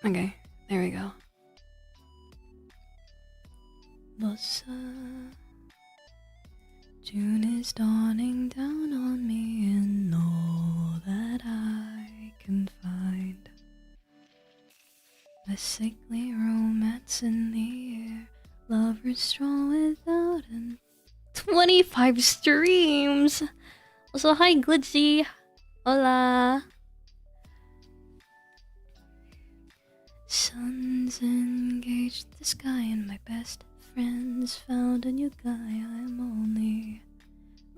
Okay, there we go. Bossa. June is dawning down on me, and all that I can find. A sickly romance in the air, lovers stroll without an 25 streams! Also, hi Glitzy! Hola! Sun's engaged the sky and my best friends found a new guy. I'm only...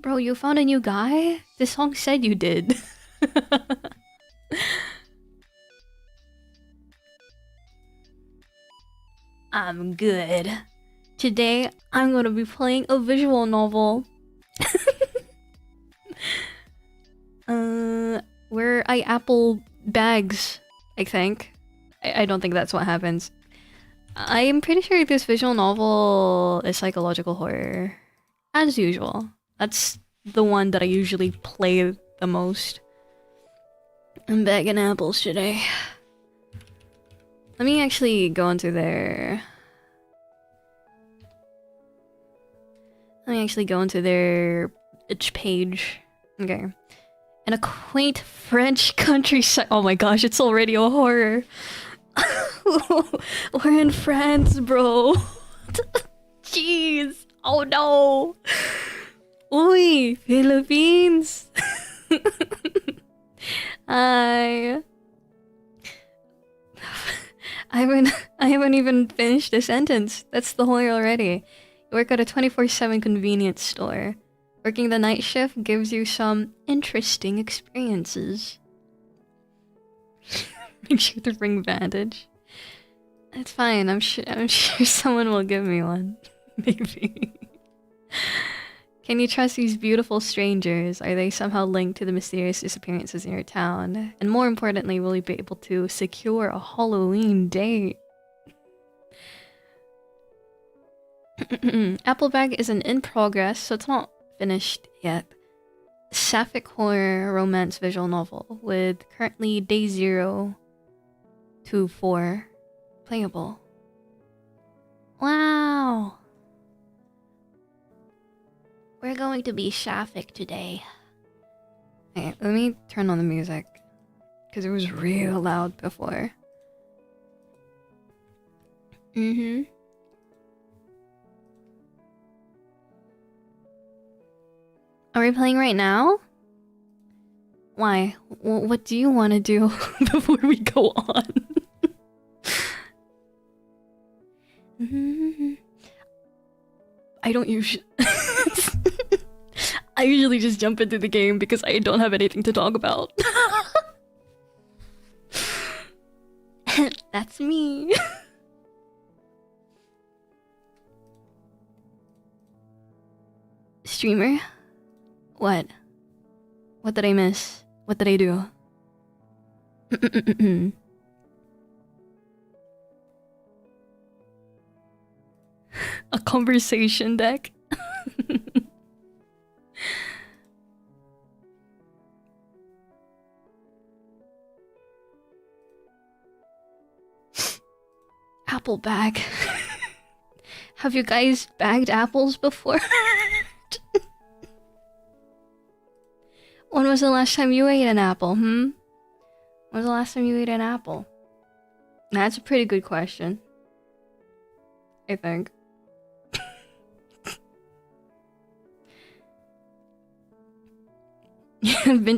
Bro, you found a new guy? The song said you did. I'm good. Today, I'm gonna be playing a visual novel. Where I apple bags, I think. I don't think that's what happens. I'm pretty sure this visual novel is psychological horror. As usual. That's the one that I usually play the most. I'm bagging apples today. Let me actually go into their... Let me actually go into their itch page. Okay. In a quaint French countryside. Oh my gosh, it's already a horror. We're in France, bro. Jeez. Oh no. Uy, Philippines. I haven't even finished the sentence. That's the horror already. You work at a 24/7 convenience store. Working the night shift gives you some interesting experiences. Make sure to bring bandage. It's fine. I'm sure someone will give me one. Maybe. Can you trust these beautiful strangers? Are they somehow linked to the mysterious disappearances in your town? And more importantly, will you be able to secure a Halloween date? AppleBag isn't in progress, so it's not finished yet. Sapphic horror romance visual novel with currently day 0 to 4 playable. Wow! We're going to be sapphic today. Okay, let me turn on the music. Because it was real loud before. Are we playing right now? Why? What do you want to do before we go on? I don't usually... I usually just jump into the game because I don't have anything to talk about. That's me. Streamer? What? What did I miss? What did I do? A conversation deck? Apple bag. Have you guys bagged apples before? When was the last time you ate an apple, When was the last time you ate an apple? That's a pretty good question. I think.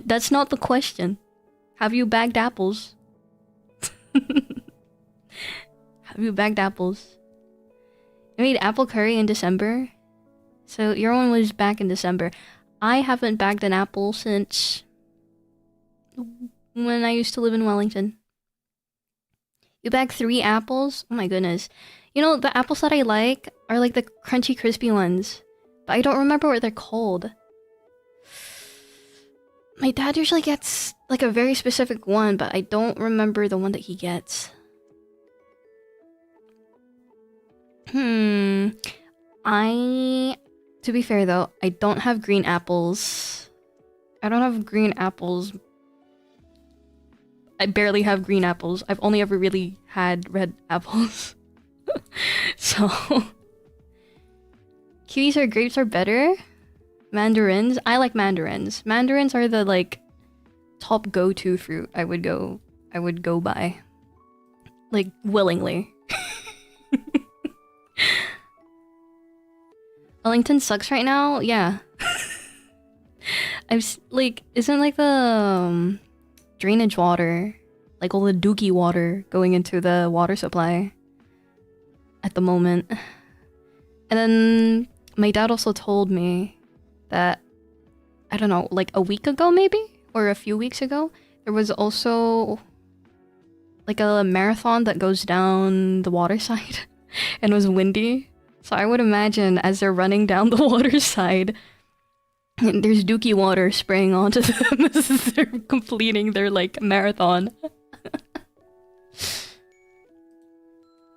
That's not the question. Have you bagged apples? Have you bagged apples? I made apple curry in December. So your one was back in December. I haven't bagged an apple since when I used to live in Wellington. You bagged 3 apples? Oh my goodness. You know, the apples that I like are like the crunchy crispy ones. But I don't remember what they're called. My dad usually gets like a very specific one, but I don't remember the one that he gets. To be fair though, I don't have green apples. I don't have green apples. I barely have green apples. I've only ever really had red apples. So kiwis or grapes are better. Mandarins, I like mandarins. Mandarins are the like top go-to fruit I would go by. Like willingly. Wellington sucks right now? Yeah. Like, isn't like the drainage water, like all the dookie water going into the water supply at the moment. And then my dad also told me that, I don't know, like a week ago maybe? Or a few weeks ago, there was also like a marathon that goes down the water side and it was windy. So I would imagine as they're running down the water side, there's dookie water spraying onto them as they're completing their like marathon.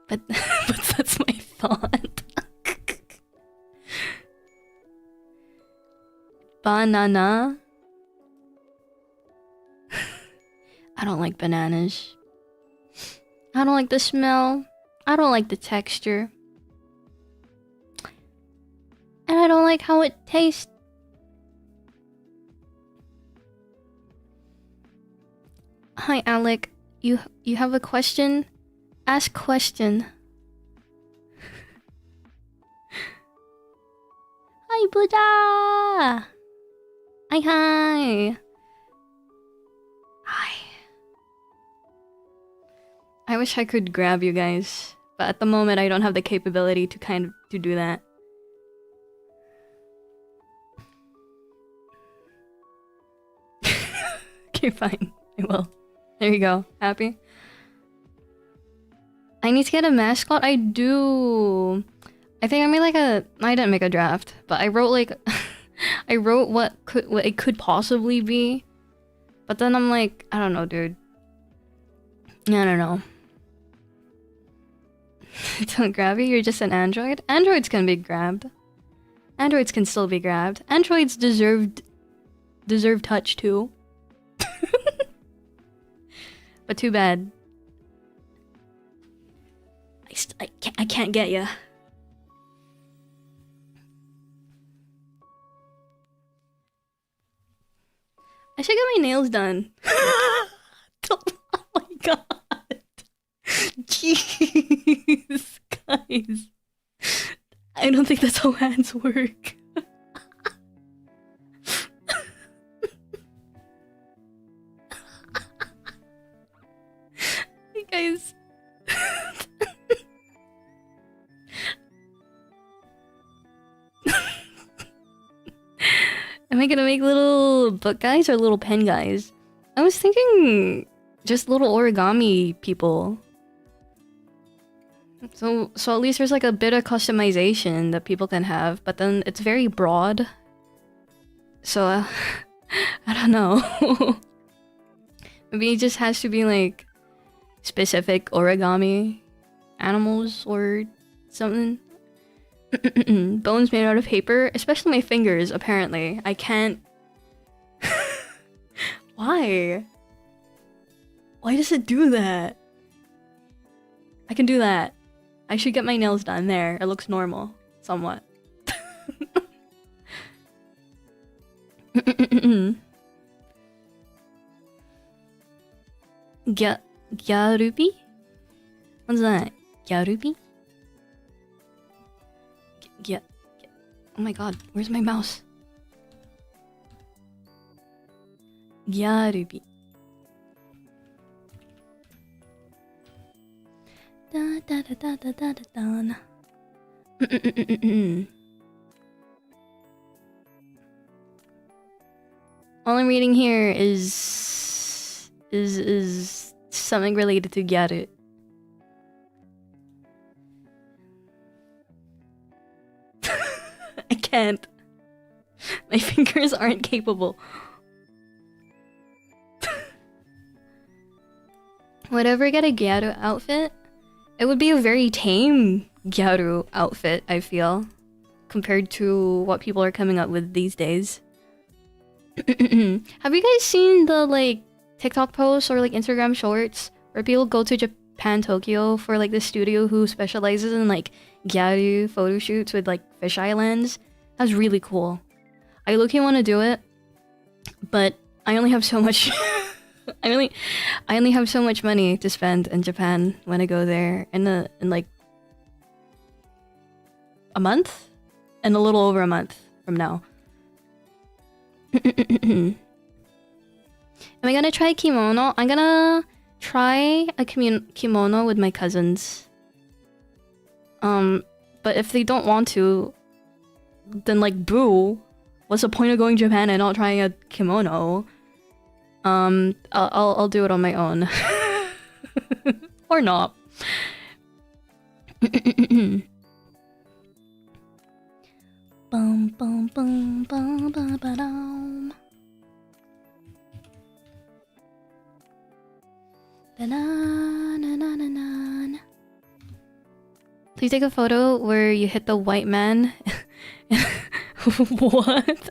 but that's my thought. Banana. I don't like bananas. I don't like the smell. I don't like the texture. And I don't like how it tastes. Hi, Alec. You have a question? Ask question. Hi, Buddha! Hi. Hi. I wish I could grab you guys, but at the moment I don't have the capability to do that. Okay, fine. I will. There you go. Happy? I need to get a mascot? I do. I think I made like I didn't make a draft, but I wrote like I wrote what it could possibly be. But then I'm like, I don't know, dude. I don't know. Don't grab you, you're just an android? Androids can be grabbed. Androids can still be grabbed. Androids deserve touch too. But too bad. I can't get ya. I should get my nails done. Oh my god. Jeez, guys. I don't think that's how hands work. Hey guys. Am I gonna make little book guys or little pen guys? I was thinking just little origami people. So at least there's like a bit of customization that people can have, but then it's very broad. So I don't know. Maybe it just has to be like specific origami animals or something. Bones made out of paper, especially my fingers, apparently. I can't... Why? Why does it do that? I can do that. I should get my nails done. There, it looks normal. Somewhat. Gyarubi? What's that? Gyarubi? Yeah. Oh my god, where's my mouse? Gyarubi. Da da da da da da da da. All I'm reading here is something related to Gyaru. I can't. My fingers aren't capable. Would I ever get a Gyaru outfit? It would be a very tame Gyaru outfit, I feel, compared to what people are coming up with these days. Have you guys seen the, like, TikTok posts or like Instagram shorts where people go to Japan, Tokyo for like this studio who specializes in like gyaru photo shoots with like fisheye lens. That's really cool. I low-key want to do it, but I only have so much. I only have so much money to spend in Japan when I go there in like a month, and a little over a month from now. Am I gonna try kimono? I'm gonna try a kimono with my cousins. But if they don't want to, then like boo. What's the point of going to Japan and not trying a kimono? I'll do it on my own. Or not. Bum bum bum bum ba ba dum. Ba-na-na-na-na-na. Please take a photo where you hit the white man. What?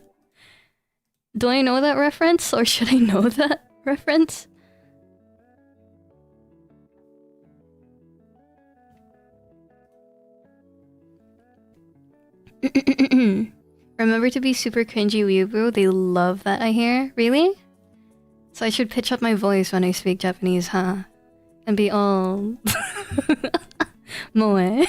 Do I know that reference, or should I know that reference? Remember to be super cringy, weeaboo. They love that, I hear. Really? So I should pitch up my voice when I speak Japanese, huh? And be all... moe.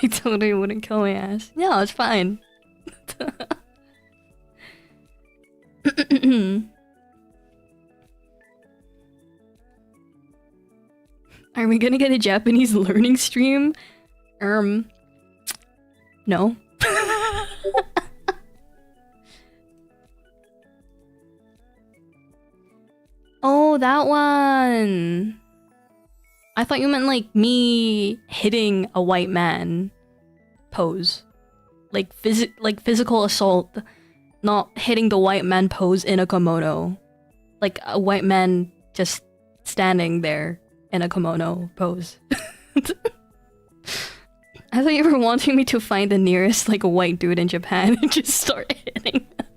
He totally wouldn't kill my ass. No, it's fine. Are we gonna get a Japanese learning stream? No. Oh, that one! I thought you meant like me hitting a white man pose. Like physical assault, not hitting the white man pose in a kimono. Like a white man just standing there in a kimono pose. I thought you were wanting me to find the nearest like a white dude in Japan and just start hitting them.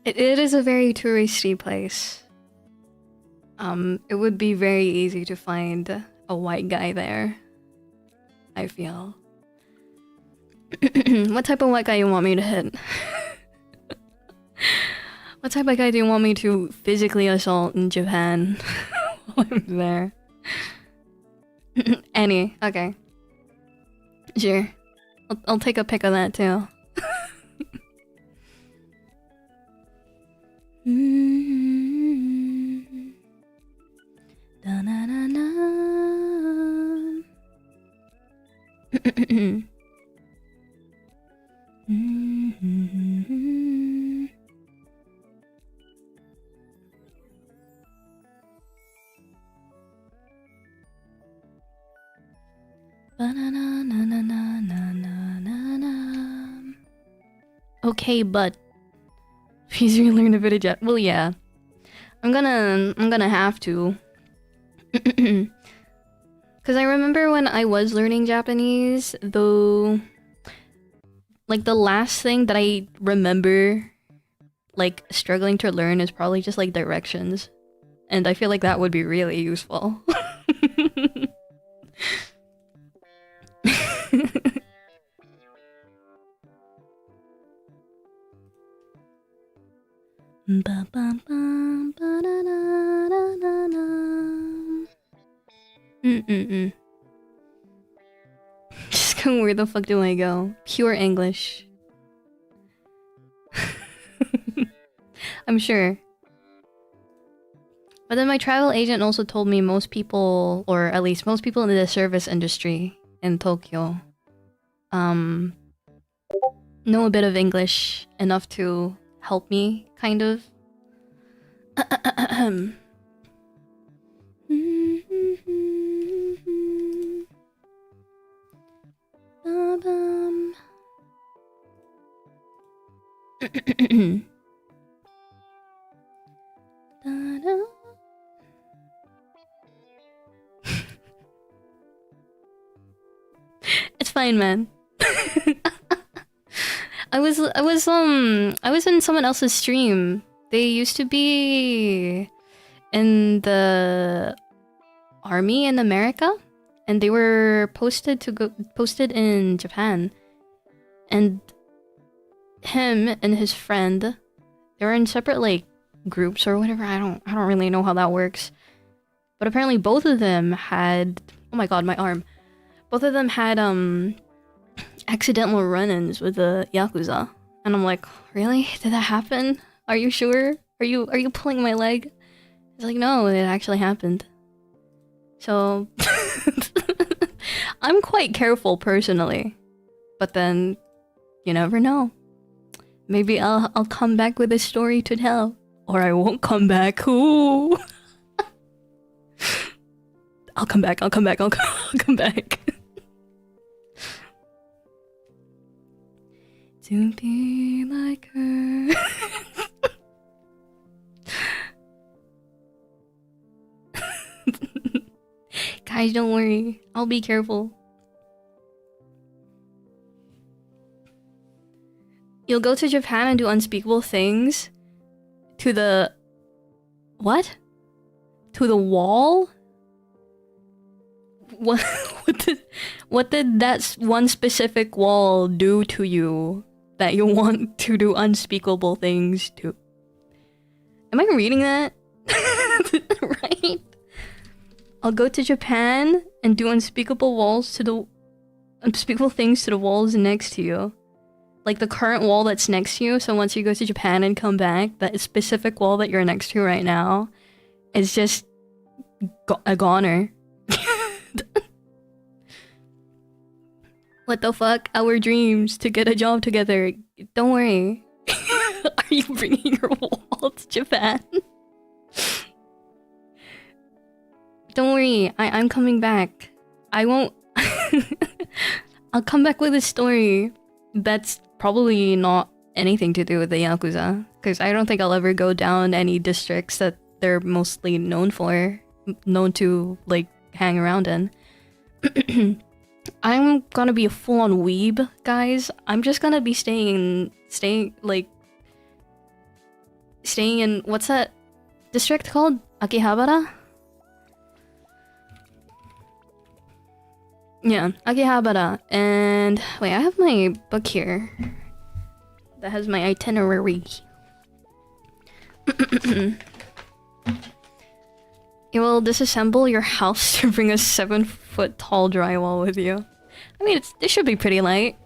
It is a very touristy place. It would be very easy to find a white guy there, I feel. What type of white guy you want me to hit? What type of guy do you want me to physically assault in Japan while I'm there? Any, okay. Sure. I'll take a pic of that too. Da-na-na-na. Okay, but please relearn a bit of Jap. Well, yeah, I'm gonna have to. Because I remember when I was learning Japanese, though, like the last thing that I remember, like struggling to learn is probably just like directions, and I feel like that would be really useful. Just go, where the fuck do I go? Pure English. I'm sure. But then my travel agent also told me most people, or at least most people in the service industry in Tokyo, know a bit of English, enough to help me, kind of. It's fine, man. I was in someone else's stream. They used to be in the army in America, and they were posted in Japan. And him and his friend, they were in separate like groups or whatever. I don't really know how that works. But apparently both of them had, oh my god, my arm. Both of them had accidental run-ins with the Yakuza. And I'm like, really? Did that happen? Are you sure? Are you pulling my leg? It's like, no, it actually happened. So I'm quite careful personally. But then you never know. Maybe I'll come back with a story to tell. Or I won't come back. Ooh. I'll come back. I'll come back. I'll come back. To be like her. Guys, don't worry. I'll be careful. You'll go to Japan and do unspeakable things to the... What? To the wall? What did that one specific wall do to you that you want to do unspeakable things to? Am I reading that? Right? I'll go to Japan and do unspeakable things to the walls next to you. Like the current wall that's next to you, so once you go to Japan and come back, that specific wall that you're next to right now is just a goner. What the fuck? Our dreams to get a job together. Don't worry. Are you bringing your wall to Japan? Don't worry. I'm coming back. I won't... I'll come back with a story that's probably not anything to do with the Yakuza. Because I don't think I'll ever go down any districts that they're mostly known to, like, hang around in. I'm gonna be a full-on weeb, guys. I'm just gonna be staying in, what's that district called? Akihabara? Yeah, Akihabara. And wait, I have my book here that has my itinerary. You will disassemble your house to bring a 7-foot tall drywall with you. I mean, it should be pretty light.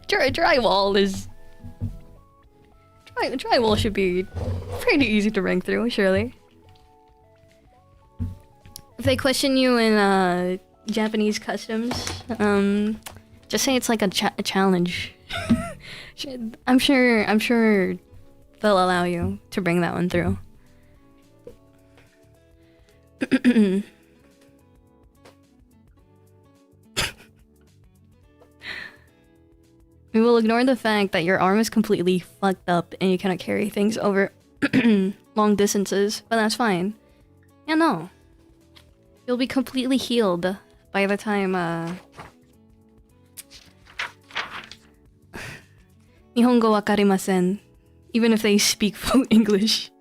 Drywall should be pretty easy to bring through, surely. If they question you in Japanese customs, just say it's like a challenge. I'm sure they'll allow you to bring that one through. We will ignore the fact that your arm is completely fucked up and you cannot carry things over long distances, but that's fine. Yeah, no. You'll be completely healed by the time, Nihongo wakarimasen. Even if they speak full English.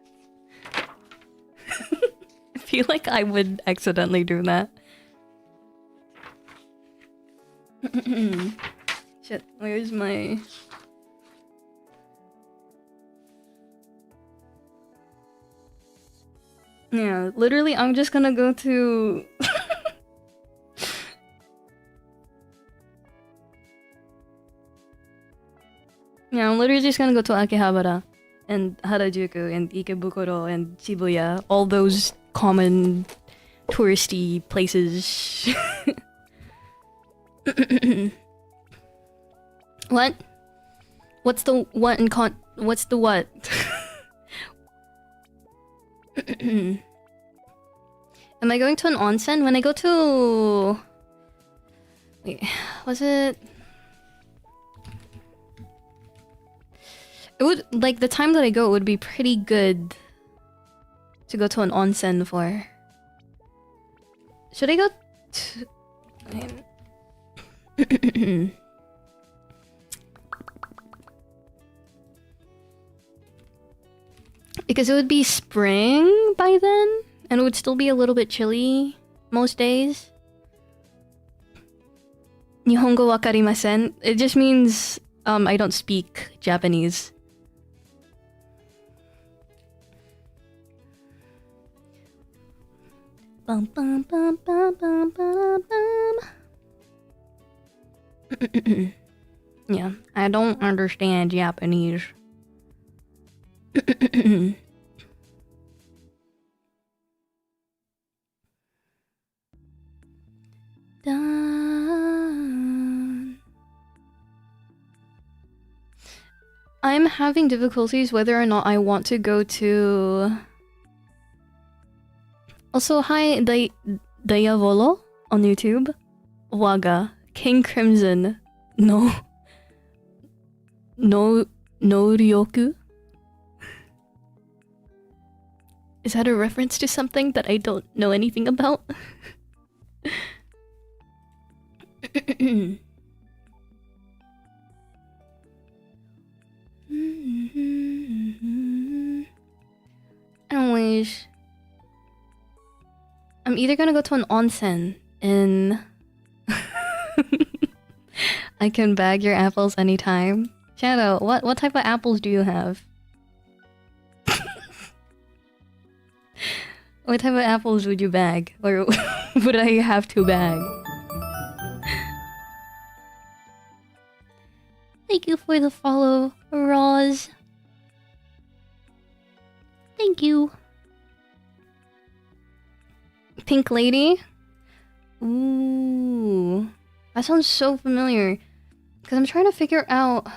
I feel like I would accidentally do that. Shit, where's my... Yeah, literally I'm just gonna go to... Yeah, I'm literally just gonna go to Akihabara and Harajuku and Ikebukuro and Shibuya, all those common touristy places. What? What's the what in what's the what? Am I going to an onsen? When I go to... Wait, was it... It would, like, the time that I go would be pretty good to go to an onsen for. Should I go to... Because it would be spring by then, and it would still be a little bit chilly most days. Nihongo wakarimasen. It just means I don't speak Japanese. Bum bum bum bum bum bum bum. Yeah, I don't understand Japanese. Done. I'm having difficulties whether or not I want to go to... Also, hi, Diavolo on YouTube. Waga. King Crimson. No Ryoku? Is that a reference to something that I don't know anything about? Anyways, I'm either gonna go to an onsen in... I can bag your apples anytime. Shadow, what type of apples do you have? What type of apples would you bag? Or would I have to bag? Thank you for the follow, Roz. Thank you. Pink Lady? Ooh. That sounds so familiar. Because I'm trying to figure out...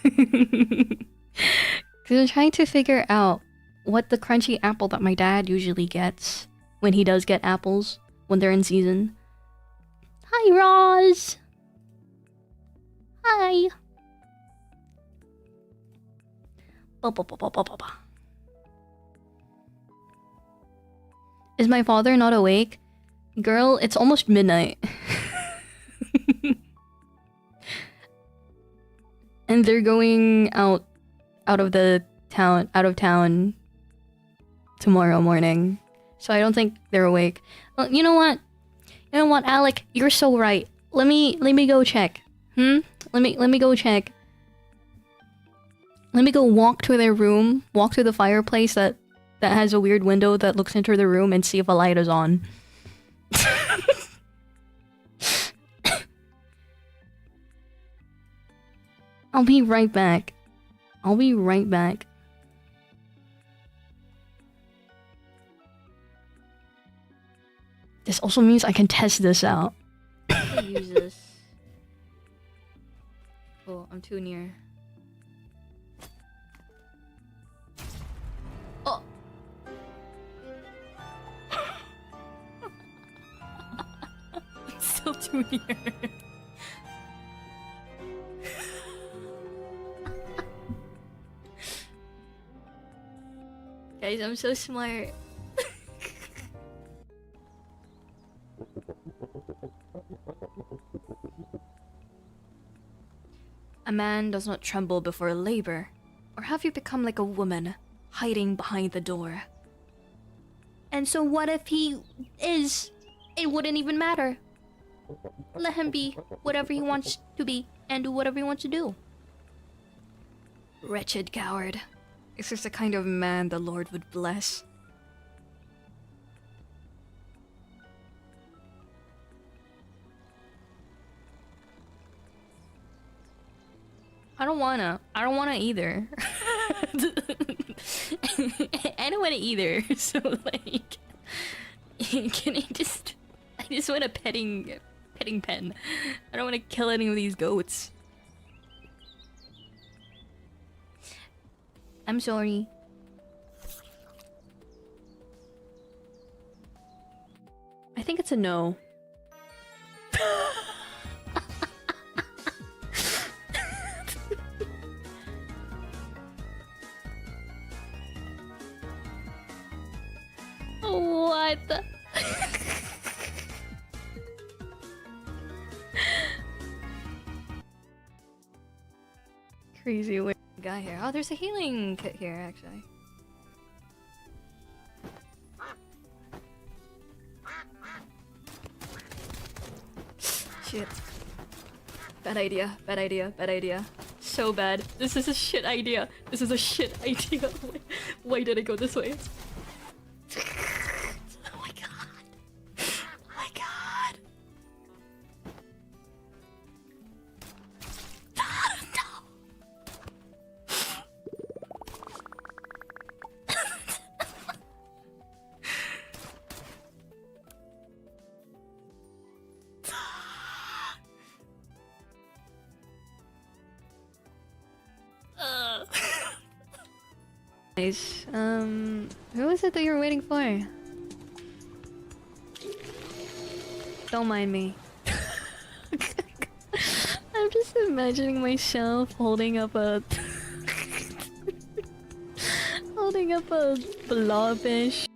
Because I'm trying to figure out what the crunchy apple that my dad usually gets when he does get apples when they're in season. Hi, Roz! Hi! Is my father not awake? Girl, it's almost midnight. And they're going out of town tomorrow morning. So I don't think they're awake. Well, you know what? You know what, Alec? You're so right. Let me go check. Let me go check. Let me go walk to their room, walk to the fireplace that has a weird window that looks into the room and see if a light is on. I'll be right back. I'll be right back. This also means I can test this out. How do I use this? Oh, I'm too near. Oh! I'm still too near. Guys, I'm so smart. A man does not tremble before labor. Or have you become like a woman, hiding behind the door? And so what if he is? It wouldn't even matter. Let him be whatever he wants to be and do whatever he wants to do. Wretched coward. Is this the kind of man the Lord would bless? I don't wanna either. I don't wanna either, so like... Can I just want a petting pen. I don't wanna kill any of these goats. I'm sorry. I think it's a no. What? Crazy weird guy here. Oh, there's a healing kit here, actually. Shit. Bad idea, bad idea, bad idea. So bad. This is a shit idea. This is a shit idea. Why did I go this way? Oh my god. Oh my god. Nice. Who is it that you were waiting for? Don't mind me. I'm just imagining myself holding up a holding up a blobbish.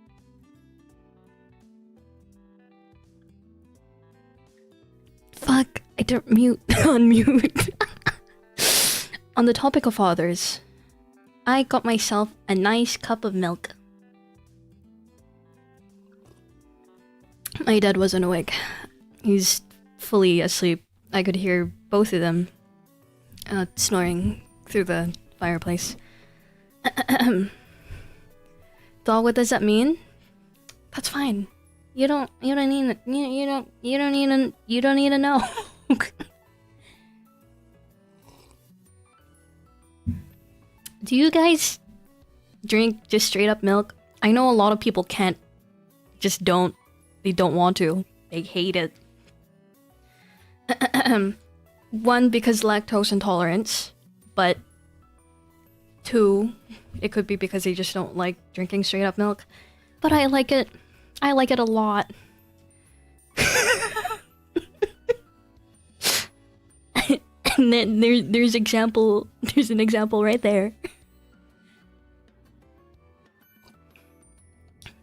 Fuck! I don't mute unmute. On the topic of fathers, I got myself a nice cup of milk. My dad wasn't awake. He's fully asleep. I could hear both of them snoring through the fireplace. Dog, what does that mean? That's fine. You don't need to know. Do you guys drink just straight up milk? I know a lot of people can't. Just don't. They don't want to. They hate it. One, because lactose intolerance. But two, it could be because they just don't like drinking straight up milk. But I like it. I like it a lot. And then there's an example right there.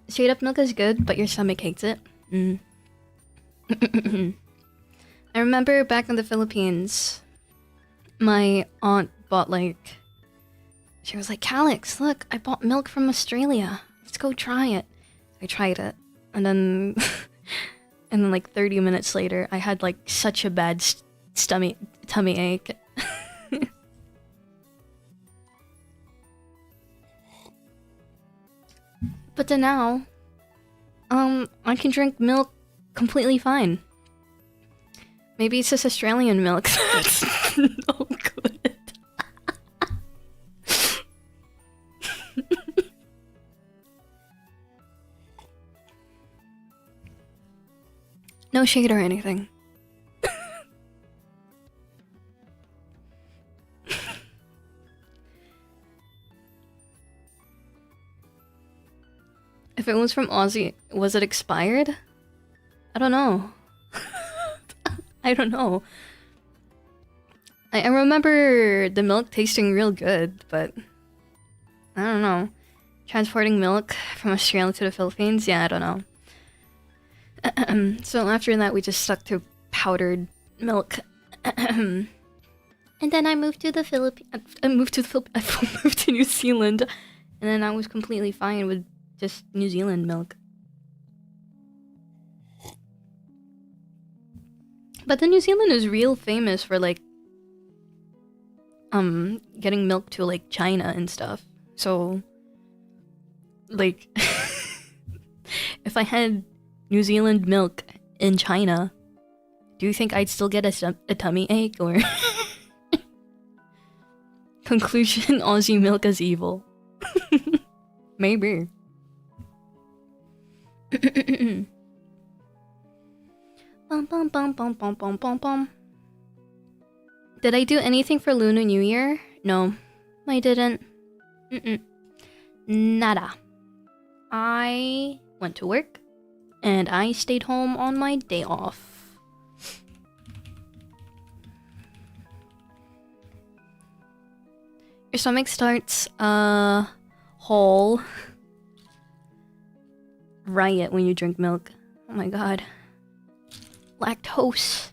Straight up milk is good, but your stomach hates it. I remember back in the Philippines, my aunt bought she was like, Calix, look, I bought milk from Australia. Let's go try it. I tried it, and then and then like 30 minutes later, I had like such a bad tummy ache. But then now, I can drink milk completely fine. Maybe it's just Australian milk that's no good. No shade or anything. If it was from Aussie, was it expired? I don't know. I don't know. I remember the milk tasting real good, but I don't know. Transporting milk from Australia to the Philippines? Yeah, I don't know. So after that, we just stuck to powdered milk. And then I moved to the Philippines. I moved to New Zealand, and then I was completely fine with just New Zealand milk. But then New Zealand is real famous for getting milk to China and stuff. So if I had New Zealand milk in China, do you think I'd still get a tummy ache? Or conclusion, Aussie milk is evil. Maybe. Bum, bum, bum, bum, bum, bum, bum, bum. Did I do anything for Lunar New Year? No, I didn't. Nada. I went to work, and I stayed home on my day off. Your stomach starts whole. riot when you drink milk. Oh my god. Lactose.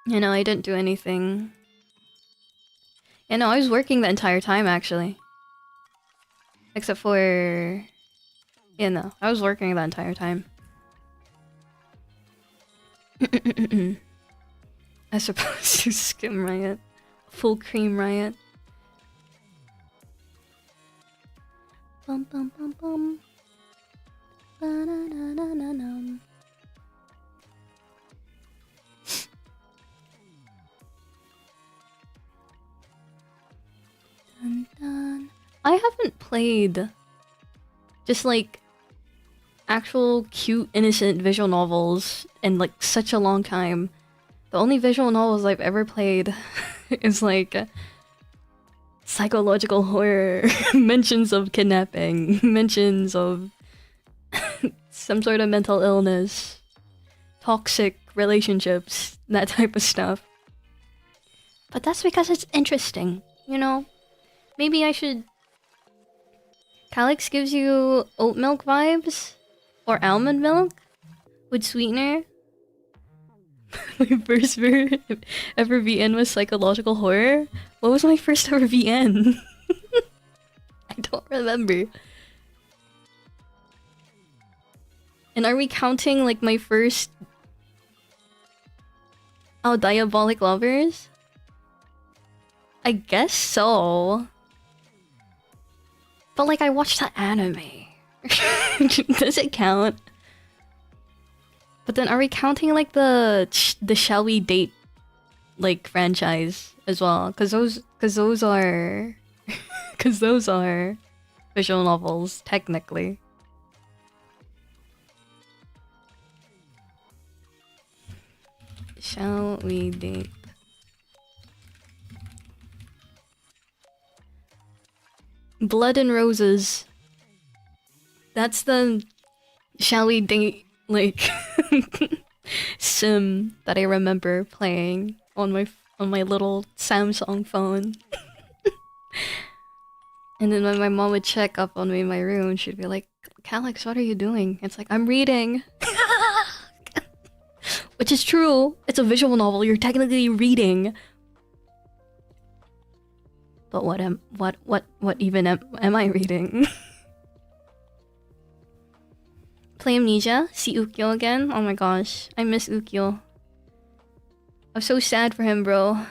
You know, I didn't do anything. You know, I was working the entire time, actually. Except for... You know, I was working the entire time. As opposed to skim riot. Full cream riot. Bum bum bum bum. Ba-da-da-da-da-dum. Dun, dun. I haven't played just like actual cute innocent visual novels in like such a long time. The only visual novels I've ever played is like psychological horror, mentions of kidnapping, mentions of some sort of mental illness, toxic relationships, that type of stuff. But that's because it's interesting, you know? Maybe I should... Calix gives you oat milk vibes? Or almond milk? With sweetener? My first ever VN was psychological horror? What was my first ever VN? I don't remember. And are we counting like my first... Oh, Diabolic Lovers? I guess so. But like I watched the anime. Does it count? But then are we counting like the Shall We Date like franchise as well? Cause those are visual novels technically. Shall we date? Blood and Roses. That's the Shall We Date like sim that I remember playing on my little Samsung phone. And then when my mom would check up on me in my room, she'd be like, "Calix, what are you doing?" It's like, "I'm reading." Which is true. It's a visual novel. You're technically reading. But what even am I reading? Play Amnesia? See Ukyo again? Oh my gosh. I miss Ukyo. I'm so sad for him, bro.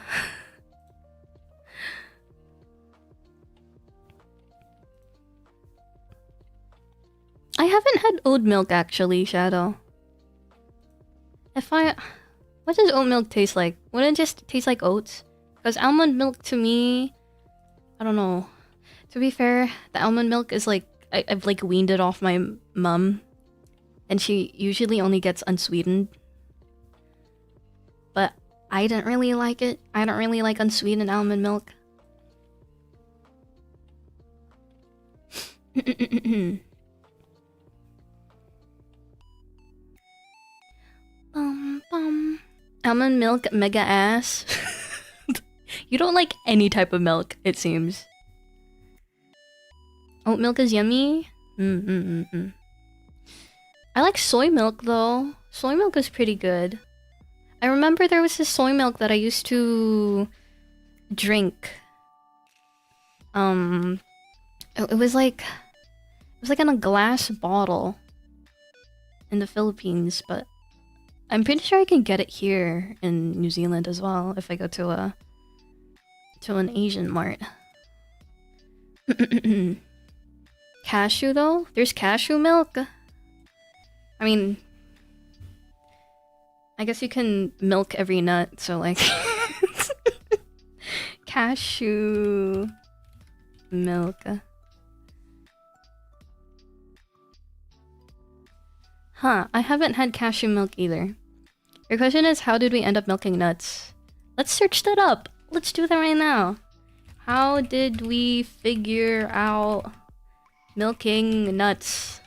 I haven't had oat milk actually, Shadow. What does oat milk taste like? Wouldn't it just taste like oats? Because almond milk to me... I don't know. To be fair, the almond milk is like... I've like weaned it off my mum. And she usually only gets unsweetened. But I didn't really like it. I don't really like unsweetened almond milk. Almond milk, mega ass. You don't like any type of milk, it seems. Oat milk is yummy? I like soy milk though. Soy milk is pretty good. I remember there was this soy milk that I used to drink. It was like in a glass bottle in the Philippines, but I'm pretty sure I can get it here in New Zealand as well if I go to an Asian mart. Cashew though? There's cashew milk? I mean, I guess you can milk every nut, so like... Cashew... milk. Huh, I haven't had cashew milk either. Your question is, how did we end up milking nuts? Let's search that up! Let's do that right now! How did we figure out milking nuts?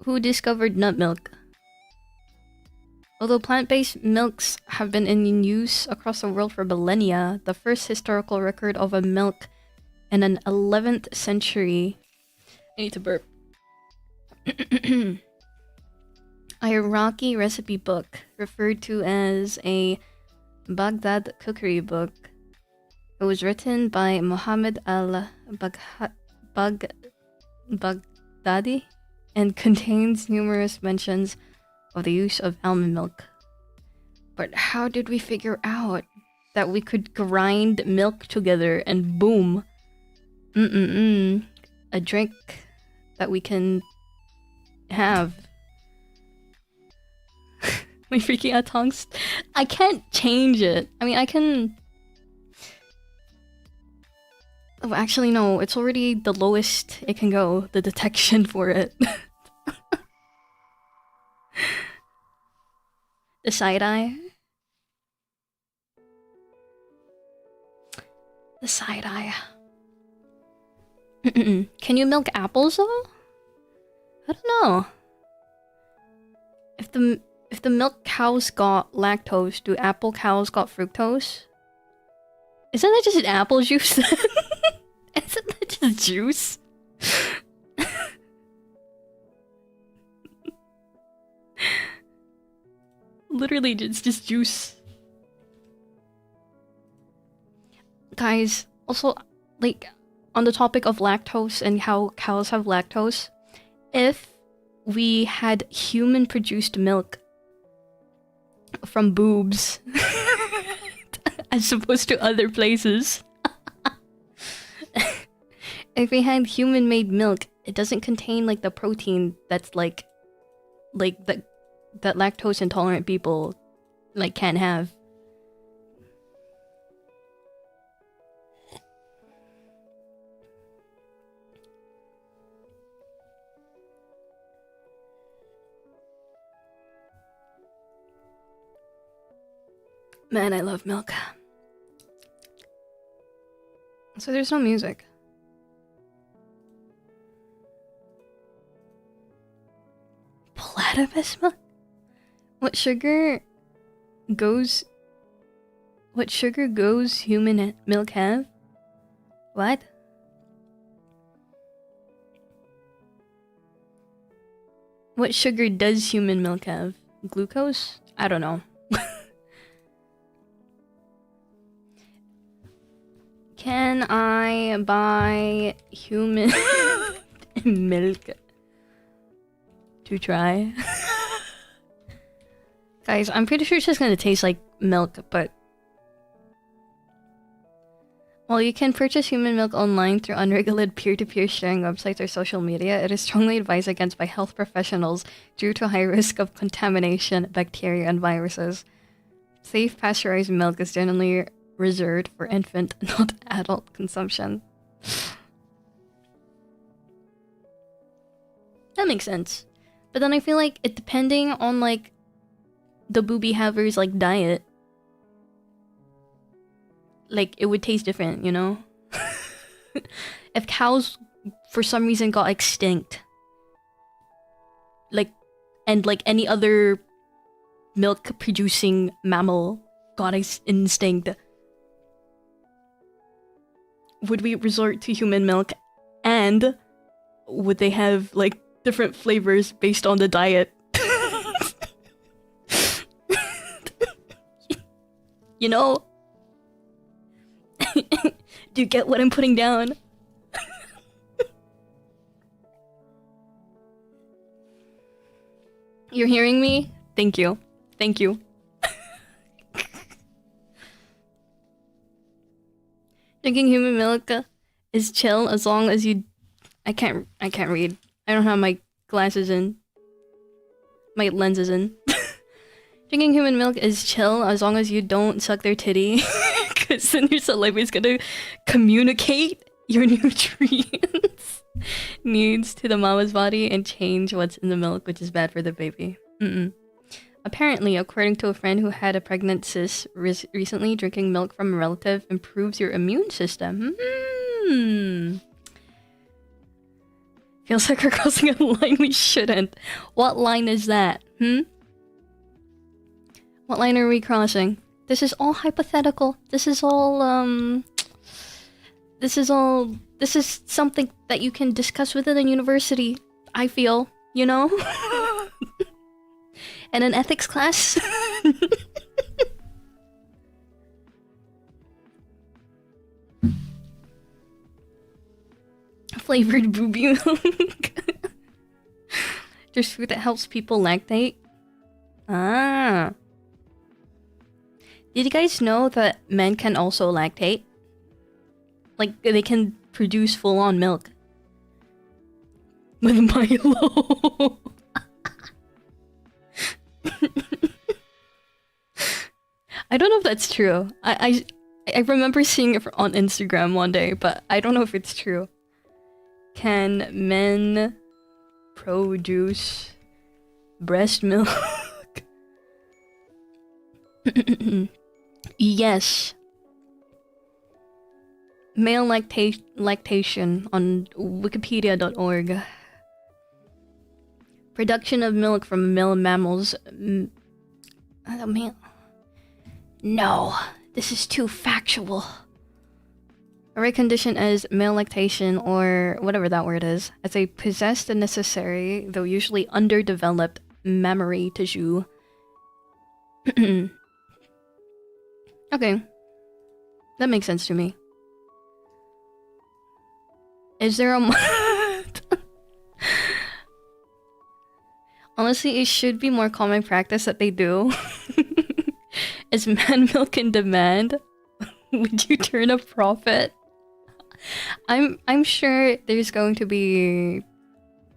Who discovered nut milk? Although plant-based milks have been in use across the world for millennia, the first historical record of a milk in an 11th century. I need to burp. A Iraqi recipe book, referred to as a Baghdad cookery book. It was written by Muhammad al-Baghdadi and contains numerous mentions of the use of almond milk. But how did we figure out that we could grind milk together and boom, a drink that we can have? My freaking out tongues. I can't change it. I mean, I can... Oh, actually, no. It's already the lowest it can go. The detection for it. The side-eye. The side-eye. Can you milk apples, though? I don't know. If the milk cows got lactose, do apple cows got fructose? Isn't that just an apple juice? Isn't that just juice? Literally, it's just juice. Guys, also, like, on the topic of lactose and how cows have lactose, if we had human-produced milk from boobs as opposed to other places, if we had human-made milk, it doesn't contain, like, the protein that's, like that lactose intolerant people, like, can't have. Man, I love milk. So there's no music. Platypus milk? What sugar goes human milk have? What? What sugar does human milk have? Glucose? I don't know. Can I buy human milk to try? Guys, I'm pretty sure it's just gonna taste like milk, but... While you can purchase human milk online through unregulated peer-to-peer sharing websites or social media, it is strongly advised against by health professionals due to high risk of contamination, bacteria, and viruses. Safe pasteurized milk is generally reserved for infant, not adult consumption. That makes sense. But then I feel like it depending on, like, the booby haver's, like, diet, like, it would taste different, you know? If cows for some reason got extinct, like, and like any other milk producing mammal got extinct, would we resort to human milk? And would they have, like, different flavors based on the diet? You know? Do you get what I'm putting down? You're hearing me? Thank you. Thank you. Drinking human milk is chill as long as you... I can't read. I don't have my glasses in. My lenses in. Drinking human milk is chill as long as you don't suck their titty. Because then your saliva is gonna communicate your nutrients needs to the mama's body and change what's in the milk, which is bad for the baby. Apparently, according to a friend who had a pregnant sis recently, drinking milk from a relative improves your immune system. Feels like we're crossing a line we shouldn't. What line is that? What line are we crossing? This is all hypothetical. This is something that you can discuss within a university, I feel, you know? And an ethics class. Flavored booby milk. There's food that helps people lactate. Ah. Did you guys know that men can also lactate? Like, they can produce full-on milk. With Milo. I don't know if that's true. I remember seeing it on Instagram one day, but I don't know if it's true. Can men produce breast milk? Yes. Male lactation on wikipedia.org. Production of milk from male mammals. No, this is too factual. A rare condition is male lactation, or whatever that word is, as a possessed and necessary, though usually underdeveloped, mammary tissue. Okay. That makes sense to me. Is there a... Honestly, it should be more common practice that they do. Is man milk in demand? Would you turn a profit? I'm sure there's going to be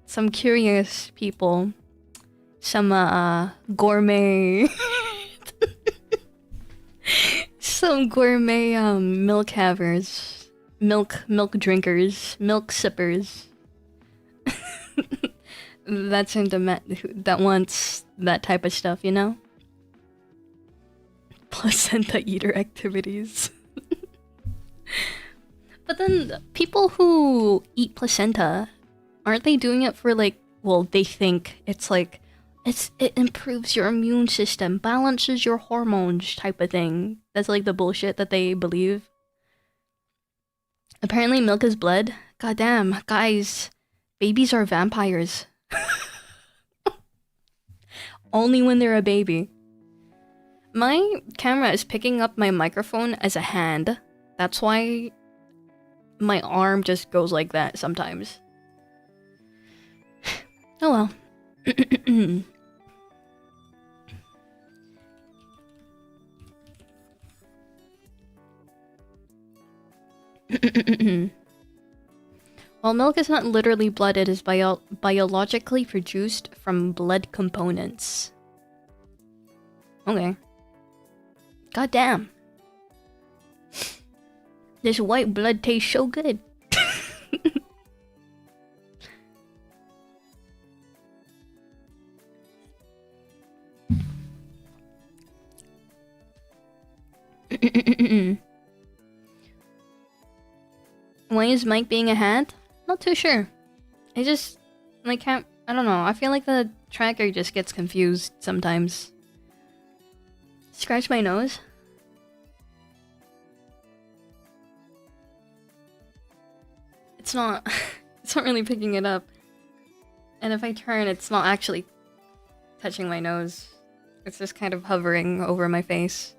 some curious people, some gourmet, some gourmet milk havers, milk drinkers, milk sippers. That's in demand. That wants that type of stuff, you know. Placenta eater activities. But then, people who eat placenta, aren't they doing it for like, well, they think it's like, it improves your immune system, balances your hormones type of thing. That's like the bullshit that they believe. Apparently milk is blood. Goddamn, guys, babies are vampires. Only when they're a baby. My camera is picking up my microphone as a hand. That's why my arm just goes like that sometimes. Oh well. While milk is not literally blood, it is biologically produced from blood components. Okay. God damn. This white blood tastes so good. Why is Mike being a hat? Not too sure. I just, like, I don't know. I feel like the tracker just gets confused sometimes. Scratch my nose. It's not really picking it up. And if I turn, it's not actually touching my nose. It's just kind of hovering over my face.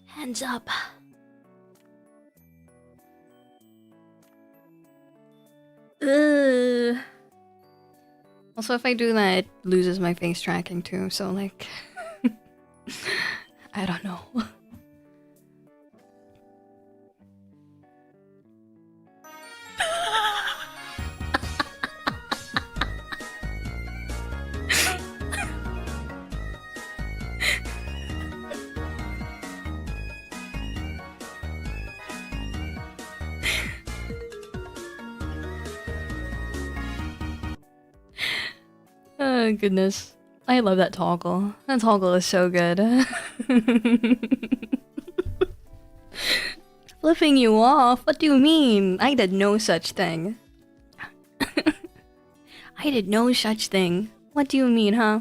Hands up. Ugh. Also, if I do that, it loses my face tracking too, so like... I don't know. Oh, goodness. I love that toggle. That toggle is so good. Flipping you off? What do you mean? I did no such thing. I did no such thing. What do you mean, huh?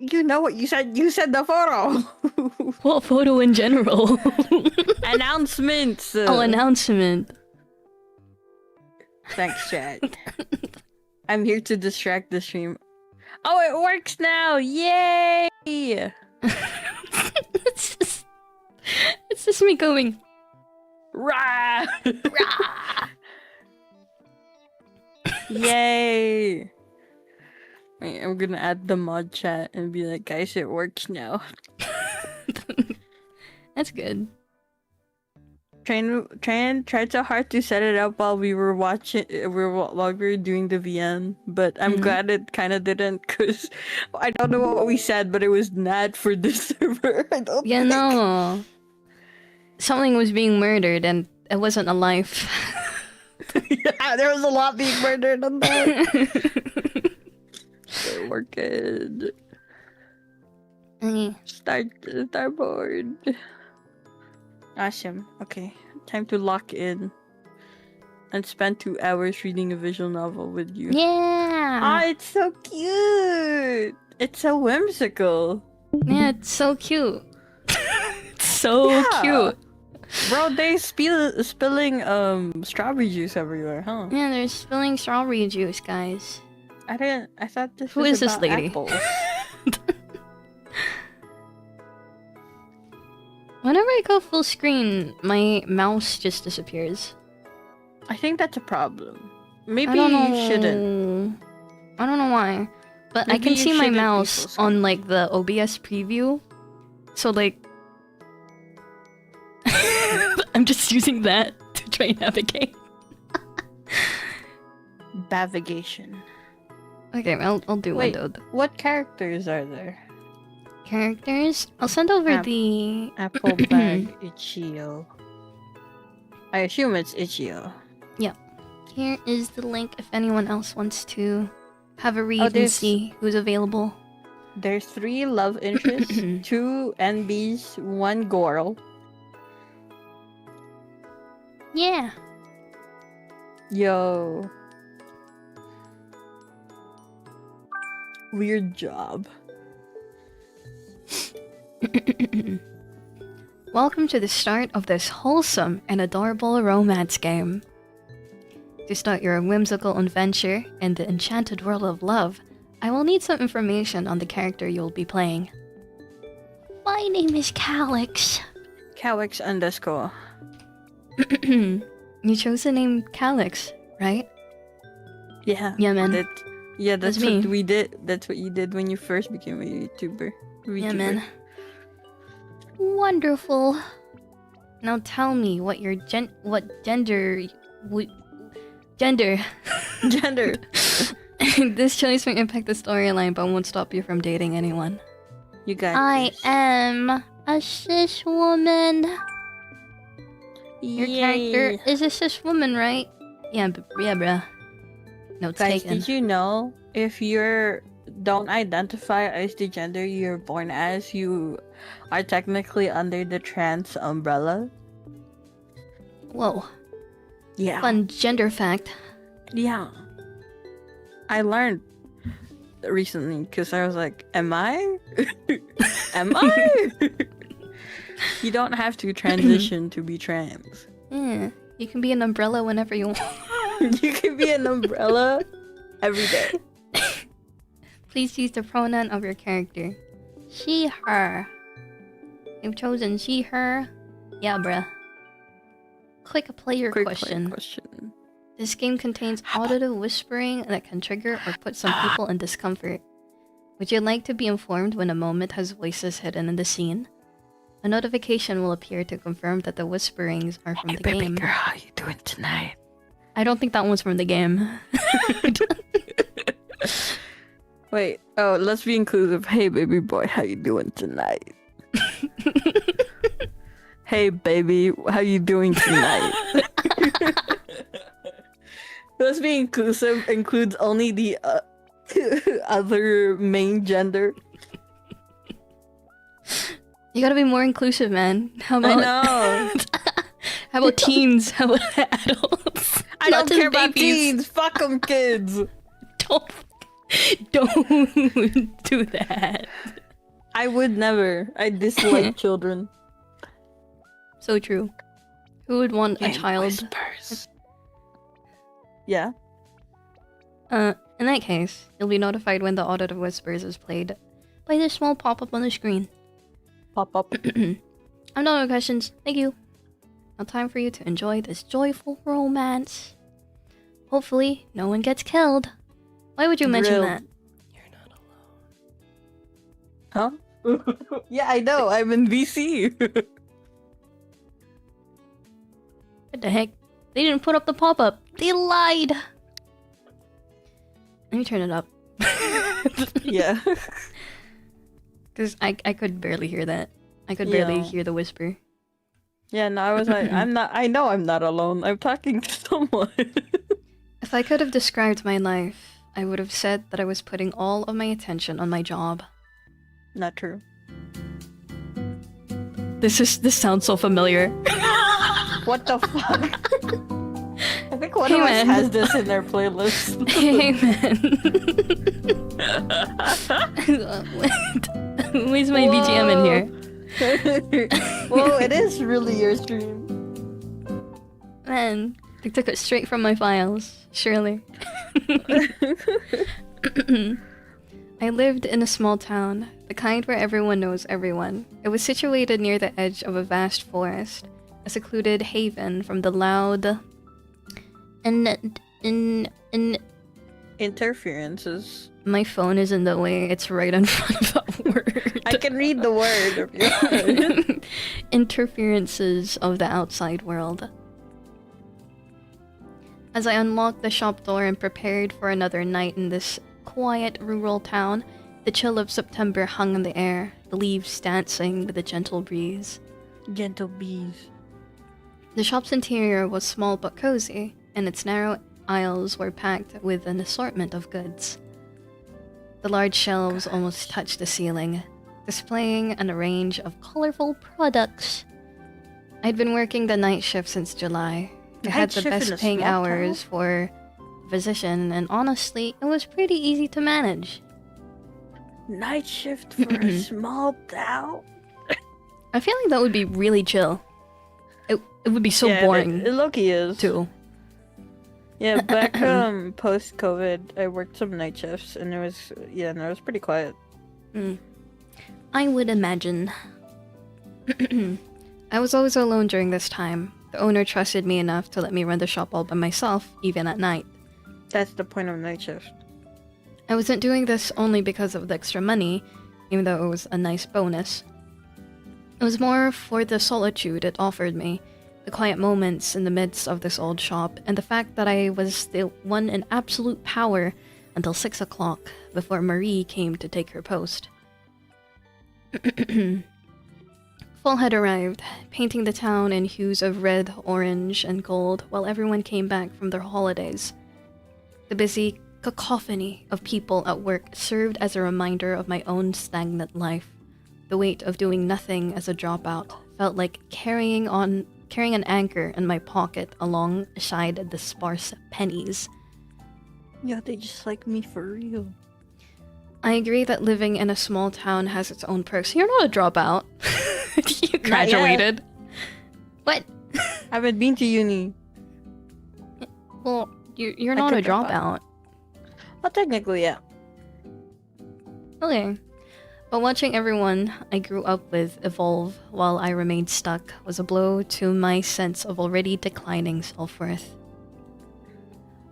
You know what you said? You said the photo. What photo in general? Announcements. Oh, announcement. Thanks, chat. I'm here to distract the stream. Oh, it works now! Yay! It's just me going. Rah! Rah! Yay! Wait, I'm gonna add the mod chat and be like, guys, it works now. That's good. Tried so hard to set it up while we were watching, while we were doing the VM, but I'm glad it kind of didn't, cause I don't know what we said, but it was not for this server. I don't. Yeah, think. no. Something was being murdered, and it wasn't a life. Yeah, there was a lot being murdered on that. We're good. Starboard. Awesome. Okay, time to lock in and spend 2 hours reading a visual novel with you. Yeah. Ah, it's so cute. It's so whimsical. Yeah, it's so cute. It's so cute. Bro, they spilling strawberry juice everywhere, huh? Yeah, they're spilling strawberry juice, guys. I thought this Who was is this about lady? apples. Whenever I go full screen, my mouse just disappears. I think that's a problem. Maybe I don't know. you shouldn't. I don't know why. But Maybe I can you see my shouldn't be mouse full on screen. like the OBS preview. So like I'm just using that to try and navigate. Bavigation. Okay, I'll do Wait, windowed. what characters are there? Characters? I'll send over the AppleBag Ichio. I assume it's Ichio. Here is the link if anyone else wants to have a read and there's- see who's available. There's 3 love interests, 2 NBs, 1 girl. Yeah. Yo. Weird job. Welcome to the start of this wholesome and adorable romance game. To start your whimsical adventure in the enchanted world of love, I will need some information on the character you'll be playing. My name is Calix. Calix _ You chose the name Calix, right? Yeah. Yeah, man. That's That's me. what we did. That's what you did when you first became a YouTuber. Yeah, man. Wonderful. Now tell me what your gender. Gender. This choice may impact the storyline, but won't stop you from dating anyone. You got I this. am a cis woman. Your character is a cis woman, right? Yeah, yeah, bruh. Notes Guys, taken. did you know if you don't identify as the gender you're born as, you are technically under the trans umbrella? Whoa, Yeah. fun gender fact. Yeah. I learned recently because I was like, am I? Am I? You don't have to transition to be trans. Yeah, you can be an umbrella whenever you want. You can be an umbrella every day. Please use the pronoun of your character. She, her. You've chosen she, her. Yeah, bruh. Quick player Quick question. question. This game contains auditive whispering that can trigger or put some people in discomfort. Would you like to be informed when a moment has voices hidden in the scene? A notification will appear to confirm that the whisperings are from the game. Girl, how you doing tonight? I don't think that one's from the game. Wait, let's be inclusive. Hey, baby boy, how you doing tonight? Hey, baby, how you doing tonight? Let's be inclusive. Includes only the other main gender. You gotta be more inclusive, man. How I about know. how about teens? How about adults? I Not don't just care about babies. teens. Fuck them, kids. Don't. Don't do that. I would never. I dislike children. So true. Who would want a And child? whispers. Yeah. In that case, you'll be notified when the Audit of Whispers is played by this small pop-up on the screen. Pop up. I'm done with questions. Thank you. Now time for you to enjoy this joyful romance. Hopefully, no one gets killed. Why would you mention Grilled. that? You're not alone. Huh? Yeah, I know. I'm in VC. What the heck? They didn't put up the pop-up. They lied! Let me turn it up. Yeah. Because I could barely hear that. I could Yeah. barely hear the whisper. Yeah, no, I was like, I know I'm not alone. I'm talking to someone. If I could have described my life, I would have said that I was putting all of my attention on my job. Not true. This sounds so familiar. What the fuck? I think one Hey, of man. us has this in their playlist. Hey man. Where's my BGM in here? Whoa, it is really your stream. Man, they took it straight from my files. Surely. I lived in a small town, the kind where everyone knows everyone. It was situated near the edge of a vast forest, a secluded haven from the loud Interferences. My phone is in the way. It's right in front of that word. I can read the word if you want. Interferences of the outside world. As I unlocked the shop door and prepared for another night in this quiet rural town, the chill of September hung in the air, the leaves dancing with a gentle breeze. Gentle bees. The shop's interior was small but cozy, and its narrow aisles were packed with an assortment of goods. The large shelves almost touched the ceiling, displaying a range of colorful products. I'd been working the night shift since July. I had Night the shift in best a paying small hours for physician, and honestly, it was pretty easy to manage. Night shift for a small town. I feel like that would be really chill. It would be so boring It low-key is. too. Yeah, back post COVID, I worked some night shifts and it was it was pretty quiet. I would imagine. I was always alone during this time. The owner trusted me enough to let me run the shop all by myself, even at night. That's the point of night shift. I wasn't doing this only because of the extra money, even though it was a nice bonus. It was more for the solitude it offered me, the quiet moments in the midst of this old shop, and the fact that I was the one in absolute power until 6 o'clock before Marie came to take her post. Fall had arrived, painting the town in hues of red, orange, and gold while everyone came back from their holidays. The busy cacophony of people at work served as a reminder of my own stagnant life. The weight of doing nothing as a dropout felt like carrying an anchor in my pocket alongside the sparse pennies. Yeah, they just like me for real. I agree that living in a small town has its own perks. You're not a dropout. You graduated. What? I haven't been to uni. Well, you're I not a could drop dropout. Well, technically, yeah. Okay. But watching everyone I grew up with evolve while I remained stuck was a blow to my sense of already declining self-worth.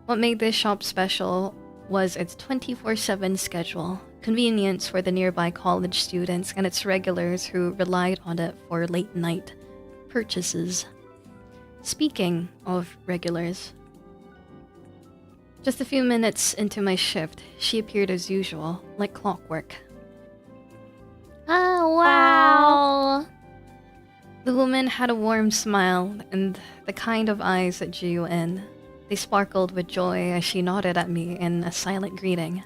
What made this shop special was its 24/7 schedule, convenience for the nearby college students and its regulars who relied on it for late-night purchases. Speaking of regulars, just a few minutes into my shift, she appeared as usual, like clockwork. Oh, wow! The woman had a warm smile and the kind of eyes that drew you in. They sparkled with joy as she nodded at me in a silent greeting.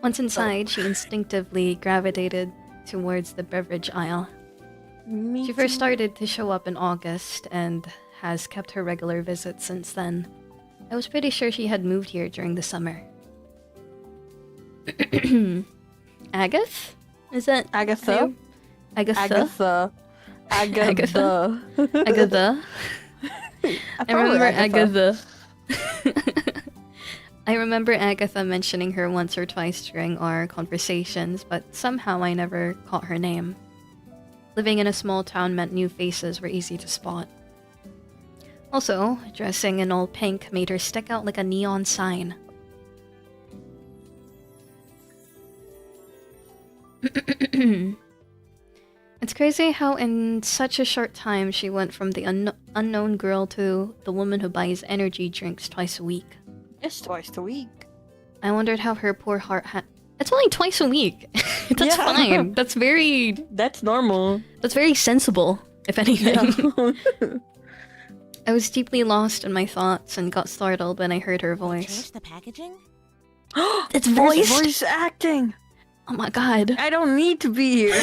Once inside, she instinctively gravitated towards the beverage aisle. She first started to show up in August and has kept her regular visits since then. I was pretty sure she had moved here during the summer. Agath? Is that Agatha? Agatha? Agatha. Agatha? Agatha. Agatha? I remember Agatha. I remember Agatha mentioning her once or twice during our conversations, but somehow I never caught her name. Living in a small town meant new faces were easy to spot. Also, dressing in all pink made her stick out like a neon sign. It's crazy how in such a short time she went from the unknown girl to the woman who buys energy drinks twice a week. It's twice a week. I wondered how her poor heart had... It's only twice a week! That's Yeah. fine! That's normal. That's very sensible, if anything. Yeah. I was deeply lost in my thoughts and got startled when I heard her voice. Change the packaging? It's There's voiced! voice acting. Oh my god. I don't need to be here.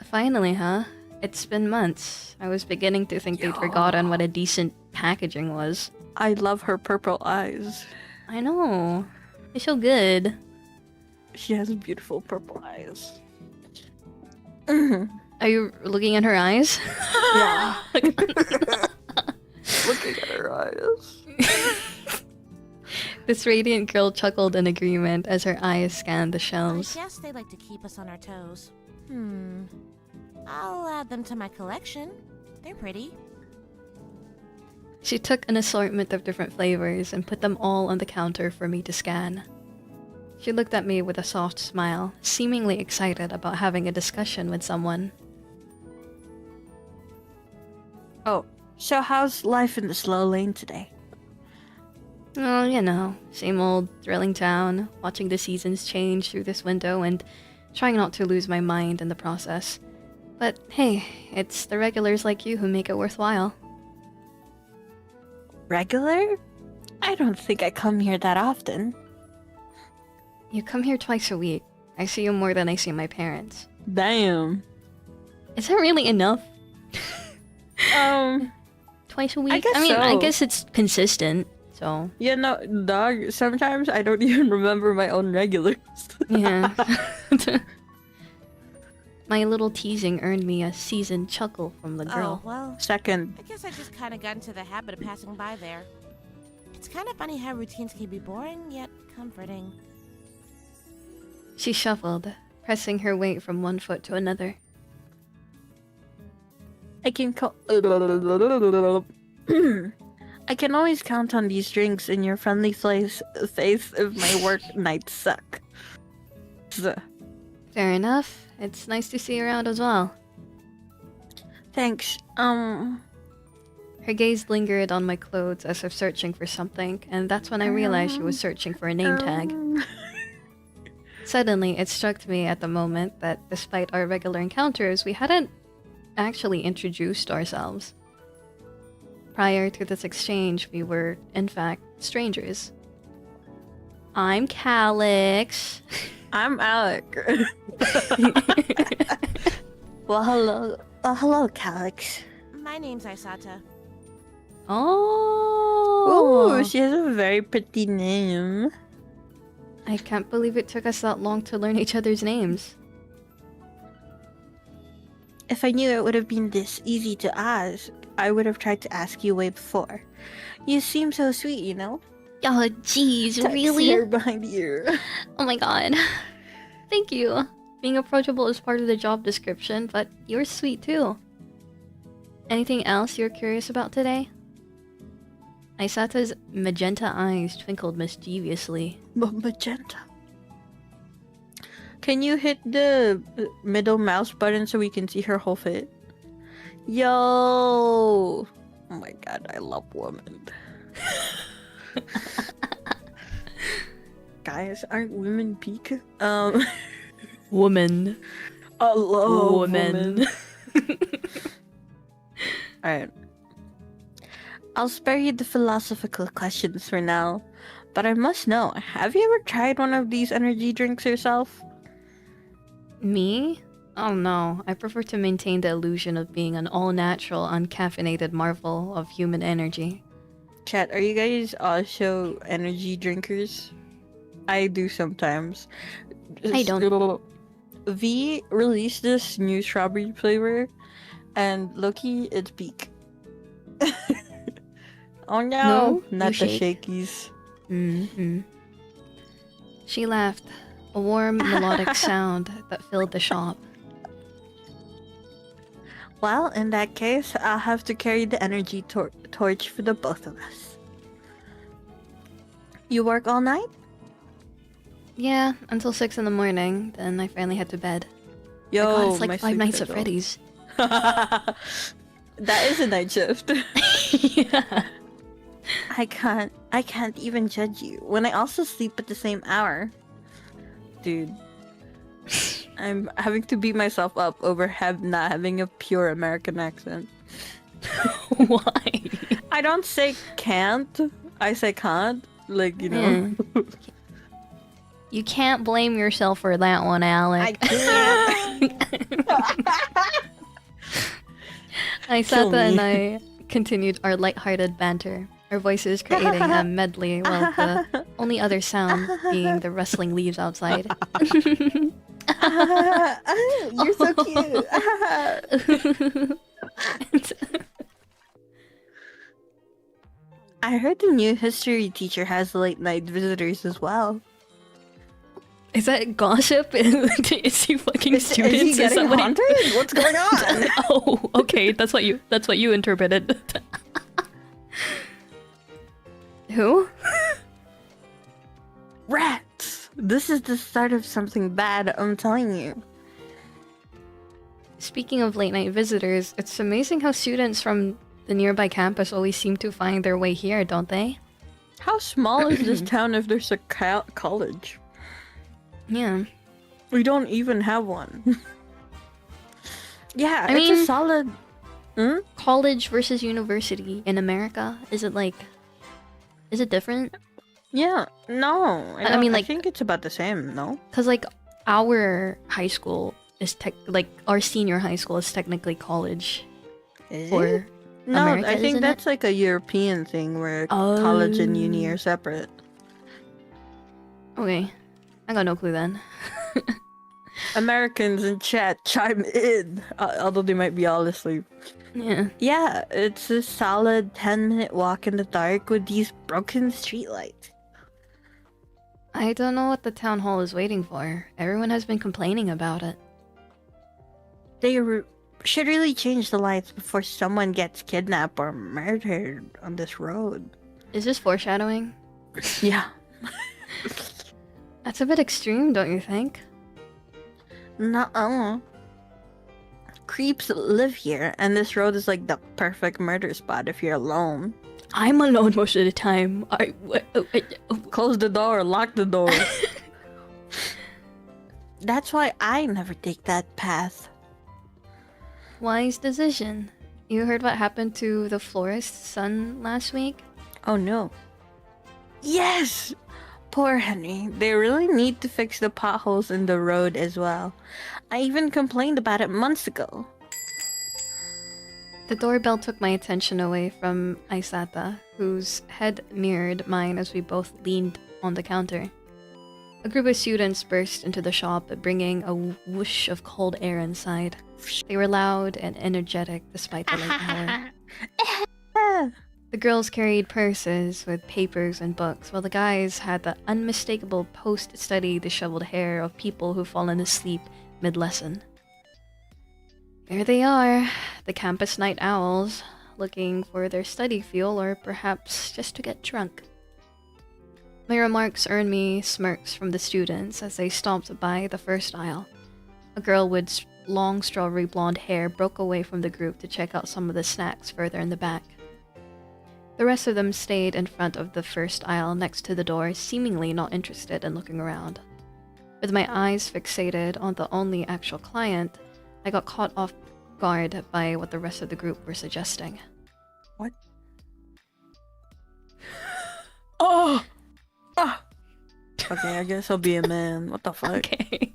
Finally, huh? It's been months. I was beginning to think they'd forgotten what a decent packaging was. I love her purple eyes. I know. They so good. She has beautiful purple eyes. Mhm. Are you looking at her eyes? Yeah. Looking at her eyes. This radiant girl chuckled in agreement as her eyes scanned the I shelves. guess they like to keep us on our toes. I'll add them to my collection. They're pretty. She took an assortment of different flavors and put them all on the counter for me to scan. She looked at me with a soft smile, seemingly excited about having a discussion with someone. Oh, so how's life in the slow lane today? Oh, you know, same old thrilling town, watching the seasons change through this window and trying not to lose my mind in the process. But hey, it's the regulars like you who make it worthwhile. Regular? I don't think I come here that often. You come here twice a week. I see you more than I see my parents. Damn. Is that really enough? Twice a week? guess mean, I so. guess it's consistent, so... Yeah, no, dog, sometimes I don't even remember my own regulars. Yeah. My little teasing earned me a seasoned chuckle from the girl. Oh, well, Second. I guess I just kind of got into the habit of passing by there. It's kind of funny how routines can be boring, yet comforting. She shuffled, pressing her weight from one foot to another. I can I can always count on these drinks in your friendly face if my work nights suck. Fair enough. It's nice to see you around as well. Thanks. Her gaze lingered on my clothes as if searching for something, and that's when I realized she was searching for a name tag. Suddenly, it struck me at the moment that despite our regular encounters, we hadn't actually introduced ourselves. Prior to this exchange, we were, in fact, strangers. I'm Calix. I'm Alec. Well, hello. Hello, Calix. My name's Isata. Oh! Ooh, she has a very pretty name. I can't believe it took us that long to learn each other's names. If I knew it would have been this easy to ask, I would have tried to ask you way before. You seem so sweet, you know? Oh, jeez, Text really? here behind you. Oh my god. Thank you. Being approachable is part of the job description, but you're sweet too. Anything else you're curious about today? Aisata's magenta eyes twinkled mischievously. Magenta. Can you hit the middle mouse button so we can see her whole fit? Yo! Oh my god, I love women. Guys, aren't women peak? Woman. I love Woman. Alright. I'll spare you the philosophical questions for now, but I must know, have you ever tried one of these energy drinks yourself? Me? Oh no, I prefer to maintain the illusion of being an all-natural, uncaffeinated marvel of human energy. Chat, are you guys also energy drinkers? I do sometimes. I don't. V released this new strawberry flavor, and Loki, it's peak. Oh no, No, you not the shake. shakies. Mm-hmm. She laughed, a warm melodic sound that filled the shop. Well, in that case, I'll have to carry the energy torch for the both of us. You work all night? Yeah, until 6 in the morning, then I finally head to bed. Yo, My god, it's like my 5 sleep nights at schedule. Freddy's. That is a night shift. Yeah. I can't even judge you when I also sleep at the same hour. Dude, I'm having to beat myself up over not having a pure American accent. Why? I don't say can't, I say can't. Like, you know. You can't blame yourself for that one, Alec. I can't. Aisata and I continued our light-hearted banter, our voices creating a medley while the only other sound being the rustling leaves outside. You're so cute. I heard the new history teacher has late night visitors as well. Is that gossip? Is he fucking students? Is he getting what haunted? What's going on? Oh, okay. That's what you interpreted. Who? Rats! This is the start of something bad, I'm telling you. Speaking of late night visitors, it's amazing how students from the nearby campus always seem to find their way here, don't they? How small is this town if there's a college? Yeah. We don't even have one. Yeah, I it's mean, a solid... college versus university in America, is it different? Yeah, no. I mean, like- I think it's about the same, no? Because, like, our high school is our senior high school is technically college. Is For it? No, America, I think isn't that's like a European thing where college and uni are separate. Okay. I got no clue then. Americans in chat chime in, although they might be all asleep. Yeah. Yeah, it's a solid 10-minute walk in the dark with these broken streetlights. I don't know what the town hall is waiting for. Everyone has been complaining about it. They should really change the lights before someone gets kidnapped or murdered on this road. Is this foreshadowing? Yeah. That's a bit extreme, don't you think? Nuh-uh. Creeps live here, and this road is like the perfect murder spot if you're alone. I'm alone most of the time. Close the door, lock the door. That's why I never take that path. Wise decision. You heard what happened to the florist's son last week? Oh no. Yes! Poor Henry. They really need to fix the potholes in the road as well. I even complained about it months ago. The doorbell took my attention away from Aisata, whose head mirrored mine as we both leaned on the counter. A group of students burst into the shop, bringing a whoosh of cold air inside. They were loud and energetic despite the late hour. The girls carried purses with papers and books, while the guys had the unmistakable post-study disheveled hair of people who've fallen asleep mid-lesson. There they are, the campus night owls, looking for their study fuel or perhaps just to get drunk. My remarks earned me smirks from the students as they stomped by the first aisle. A girl with long strawberry blonde hair broke away from the group to check out some of the snacks further in the back. The rest of them stayed in front of the first aisle next to the door, seemingly not interested in looking around. With my eyes fixated on the only actual client, I got caught off guard by what the rest of the group were suggesting. What? Oh! Ah! Okay, I guess I'll be a man. What the fuck? Okay.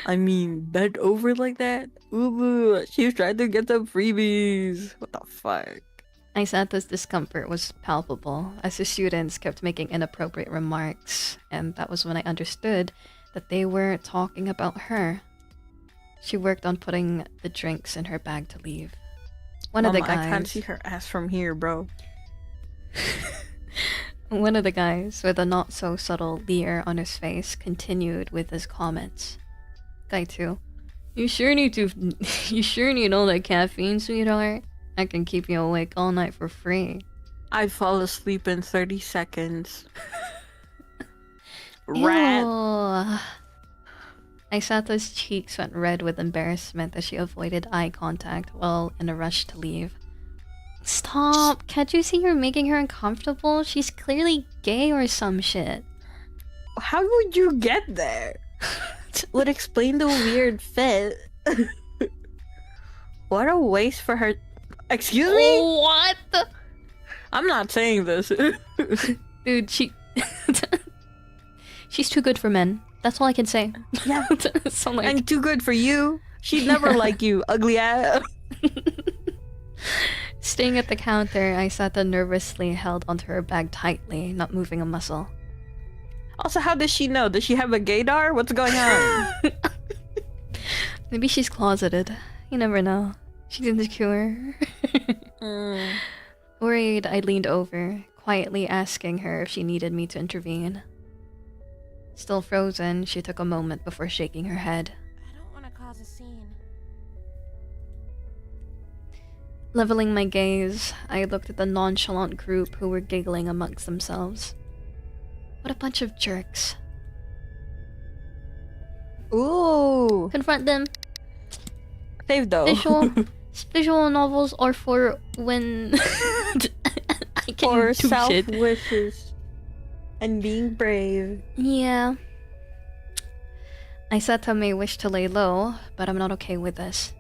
I mean, bent over like that? Ooh, she was trying to get some freebies. What the fuck? Isata's discomfort was palpable as the students kept making inappropriate remarks, and that was when I understood that they were talking about her. She worked on putting the drinks in her bag to leave. One of the guys... I can't see her ass from here, bro. One of the guys, with a not-so-subtle leer on his face, continued with his comments. Guy 2. You sure need all that caffeine, sweetheart? I can keep you awake all night for free. I'd fall asleep in 30 seconds. Rat. Ew. Aisata's cheeks went red with embarrassment as she avoided eye contact while in a rush to leave. Stop! Can't you see you're making her uncomfortable? She's clearly gay or some shit. How would you get there? Would explain the weird fit. What a waste for her. Excuse me? What? I'm not saying this. Dude, she's too good for men. That's all I can say. Yeah. So, like... And too good for you. She'd never like you, ugly ass. Staying at the counter, Aisata nervously held onto her bag tightly, not moving a muscle. Also, how does she know? Does she have a gaydar? What's going on? Maybe she's closeted. You never know. She's insecure. Worried, I leaned over, quietly asking her if she needed me to intervene. Still frozen, she took a moment before shaking her head. I don't want to cause a scene. Leveling my gaze, I looked at the nonchalant group who were giggling amongst themselves. What a bunch of jerks. Ooh. Confront them. Save though. Visual novels are for when I can For do self shit. wishes and being brave. Yeah. Aisata may wish to lay low, but I'm not okay with this.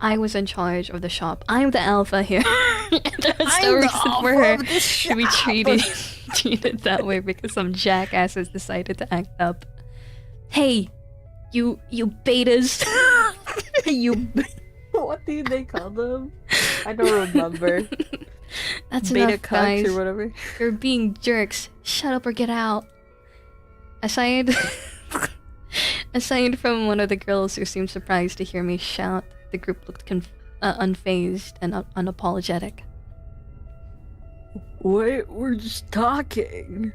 I was in charge of the shop. I'm the alpha here. And there's no reason for her to be treated that way because some jackasses decided to act up. Hey, you betas. What do they call them? I don't remember. That's Beta enough, guys. cucks or whatever. You're being jerks. Shut up or get out. Aside from one of the girls who seemed surprised to hear me shout, the group looked unfazed and unapologetic. Wait, we're just talking.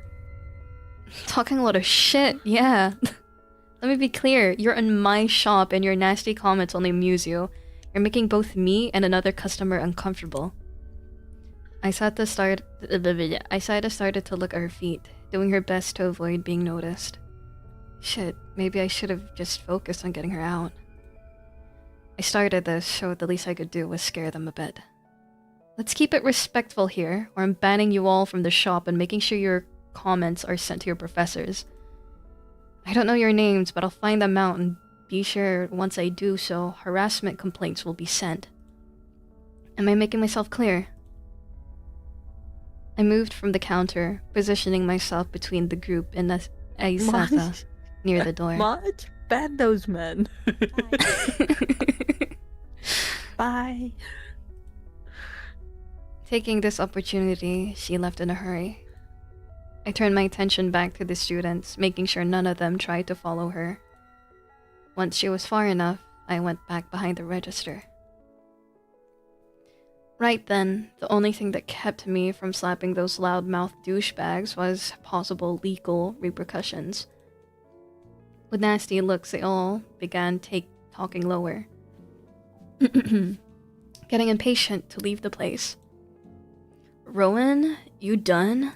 Talking a lot of shit, yeah. Let me be clear, you're in my shop and your nasty comments only amuse you. You're making both me and another customer uncomfortable. Aisata started to look at her feet, doing her best to avoid being noticed. Shit, maybe I should have just focused on getting her out. I started this, so the least I could do was scare them a bit. Let's keep it respectful here, or I'm banning you all from the shop and making sure your comments are sent to your professors. I don't know your names, but I'll find them out and be sure once I do so, harassment complaints will be sent. Am I making myself clear? I moved from the counter, positioning myself between the group and Aisata near the door. Much? Ban those men. Bye. Taking this opportunity, she left in a hurry. I turned my attention back to the students, making sure none of them tried to follow her. Once she was far enough, I went back behind the register. Right then, the only thing that kept me from slapping those loudmouth douchebags was possible legal repercussions. With nasty looks, they all began talking lower. Getting impatient to leave the place. Rowan, you done?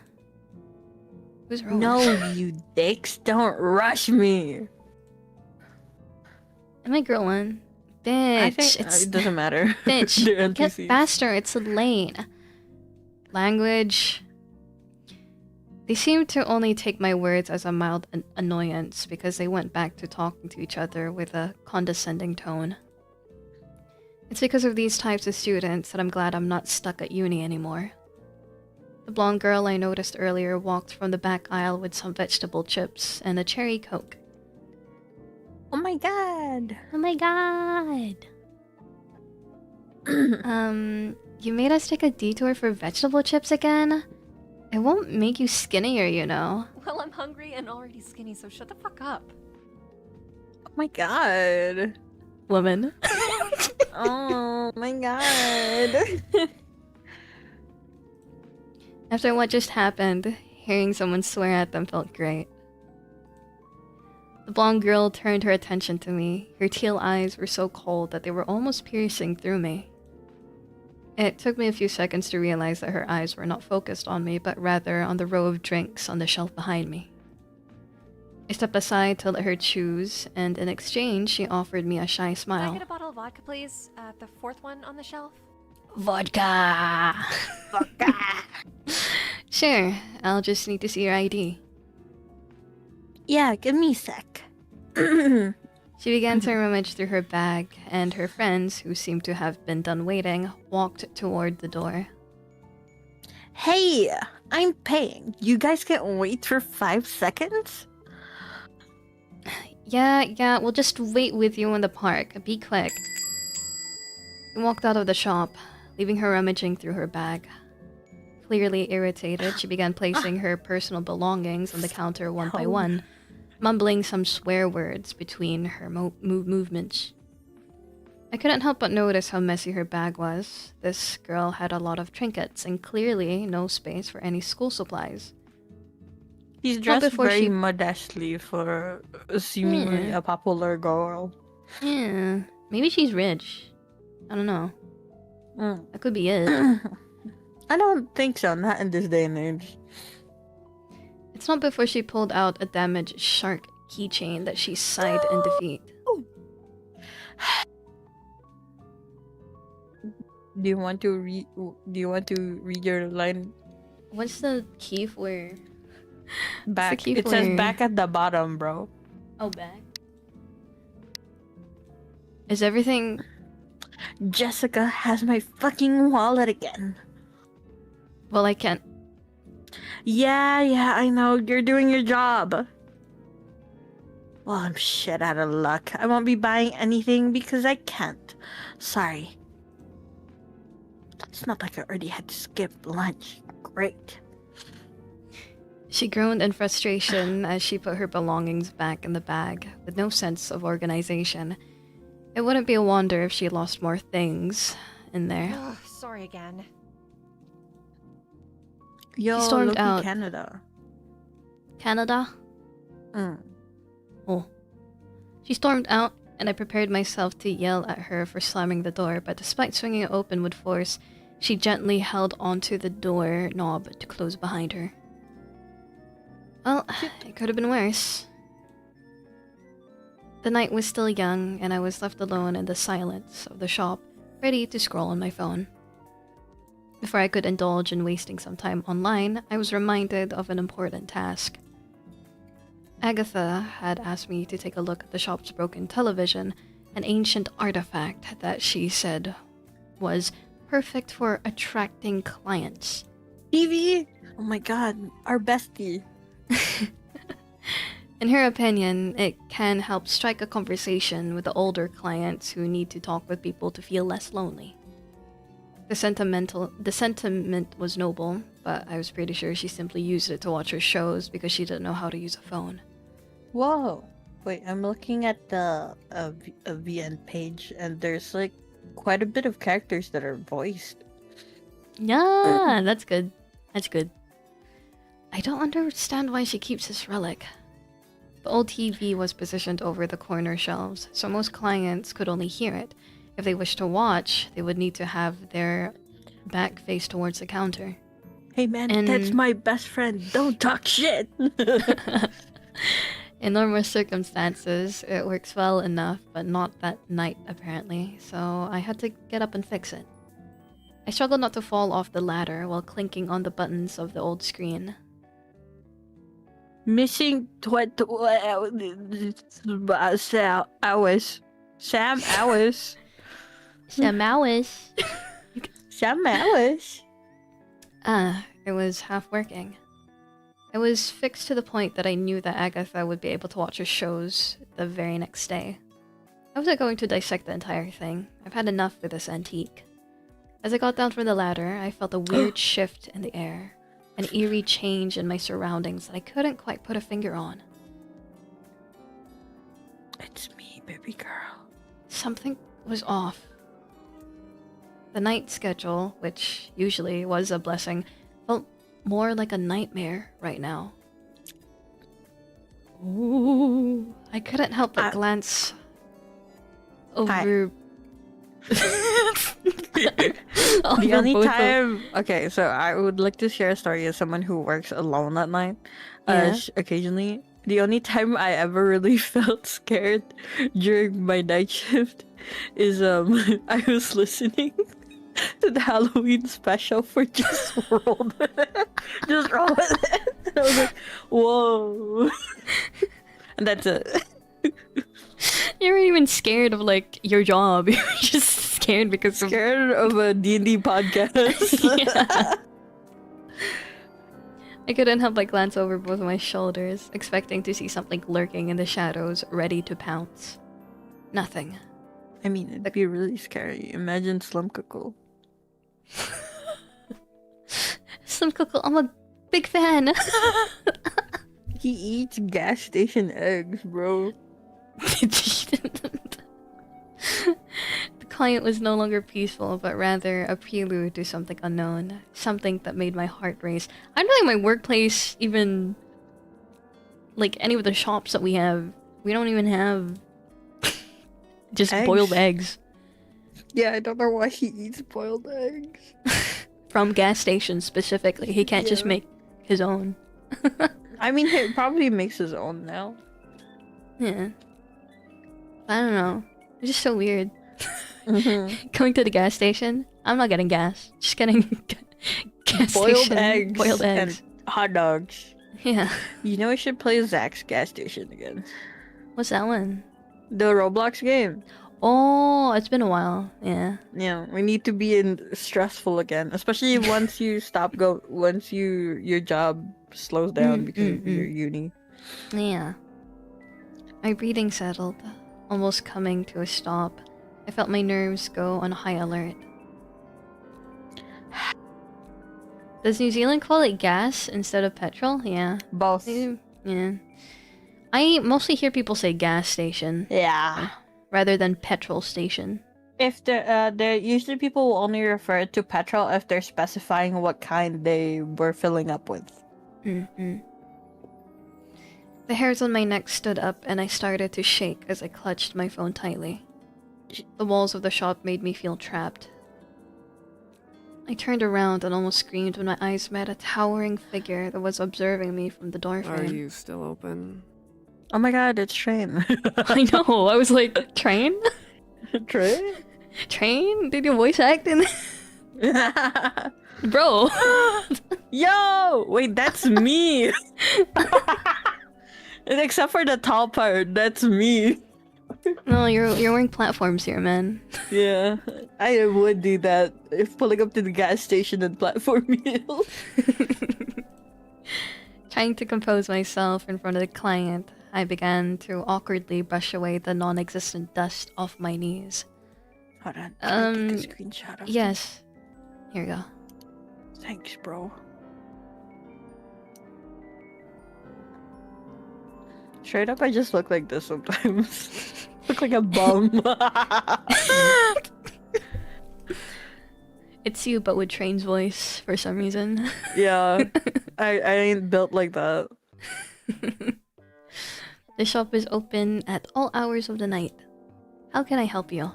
Who's Rowan? No, you dicks, don't rush me. Am I girl one? Bitch, I think it doesn't matter. Bitch, They're get NPCs. faster, it's late. Language. They seemed to only take my words as a mild annoyance because they went back to talking to each other with a condescending tone. It's because of these types of students that I'm glad I'm not stuck at uni anymore. The blonde girl I noticed earlier walked from the back aisle with some vegetable chips and a cherry coke. Oh my god. Oh my god! You made us take a detour for vegetable chips again? It won't make you skinnier, you know. Well, I'm hungry and already skinny, so shut the fuck up. Oh my god. Woman. Oh my god. After what just happened, hearing someone swear at them felt great. The blonde girl turned her attention to me. Her teal eyes were so cold that they were almost piercing through me. It took me a few seconds to realize that her eyes were not focused on me, but rather on the row of drinks on the shelf behind me. I stepped aside to let her choose, and in exchange, she offered me a shy Can I smile. get a bottle of vodka, please? The fourth one on the shelf? Vodka! Vodka. Sure, I'll just need to see your ID. Yeah, give me a sec. She began to rummage through her bag, and her friends, who seemed to have been done waiting, walked toward the door. Hey, I'm paying. You guys can wait for 5 seconds? Yeah, we'll just wait with you in the park. Be quick. I walked out of the shop, leaving her rummaging through her bag. Clearly irritated, she began placing her personal belongings on the counter one by one, mumbling some swear words between her movements. I couldn't help but notice how messy her bag was. This girl had a lot of trinkets and clearly no space for any school supplies. She's Not dressed before very she- modestly for seemingly a popular girl. Yeah, maybe she's rich. I don't know. Mm. That could be it. I don't think so, not in this day and age. It's not before she pulled out a damaged shark keychain that she sighed in defeat. Do you want to read your line What's the key for? back? key It says for- back at the bottom, bro. Oh, back. Is everything... Jessica has my fucking wallet again. Well, I can't... Yeah, I know. You're doing your job. Well, I'm shit out of luck. I won't be buying anything because I can't. Sorry. It's not like I already had to skip lunch. Great. She groaned in frustration as she put her belongings back in the bag, with no sense of organization. It wouldn't be a wonder if she lost more things in there. Ugh, sorry again. Yo, stormed look out. Canada. Canada? Mm. Oh. She stormed out, and I prepared myself to yell at her for slamming the door, but despite swinging it open with force, she gently held onto the door knob to close behind her. Well, it could have been worse. The night was still young, and I was left alone in the silence of the shop, ready to scroll on my phone. Before I could indulge in wasting some time online, I was reminded of an important task. Agatha had asked me to take a look at the shop's broken television, an ancient artifact that she said was perfect for attracting clients. TV? Oh my god, our bestie. In her opinion, it can help strike a conversation with the older clients who need to talk with people to feel less lonely. The sentiment was noble, but I was pretty sure she simply used it to watch her shows because she didn't know how to use a phone. Whoa. Wait, I'm looking at the VN page, and there's like quite a bit of characters that are voiced. Yeah, that's good. That's good. I don't understand why she keeps this relic. The old TV was positioned over the corner shelves, so most clients could only hear it. If they wished to watch, they would need to have their back face towards the counter. Hey man, And- that's my best friend. Don't talk shit. In normal circumstances, it works well enough, but not that night apparently, so I had to get up and fix it. I struggled not to fall off the ladder while clinking on the buttons of the old screen. Missing hours. Sam hours. Some hours. Sam hours. It was half working. It was fixed to the point that I knew that Agatha would be able to watch her shows the very next day. I wasn't going to dissect the entire thing. I've had enough with this antique. As I got down from the ladder, I felt a weird shift in the air. An eerie change in my surroundings that I couldn't quite put a finger on. It's me, baby girl. Something was off. The night schedule, which usually was a blessing, felt more like a nightmare right now. Ooh, I couldn't help but glance over. The only time, okay, so I would like to share a story as someone who works alone at night. Yeah. Occasionally, the only time I ever really felt scared during my night shift is I was listening to the Halloween special for Just Roll With It. Just Roll With It. And I was like, whoa. And that's it. You weren't even scared of like your job. You were just scared because of Scared of a D&D podcast. yeah. I couldn't help but glance over both of my shoulders, expecting to see something lurking in the shadows, ready to pounce. Nothing. I mean, it'd be really scary. Imagine Slumkukul. Some cocoa. I'm a big fan. He eats gas station eggs, bro. The client was no longer peaceful, but rather a prelude to something unknown. Something that made my heart race. I don't think my workplace even... Like, any of the shops that we have, we don't even have... just Eggs? boiled eggs. Yeah, I don't know why he eats boiled eggs. From gas stations, specifically. He can't just Yeah. make his own. I mean, he probably makes his own now. Yeah. I don't know. It's just so weird. Mm-hmm. Going to the gas station, I'm not getting gas. Just getting gas Boiled station eggs. boiled eggs. And hot dogs. Yeah. You know, we should play Zach's gas station again. What's that one? The Roblox game. Oh, it's been a while. Yeah. Yeah, we need to be in stressful again, especially once you once your job slows down because of your uni. Yeah. My breathing settled, almost coming to a stop. I felt my nerves go on high alert. Does New Zealand call it gas instead of petrol? Yeah. Both. Yeah. I mostly hear people say gas station Yeah. rather than petrol station. If they're usually people will only refer to petrol if they're specifying what kind they were filling up with. The hairs on my neck stood up and I started to shake as I clutched my phone tightly. The walls of the shop made me feel trapped. I turned around and almost screamed when my eyes met a towering figure that was observing me from the Are doorframe. you still open? Oh my god, it's Train. I know, I was like, train? Train? Train? Did you voice act in Bro! Yo! Wait, that's me! And except for the top part, that's me. No, you're wearing platforms here, man. Yeah, I would do that if pulling up to the gas station and platform meal. Trying to compose myself in front of the client, I began to awkwardly brush away the non-existent dust off my knees. Hold on, can I take a screenshot of this? Yes. Here we go. Thanks, bro. Straight up, I just look like this sometimes. Look like a bum. It's you, but with Train's voice for some reason. Yeah, I ain't built like that. The shop is open at all hours of the night. How can I help you?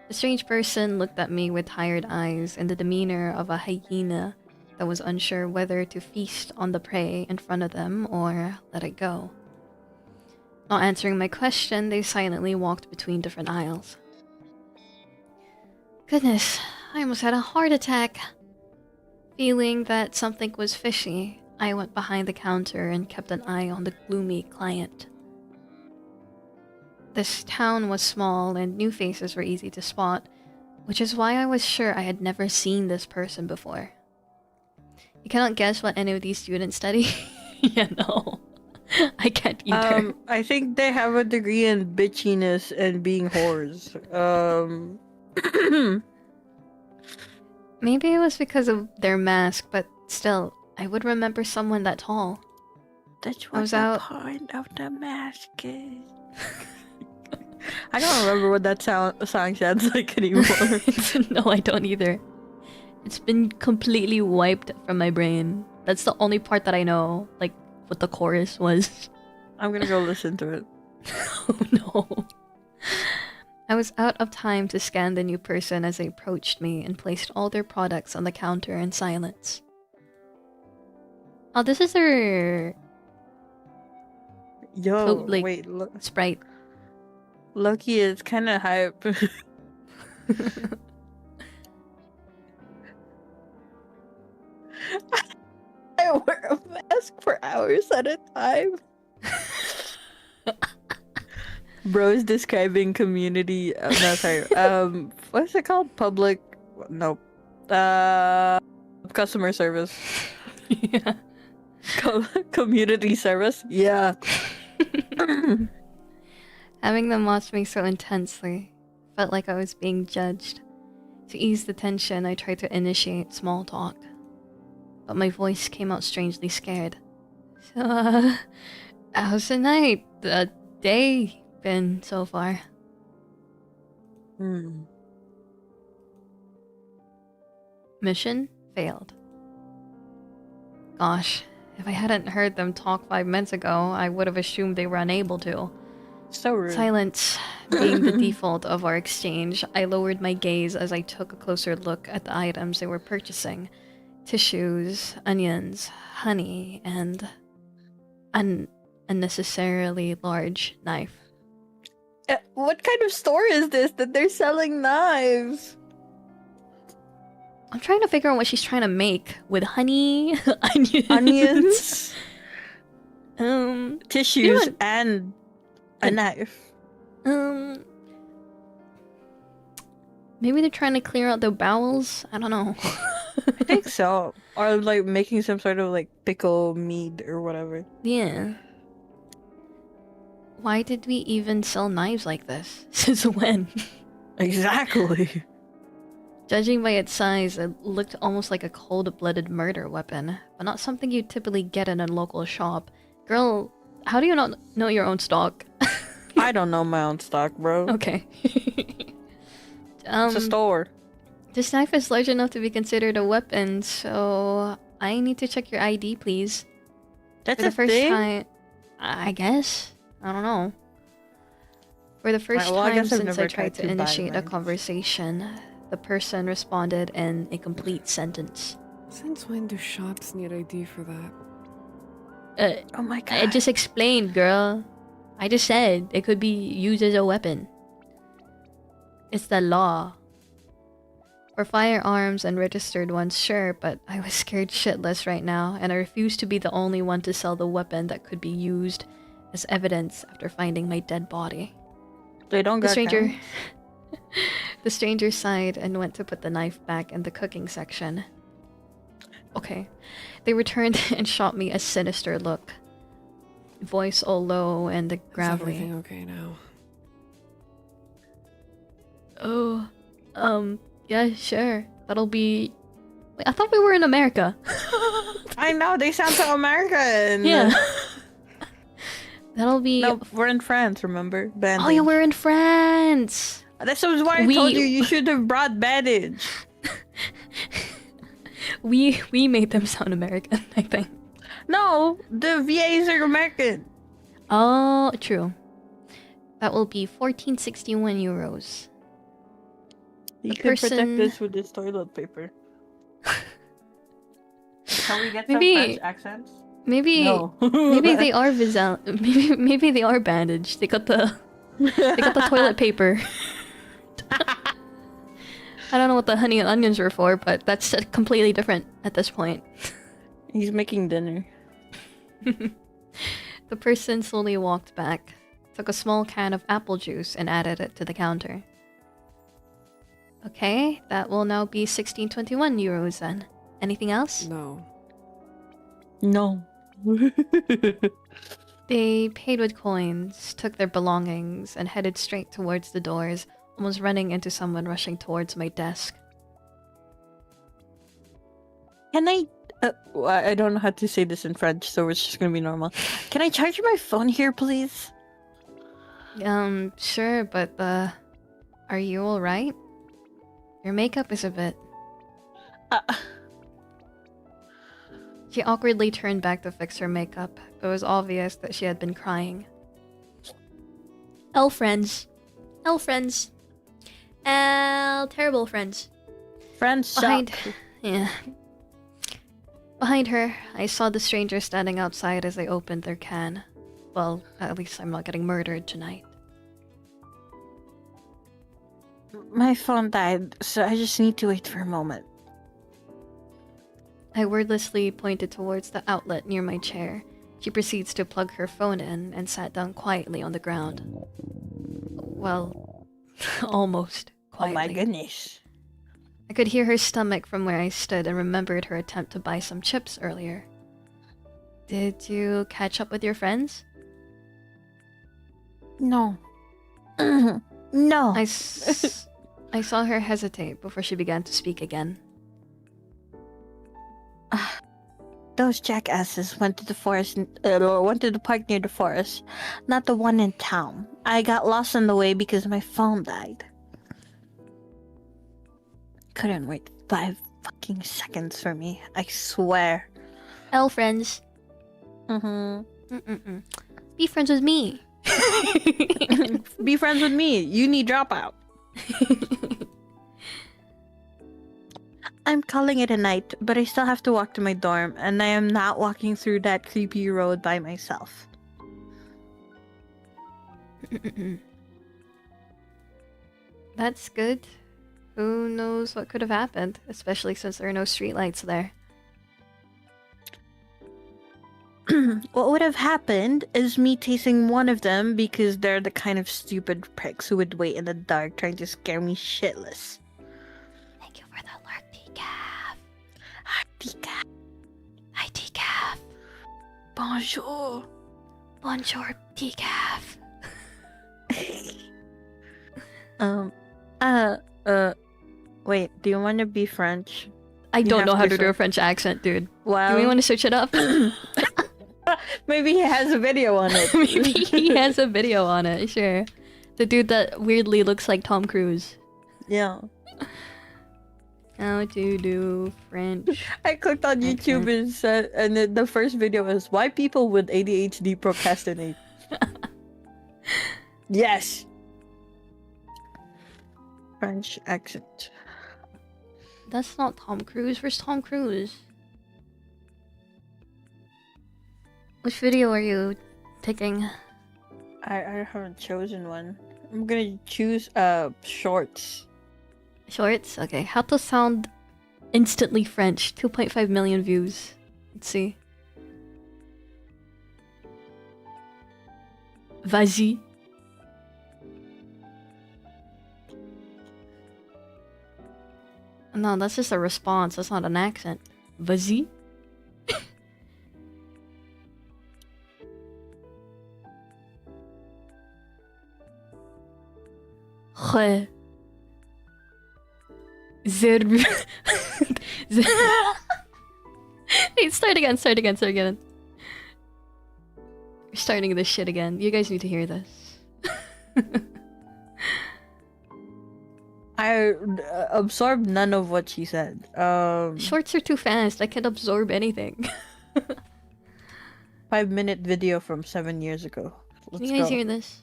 The strange person looked at me with tired eyes and the demeanor of a hyena that was unsure whether to feast on the prey in front of them or let it go. Not answering my question, they silently walked between different aisles. Goodness, I almost had a heart attack. Feeling that something was fishy, I went behind the counter and kept an eye on the gloomy client. This town was small and new faces were easy to spot, which is why I was sure I had never seen this person before. You cannot guess what any of these students study? Yeah, no. I can't either. I think they have a degree in bitchiness and being whores. Maybe it was because of their mask, but still, I would remember someone that tall. That's I what was the out- point of the mask is. I don't remember what that song sounds like anymore. No, I don't either. It's been completely wiped from my brain. That's the only part that I know, like what the chorus was. I'm gonna go listen to it. Oh no. I was out of time to scan the new person as they approached me and placed all their products on the counter in silence. Oh, this is their Yo, Oh, like- wait, look. Sprite. Loki is kind of hype. I wear a mask for hours at a time. Bro's describing community. No, sorry. What's it called? Public. Nope. Customer service. Yeah. Community service. Yeah. Having them watch me so intensely felt like I was being judged. To ease the tension, I tried to initiate small talk. But my voice came out strangely scared. So, how's the night? The day been so far? Mission failed. Gosh, if I hadn't heard them talk 5 minutes ago, I would have assumed they were unable to. So rude. Silence being the default of our exchange, I lowered my gaze as I took a closer look at the items they were purchasing. Tissues, onions, honey, and an unnecessarily large knife. What kind of store is this that they're selling knives? I'm trying to figure out what she's trying to make with honey, Onions, tissues, know- and a knife. Maybe they're trying to clear out their bowels? I don't know. I think so. Or like making some sort of like pickle mead or whatever. Yeah. Why did we even sell knives like this? Since when? Exactly. Judging by its size, it looked almost like a cold-blooded murder weapon, but not something you'd typically get in a local shop. Girl, how do you not know your own stock? I don't know my own stock, bro. Okay. It's a store. This knife is large enough to be considered a weapon, so I need to check your ID, please. That's For the a first thing? time, I guess. I don't know. For the first well, I time guess I've since never I tried to buy initiate a knives. conversation, the person responded in a complete sentence. Since when do shops need ID for that? Oh my god. I just explained, girl. I just said it could be used as a weapon. It's the law. For firearms and registered ones, sure, but I was scared shitless right now, and I refused to be the only one to sell the weapon that could be used as evidence after finding my dead body. They don't The got stranger... guns? The stranger sighed and went to put the knife back in the cooking section. Okay. They returned and shot me a sinister look. Voice all low and Is gravelly. everything okay now? Oh, yeah, sure. That'll be... Wait, I thought we were in America. I know, they sound so American. Yeah. That'll be... No, we're in France, remember? Bandage. Oh yeah, we're in France! That's why I told you should have brought bandage. We made them sound American, I think. No, the VAs are American. Oh, true. That will be 1461 euros. You The can protect person- this with this toilet paper. Can we get Maybe- some French accents? Maybe... No. Maybe they are maybe they are bandaged. They got the toilet paper. I don't know what the honey and onions were for, but that's completely different at this point. He's making dinner. The person slowly walked back, took a small can of apple juice and added it to the counter. Okay, that will now be 1621 euros then. Anything else? No. No. They paid with coins, took their belongings, and headed straight towards the doors, almost running into someone rushing towards my desk. Can I? Well, I don't know how to say this in French, so it's just gonna be normal. Can I charge my phone here, please? Sure, but are you alright? Your makeup is a bit. Uh, She awkwardly turned back to fix her makeup. It was obvious that she had been crying. L friends. L friends. L terrible friends. Friends Behind. suck. Yeah. Behind her, I saw the stranger standing outside as they opened their can. Well, at least I'm not getting murdered tonight. My phone died, so I just need to wait for a moment. I wordlessly pointed towards the outlet near my chair. She proceeds to plug her phone in and sat down quietly on the ground. Well, almost quietly. Oh my goodness. I could hear her stomach from where I stood and remembered her attempt to buy some chips earlier. Did you catch up with your friends? No. No. I saw her hesitate before she began to speak again. Those jackasses went to the forest, went to the park near the forest, not the one in town. I got lost on the way because my phone died. Couldn't wait 5 fucking seconds for me, I swear. L friends. Mm-hmm. Be friends with me. Be friends with me. You need dropout. I'm calling it a night, but I still have to walk to my dorm, and I am not walking through that creepy road by myself. That's good. Who knows what could have happened, especially since there are no streetlights there. What would have happened is me tasting one of them because they're the kind of stupid pricks who would wait in the dark trying to scare me shitless. Thank you for the alert, decaf. Hi, decaf. Hi, decaf. Bonjour. Bonjour, decaf. Wait, do you want to be French? I You don't have know how to to do say- a French accent, dude. Well, Do we want to search it up? maybe he has a video on it. Maybe he has a video on it, sure. The dude that weirdly looks like Tom Cruise. Yeah. How to do French. I clicked on YouTube and said, and the first video was why people with ADHD procrastinate. Yes. French accent. That's not Tom Cruise. Where's Tom Cruise? Which video are you taking? I haven't chosen one. I'm gonna choose shorts. Shorts? Okay. How to sound instantly French. 2.5 million views. Let's see. Vas-y. No, that's just a response. That's not an accent. Vas-y. Re. Wait, start again. We're starting this shit again. You guys need to hear this. I absorbed none of what she said. Shorts are too fast. I can't absorb anything. 5-minute video from 7 years ago. Let's Can you guys go. hear this?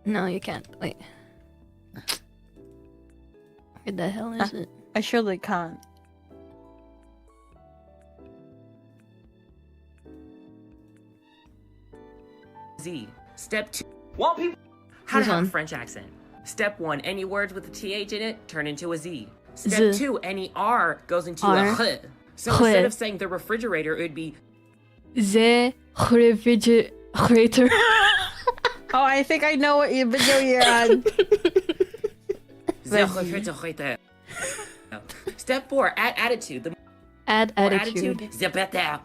No, you can't. Wait. Where the hell is it? I surely can't. Z. Step 2. Want people how to Who's have on? a French accent. Step 1. Any words with a TH in it turn into a Z. Step Z. 2. Any R goes into R. a H. So H. instead of saying the refrigerator, it would be The refrigerator. Oh, I think I know what video you're on. the refrigerator. Step 4. Add attitude. The Add more attitude. attitude, the better.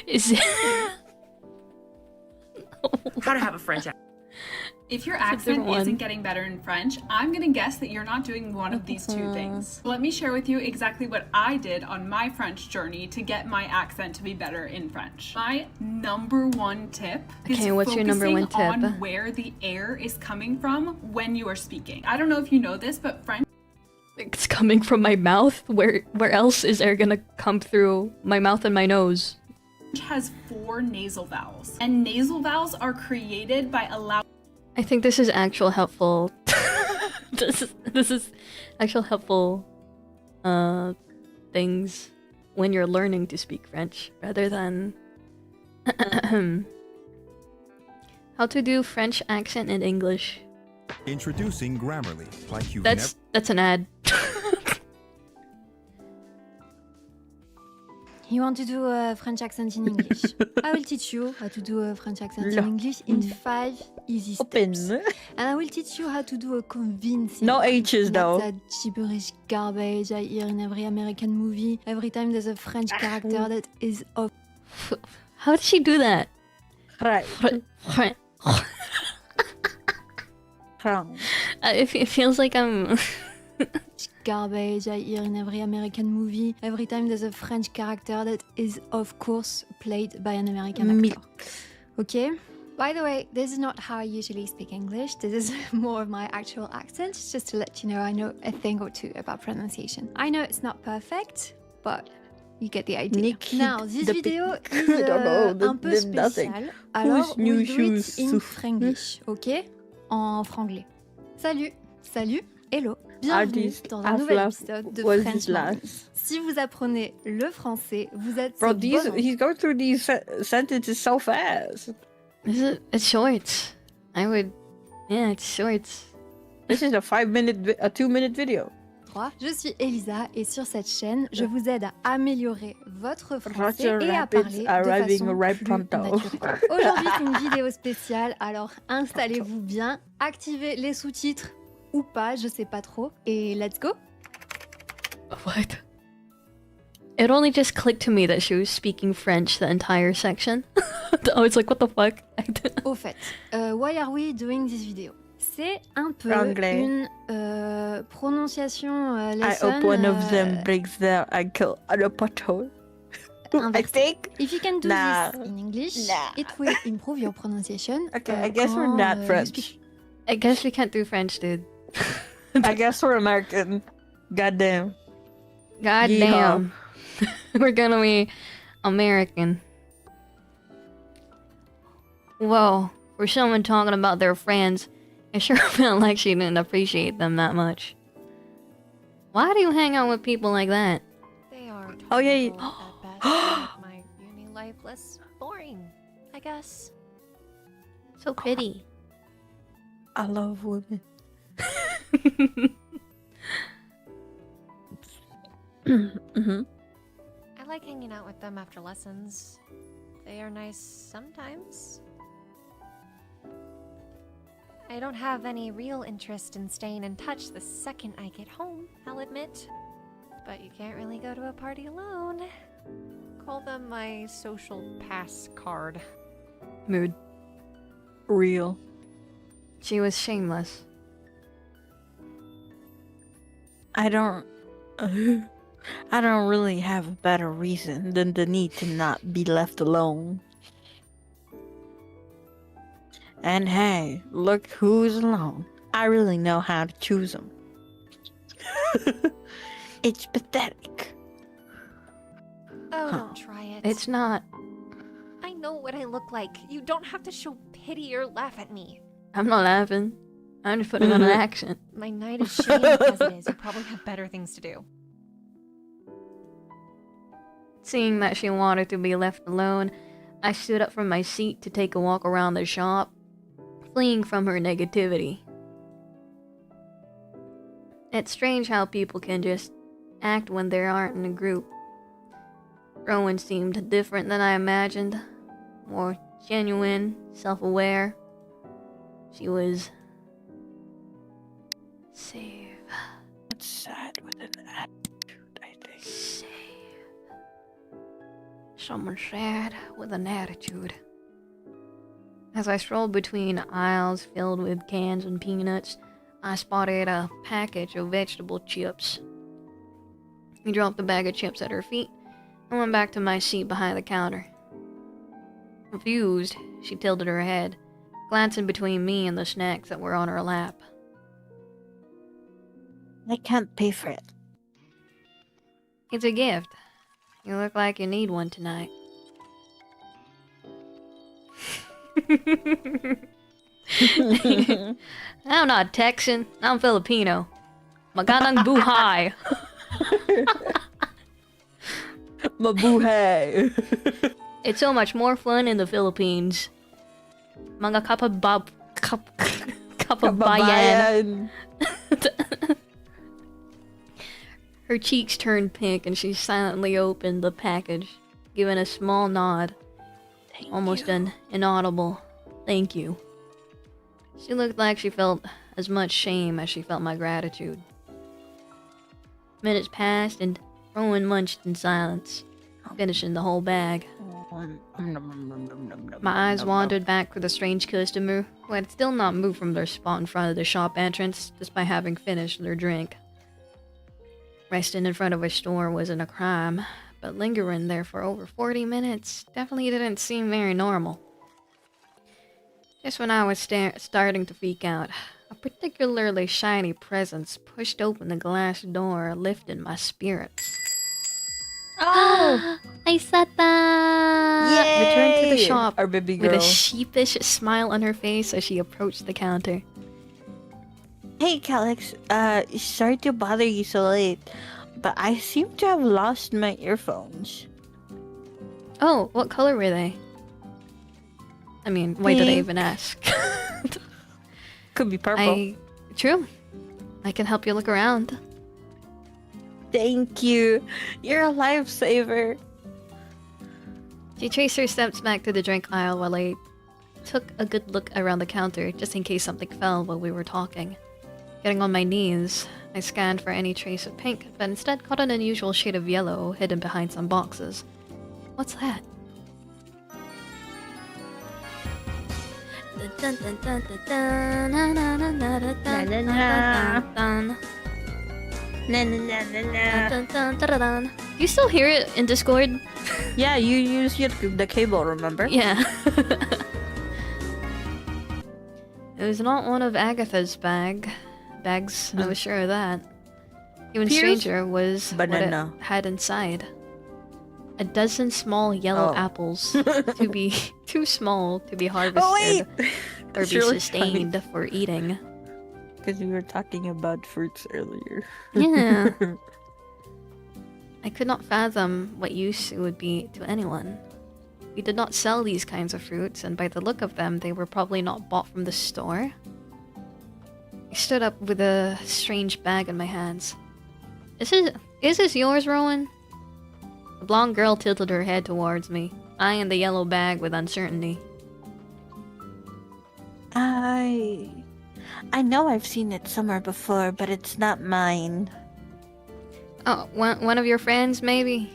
Is How to have a French accent. If your That's a accent different one. isn't getting better in French, I'm gonna guess that you're not doing one of these two things. Let me share with you exactly what I did on my French journey to get my accent to be better in French. My number one tip Okay, is what's your number one focusing tip? on where the air is coming from when you are speaking. I don't know if you know this, but French It's coming from my mouth. Where else is air gonna come through my mouth and my nose? has 4 nasal vowels, and nasal vowels are created by allowing I think this is actual helpful. this is actual helpful things when you're learning to speak French rather than how to do French accent in English. Introducing Grammarly, like you've That's an ad. You want to do a French accent in English? I will teach you how to do a French accent in English in 5 easy steps. And I will teach you how to do a convincing No one. H's Not though. that gibberish garbage I hear in every American movie. Every time there's a French character that is off. How did she do that? Right. It feels like I'm Garbage I hear in every American movie. Every time there's a French character that is, of course, played by an American actor. Okay? By the way, this is not how I usually speak English. This is more of my actual accent, just to let you know I know a thing or two about pronunciation. I know it's not perfect, but you get the idea. Now, this video is un peu spécial. Alors, we'll do it in Franglish, ok? En franglais. Salut, salut, hello. Bienvenue dans un nouvel épisode de French Mango. Si vous apprenez le français, vous êtes Bro, au bon endroit. he's going through these sentences so fast. It's short. Yeah, it's short. This is a 2-minute video. Je suis Elisa et sur cette chaîne, je vous aide à améliorer votre français et à parler de façon plus naturelle. Aujourd'hui, c'est une vidéo spéciale, alors installez-vous bien, activez les sous-titres ou pas, je sais pas trop, et let's go! What? It only just clicked to me that she was speaking French the entire section. I was like, what the fuck? Au fait, why are we doing this video? C'est un peu Anglais. une prononciation I lesson. hope one of them breaks their ankle on a pothole. I think. If you can do Nah. this in English, Nah. it will improve your pronunciation. Okay, I guess we're not you French. speak- I guess we can't do French, dude. I guess we're American. Goddamn. God damn. We're gonna be American. Whoa, for someone talking about their friends, it sure felt like she didn't appreciate them that much. Why do you hang out with people like that? They are Oh, yeah, tolerable at best. Make my uni life less boring, I guess. So pretty. I love women. Mm-hmm. I like hanging out with them after lessons. They are nice sometimes. I don't have any real interest in staying in touch the second I get home, I'll admit. But you can't really go to a party alone. Call them my social pass card. Mood. Real. She was shameless. I don't really have a better reason than the need to not be left alone. And hey, look who's alone. I really know how to choose them. It's pathetic. Oh, don't try it. It's not. I know what I look like. You don't have to show pity or laugh at me. I'm not laughing. I'm just putting on an accent. My night is shitty enough as it is. You probably have better things to do. Seeing that she wanted to be left alone, I stood up from my seat to take a walk around the shop, fleeing from her negativity. It's strange how people can just act when they aren't in a group. Rowan seemed different than I imagined, more genuine, self-aware. She was safe. It's sad with an attitude, I think. Safe. Someone sad with an attitude. As I strolled between aisles filled with cans and peanuts, I spotted a package of vegetable chips. I dropped the bag of chips at her feet and went back to my seat behind the counter. Confused, she tilted her head, glancing between me and the snacks that were on her lap. I can't pay for it. It's a gift. You look like you need one tonight. I'm not Texan. I'm Filipino. Magandang buhay. Mabuhay. It's so much more fun in the Philippines. Mga kababayan. Her cheeks turned pink and she silently opened the package, giving a small nod. Almost an inaudible thank you. She looked like she felt as much shame as she felt my gratitude. Minutes passed and Rowan munched in silence, finishing the whole bag. My eyes wandered back to the strange customer, who had still not moved from their spot in front of the shop entrance, despite having finished their drink. Resting in front of a store wasn't a crime, but lingering there for over 40 minutes definitely didn't seem very normal. Just when I was starting to freak out, a particularly shiny presence pushed open the glass door, lifting my spirits. Oh! Aisata! Yay! Returned to the shop Our baby girl. with a sheepish smile on her face as she approached the counter. Hey, Calix. Sorry to bother you so late, but I seem to have lost my earphones. Oh, what color were they? I mean, why did I Pink. even ask? Could be purple. True. I can help you look around. Thank you. You're a lifesaver. She traced her steps back to the drink aisle while I took a good look around the counter, just in case something fell while we were talking. Getting on my knees, I scanned for any trace of pink, but instead caught an unusual shade of yellow hidden behind some boxes. What's that? Do you still hear it in Discord? Yeah, you use the cable, remember? Yeah. It was not one of Agatha's bags. I was sure of that. Even Pierce? stranger was Banana. what it had inside. A dozen small yellow apples, to be too small to be harvested or It's be really sustained for eating. Because we were talking about fruits earlier. Yeah. I could not fathom what use it would be to anyone. We did not sell these kinds of fruits, and by the look of them, they were probably not bought from the store. I stood up with a strange bag in my hands. Is this yours, Rowan? The blonde girl tilted her head towards me, eyeing the yellow bag with uncertainty. I know I've seen it somewhere before, but it's not mine. Oh, one of your friends, maybe?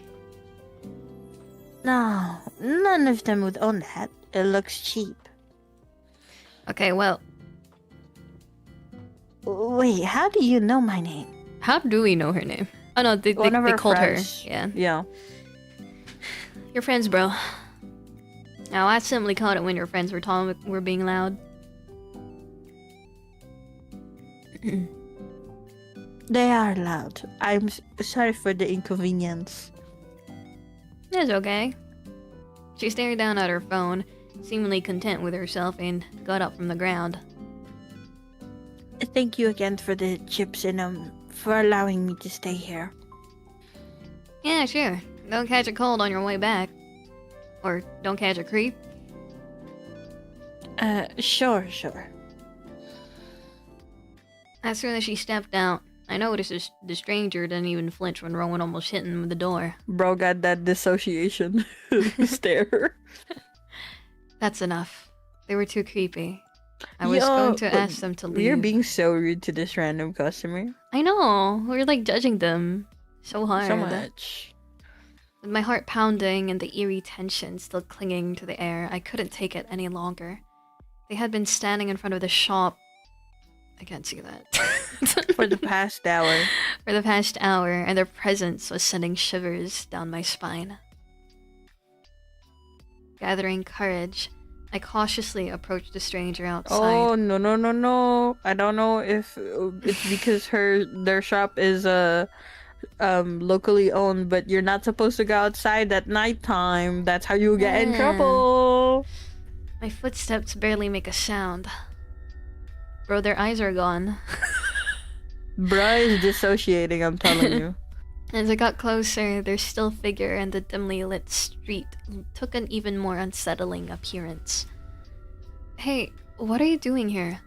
No, none of them would own that. It looks cheap. Okay, well, Wait, how do you know my name? how do we know her name? Oh no, they One of our called friends. her. Yeah. Yeah. Your friends, bro. Now, I simply caught it when your friends were being loud. They are loud. I'm sorry for the inconvenience. It's okay. She stared down at her phone, seemingly content with herself, and got up from the ground. Thank you again for the chips and for allowing me to stay here. Yeah, sure. Don't catch a cold on your way back. Or don't catch a creep. Sure. As soon as she stepped out, I noticed the stranger didn't even flinch when Rowan almost hit him with the door. Bro got that dissociation stare. That's enough. They were too creepy. I was going to ask them to leave. You're being so rude to this random customer. I know. We're like judging them so hard. So much. With my heart pounding and the eerie tension still clinging to the air, I couldn't take it any longer. They had been standing in front of the shop. I can't see that. For the past hour. For the past hour, and their presence was sending shivers down my spine. Gathering courage, I cautiously approached the stranger outside. Oh, no. I don't know if it's because their shop is locally owned, but you're not supposed to go outside at nighttime. That's how you get in trouble. My footsteps barely make a sound. Bro, their eyes are gone. Bruh is dissociating, I'm telling you. As I got closer, their still figure in the dimly lit street took an even more unsettling appearance. Hey, what are you doing here?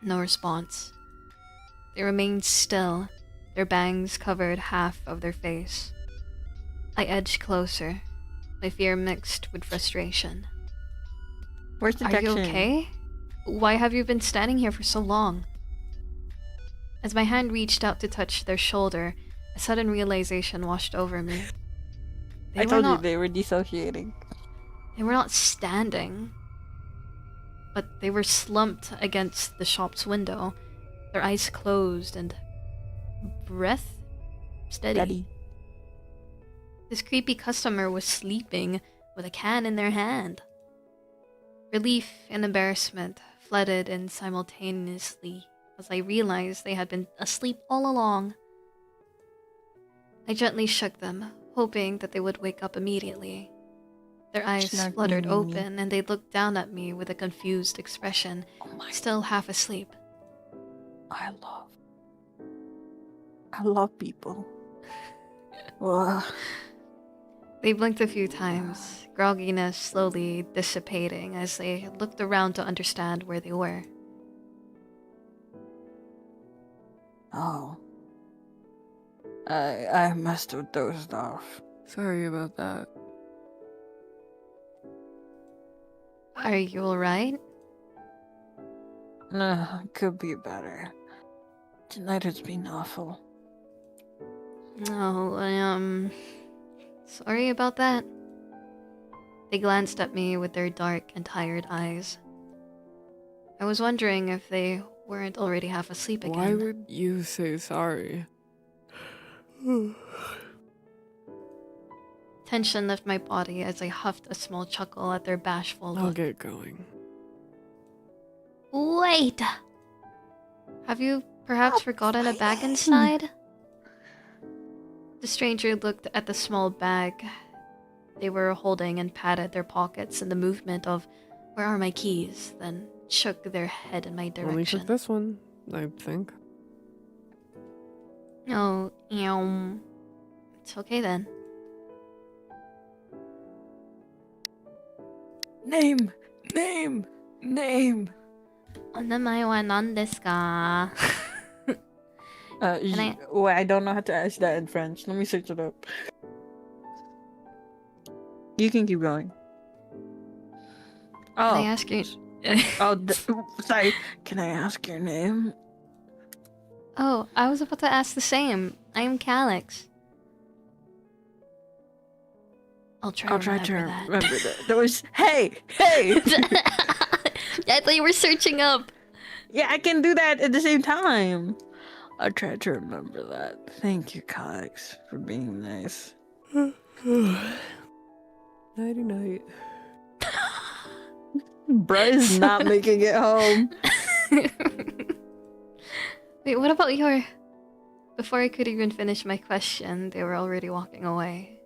No response. They remained still, their bangs covered half of their face. I edged closer, my fear mixed with frustration. Where's Are detection? you okay? Why have you been standing here for so long? As my hand reached out to touch their shoulder, a sudden realization washed over me. I told you they were dissociating. They were not standing, but they were slumped against the shop's window, their eyes closed and breath steady. This creepy customer was sleeping with a can in their hand. Relief and embarrassment flooded in simultaneously as I realized they had been asleep all along. I gently shook them, hoping that they would wake up immediately. Their eyes fluttered open and they looked down at me with a confused expression, still half asleep. I love people. Ugh. They blinked a few times, grogginess slowly dissipating as they looked around to understand where they were. Oh. I must have dozed off. Sorry about that. Are you alright? Could be better. Tonight has been awful. No, sorry about that. They glanced at me with their dark and tired eyes. I was wondering if they weren't already half asleep again. Why would you say sorry? Tension left my body as I huffed a small chuckle at their bashful look. I'll get going. Wait! Have you perhaps forgotten a bag inside? The stranger looked at the small bag they were holding and patted their pockets in the movement of, "Where are my keys?" then shook their head in my direction. Only took this one, I think. Oh, it's okay then. Name! お名前は何ですか? Wait, I don't know how to ask that in French. Let me search it up. You can keep going. Oh. Can I ask you? Sorry. Can I ask your name? Oh, I was about to ask the same. I'm Calix. I'll try to remember that. There was hey. I thought you were searching up. Yeah, I can do that at the same time. I'll try to remember that. Thank you, Calix, for being nice. Nighty-night. Bruh's not making it home. Wait, what about your... Before I could even finish my question, they were already walking away.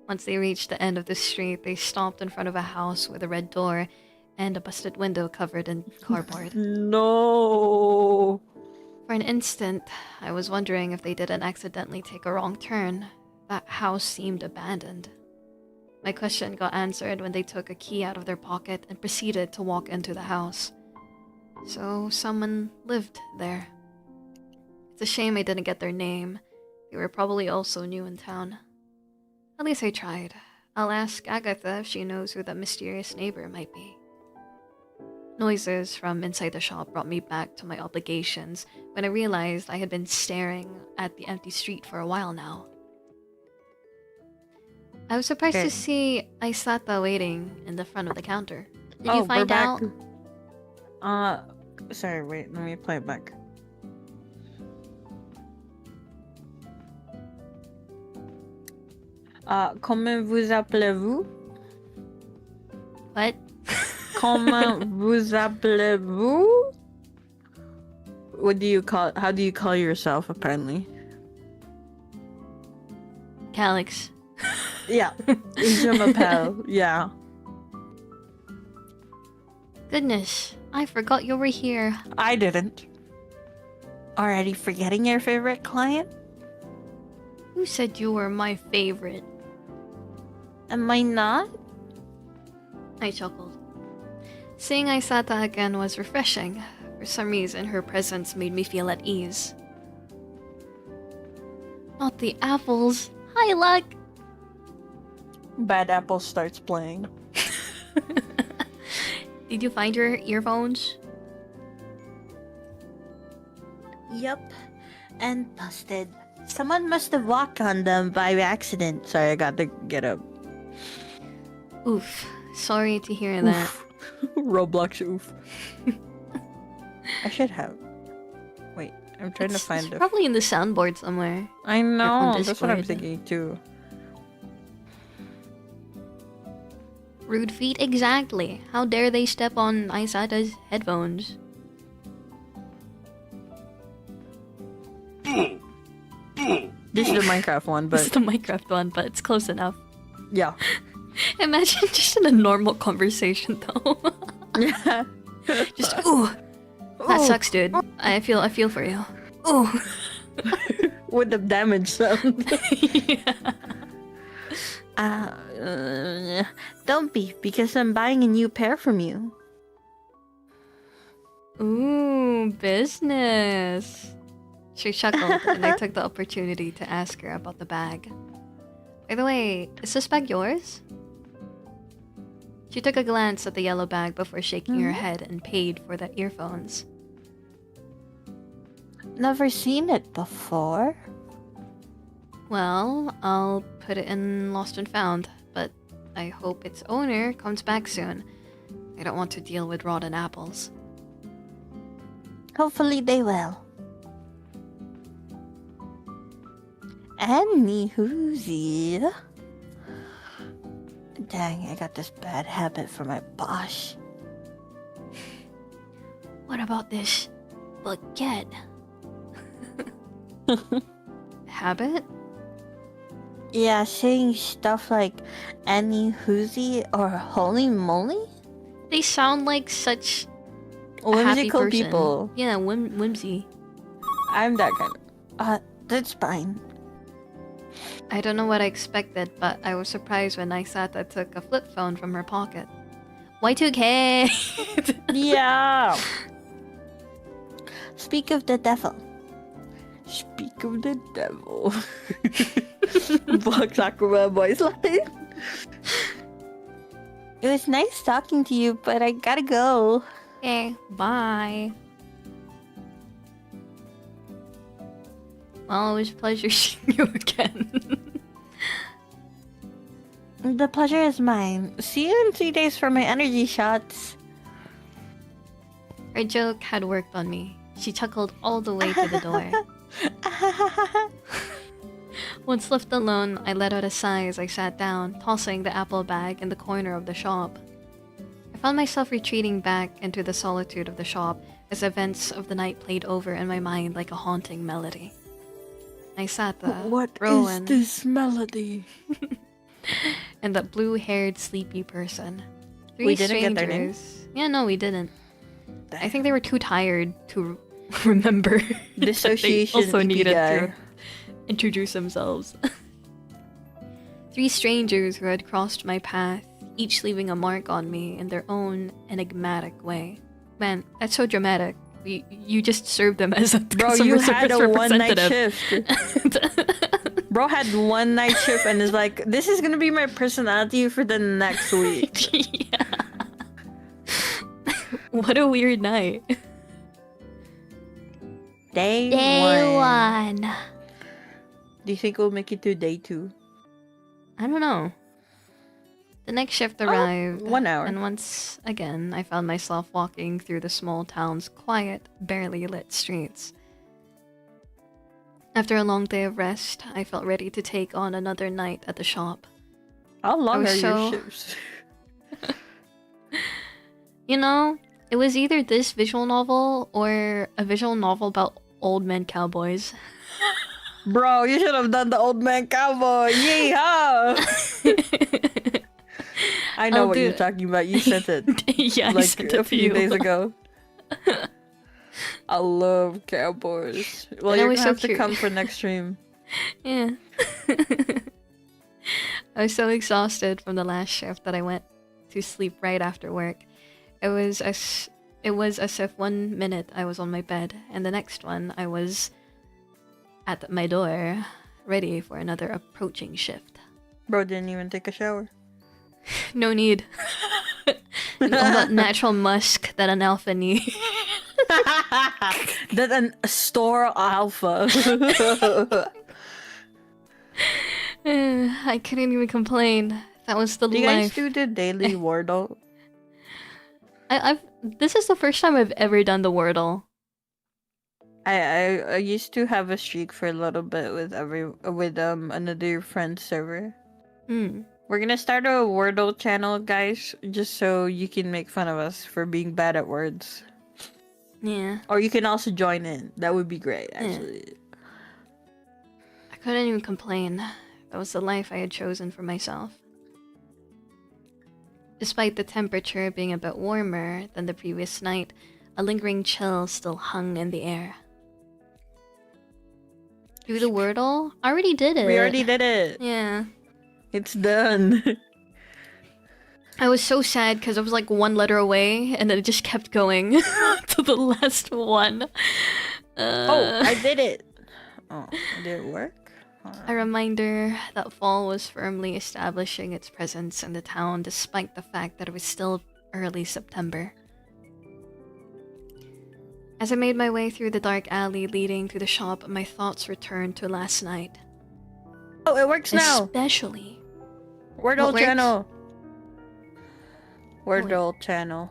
Once they reached the end of the street, they stopped in front of a house with a red door and a busted window covered in cardboard. No. For an instant, I was wondering if they didn't accidentally take a wrong turn. That house seemed abandoned. My question got answered when they took a key out of their pocket and proceeded to walk into the house. So someone lived there. It's a shame I didn't get their name. They were probably also new in town. At least I tried. I'll ask Agatha if she knows who that mysterious neighbor might be. Noises from inside the shop brought me back to my obligations when I realized I had been staring at the empty street for a while now. I was surprised to see Aisata waiting in the front of the counter. Did you we're find back. out? Sorry, wait, let me play it back. Comment vous appelez-vous? What? Comment vous appelez-vous? What do you call? How do you call yourself? Apparently, Calix. yeah. Je m'appelle. Yeah. Goodness, I forgot you were here. I didn't. Already forgetting your favorite client? Who said you were my favorite? Am I not? I chuckled. Seeing Aisata again was refreshing. For some reason, her presence made me feel at ease. Not the apples. Hi, Luck! Bad Apple starts playing. Did you find your earphones? Yup. And busted. Someone must have walked on them by accident. Sorry, I got to get up. Oof. Sorry to hear that. Roblox oof. I should have. Wait, I'm trying to find It's it. probably in the soundboard somewhere. I know, on that's what I'm Discord. thinking too. Rude feet, exactly. How dare they step on Aisata's headphones? This is the Minecraft one, This is but the Minecraft one, but it's close enough. yeah. Imagine just in a normal conversation though. Yeah. Just ooh. That Ooh. sucks, dude. I feel for you. Ooh. With the damage sound. Yeah. Don't be, because I'm buying a new pair from you. Ooh, business. She chuckled, and I took the opportunity to ask her about the bag. By the way, is this bag yours? She took a glance at the yellow bag before shaking her head and paid for the earphones. Never seen it before. Well, I'll put it in Lost and Found, but I hope its owner comes back soon. I don't want to deal with rotten apples. Hopefully they will. Anywhoosie. Dang, I got this bad habit from my boss. What about this baguette? Habit? Yeah, saying stuff like anywhoosie or holy moly? They sound like such a happy Whimsical person. people. Yeah, whimsy. I'm that kind of... that's fine. I don't know what I expected, but I was surprised when Aisata took a flip phone from her pocket. Y2K! Yeah! Speak of the devil. Speak of the devil. Black Sakura voice line. It was nice talking to you, but I gotta go. Okay, bye. Well, it was a pleasure seeing you again. The pleasure is mine. See you in 3 days for my energy shots. Her joke had worked on me. She chuckled all the way to the door. Once left alone, I let out a sigh as I sat down, tossing the apple bag in the corner of the shop. I found myself retreating back into the solitude of the shop as events of the night played over in my mind like a haunting melody. I sat there, Rowan, this melody? and that blue-haired sleepy person. Three We didn't get their names? strangers. Yeah, no, we didn't. I think they were too tired to remember. Dissociation They also EP needed guy. to introduce themselves. Three strangers who had crossed my path, each leaving a mark on me in their own enigmatic way. Man, that's so dramatic. You just served them as a Bro, customer you had service a one-night representative. shift. Bro had one night shift and is like, this is gonna be my personality for the next week. Yeah. What a weird night. Day one. Do you think we'll make it to day 2? I don't know. The next shift arrived. 1 hour. And once again, I found myself walking through the small town's quiet, barely lit streets. After a long day of rest, I felt ready to take on another night at the shop. How long was are so- your shifts? You know, it was either this visual novel or a visual novel about old men cowboys. Bro, you should have done the old man cowboy. Yeehaw! I know I'll what do you're it. talking about. You sent it Yeah, I like sent a it to few you. days ago. I love cowboys. Well, And it you're was gonna so have to cute. come for next stream. Yeah. I was so exhausted from the last shift that I went to sleep right after work. It was as if 1 minute I was on my bed, and the next one I was at my door, ready for another approaching shift. Bro didn't even take a shower. No need. All that natural musk that an alpha needs. That an store alpha. I couldn't even complain. That was the Do you guys life. do the daily Wordle? This is the first time I've ever done the Wordle. I used to have a streak for a little bit with another friend server. Hmm. We're gonna start a Wordle channel, guys, just so you can make fun of us for being bad at words. Yeah. Or you can also join in. That would be great, actually. I couldn't even complain. That was the life I had chosen for myself. Despite the temperature being a bit warmer than the previous night, a lingering chill still hung in the air. Do the Wordle? I already did it. We already did it. Yeah. It's done. I was so sad because I was like one letter away, and then it just kept going to the last one. Oh, I did it. Oh, did it work? A reminder that fall was firmly establishing its presence in the town despite the fact that it was still early September. As I made my way through the dark alley leading to the shop, my thoughts returned to last night. Oh, it works now. Especially. Wordle What works? channel. Wordle channel.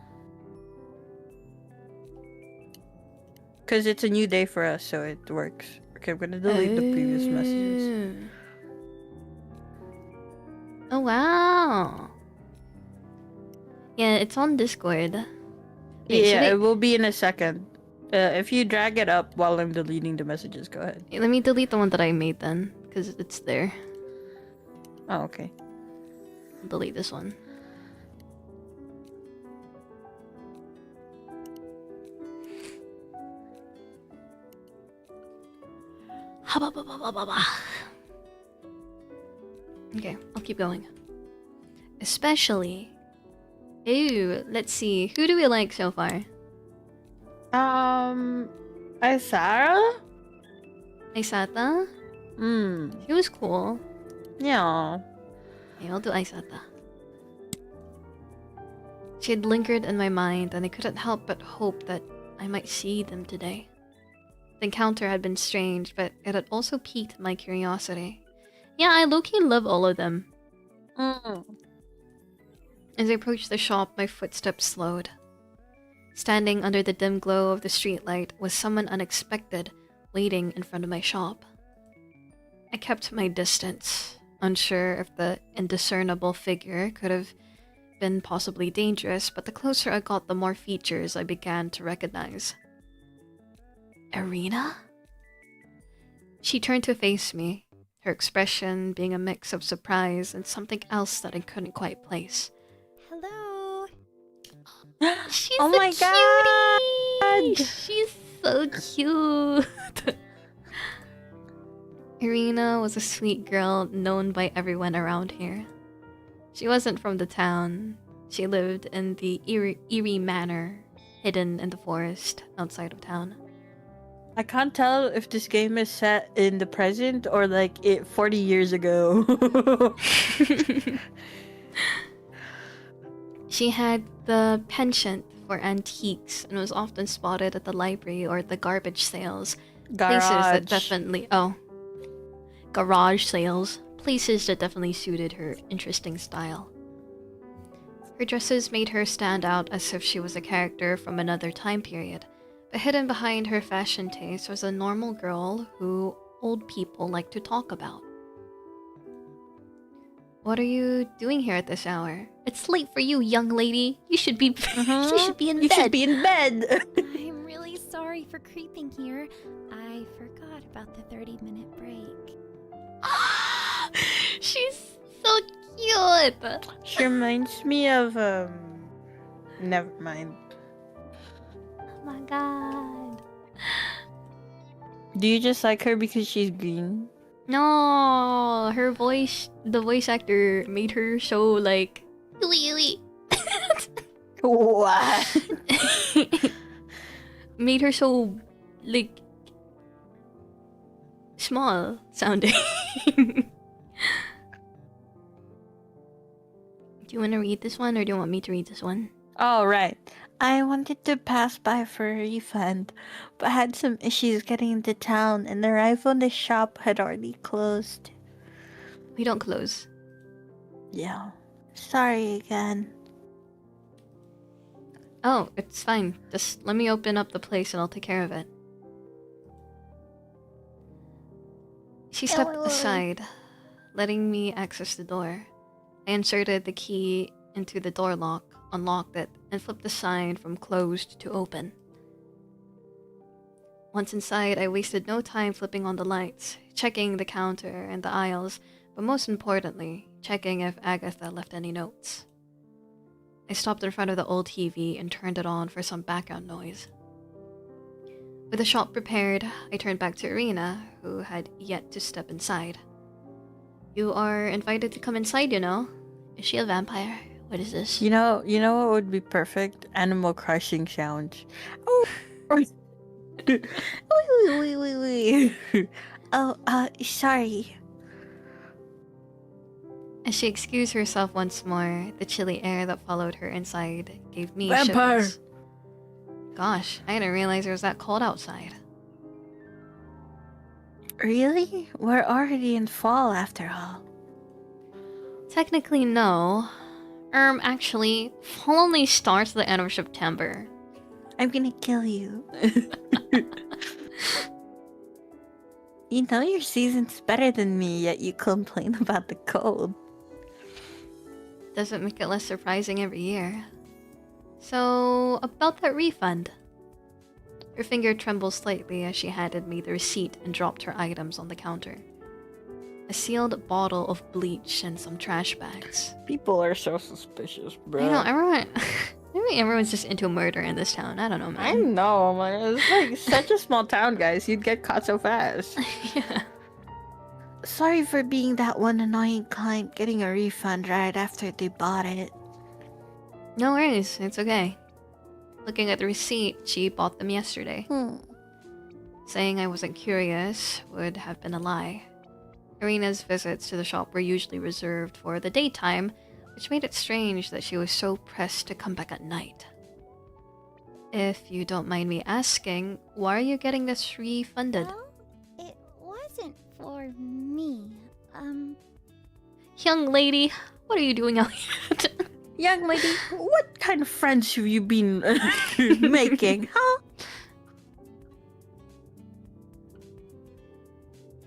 Because it's a new day for us, so it works. Okay, I'm gonna delete the previous messages. Oh, wow. Yeah, it's on Discord. Wait, Yeah, should it will be in a second. If you drag it up while I'm deleting the messages, go ahead. Let me delete the one that I made then, because it's there. Oh, okay. I'll delete this one. Okay, I'll keep going. Especially... Ew, let's see. Who do we like so far? Sarah? Aisata? She was cool. Yeah. Okay, I'll do Aisata. She had lingered in my mind, and I couldn't help but hope that I might see them today. The encounter had been strange, but it had also piqued my curiosity. Yeah, I low-key love all of them. As I approached the shop, my footsteps slowed. Standing under the dim glow of the streetlight was someone unexpected, waiting in front of my shop. I kept my distance, unsure if the indiscernible figure could have been possibly dangerous, but the closer I got, the more features I began to recognize. Irina? She turned to face me, her expression being a mix of surprise and something else that I couldn't quite place. Hello. She's Oh a my cutie! God! She's so cute! Irina was a sweet girl known by everyone around here. She wasn't from the town. She lived in the Eerie Manor, hidden in the forest outside of town. I can't tell if this game is set in the present or like 40 years ago. She had the penchant for antiques and was often spotted at the library or at the garbage sales. Places that definitely... Oh. Garage sales. Places that definitely suited her interesting style. Her dresses made her stand out as if she was a character from another time period, but hidden behind her fashion taste was a normal girl who old people like to talk about. What are you doing here at this hour? It's late for you, young lady. You should be you should be in You bed. should be in bed. I'm really sorry for creeping here. I forgot about the 30-minute break. She's so cute. She reminds me of never mind. Oh my god. Do you just like her because she's green? No, her voice, the voice actor made her so like What? made her so like small sounding. Do you want to read this one or do you want me to read this one? Oh, right. I wanted to pass by for a refund, but had some issues getting into town and arrived when the shop had already closed. We don't close. Yeah. Sorry again. Oh, it's fine. Just let me open up the place and I'll take care of it. She stepped aside, letting me access the door. I inserted the key into the door lock, unlocked it, and flipped the sign from closed to open. Once inside, I wasted no time flipping on the lights, checking the counter and the aisles, but most importantly, checking if Agatha left any notes. I stopped in front of the old TV and turned it on for some background noise. With the shop prepared, I turned back to Irina, who had yet to step inside. You are invited to come inside, you know. Is she a vampire? What is this? You know what would be perfect? Animal crushing sounds. Oh, oh, sorry. As she excused herself once more, the chilly air that followed her inside gave me Vampire! shivers. Gosh, I didn't realize it was that cold outside. Really? We're already in fall after all. Technically, no. Actually, fall only starts at the end of September. I'm gonna kill you. You know your season's better than me, yet you complain about the cold. Doesn't make it less surprising every year. So, about that refund. Her finger trembled slightly as she handed me the receipt and dropped her items on the counter. A sealed bottle of bleach and some trash bags. People are so suspicious, bro. I know, everyone... Maybe everyone's just into murder in this town. I don't know, man. I know, man. It's like such a small town, guys. You'd get caught so fast. Yeah. Sorry for being that one annoying client getting a refund right after they bought it. No worries, it's okay. Looking at the receipt, she bought them yesterday. Saying I wasn't curious would have been a lie. Irina's visits to the shop were usually reserved for the daytime, which made it strange that she was so pressed to come back at night. If you don't mind me asking, why are you getting this refunded? Well, it wasn't for me. Young lady, what are you doing out here? Young lady, what kind of friends have you been making, huh?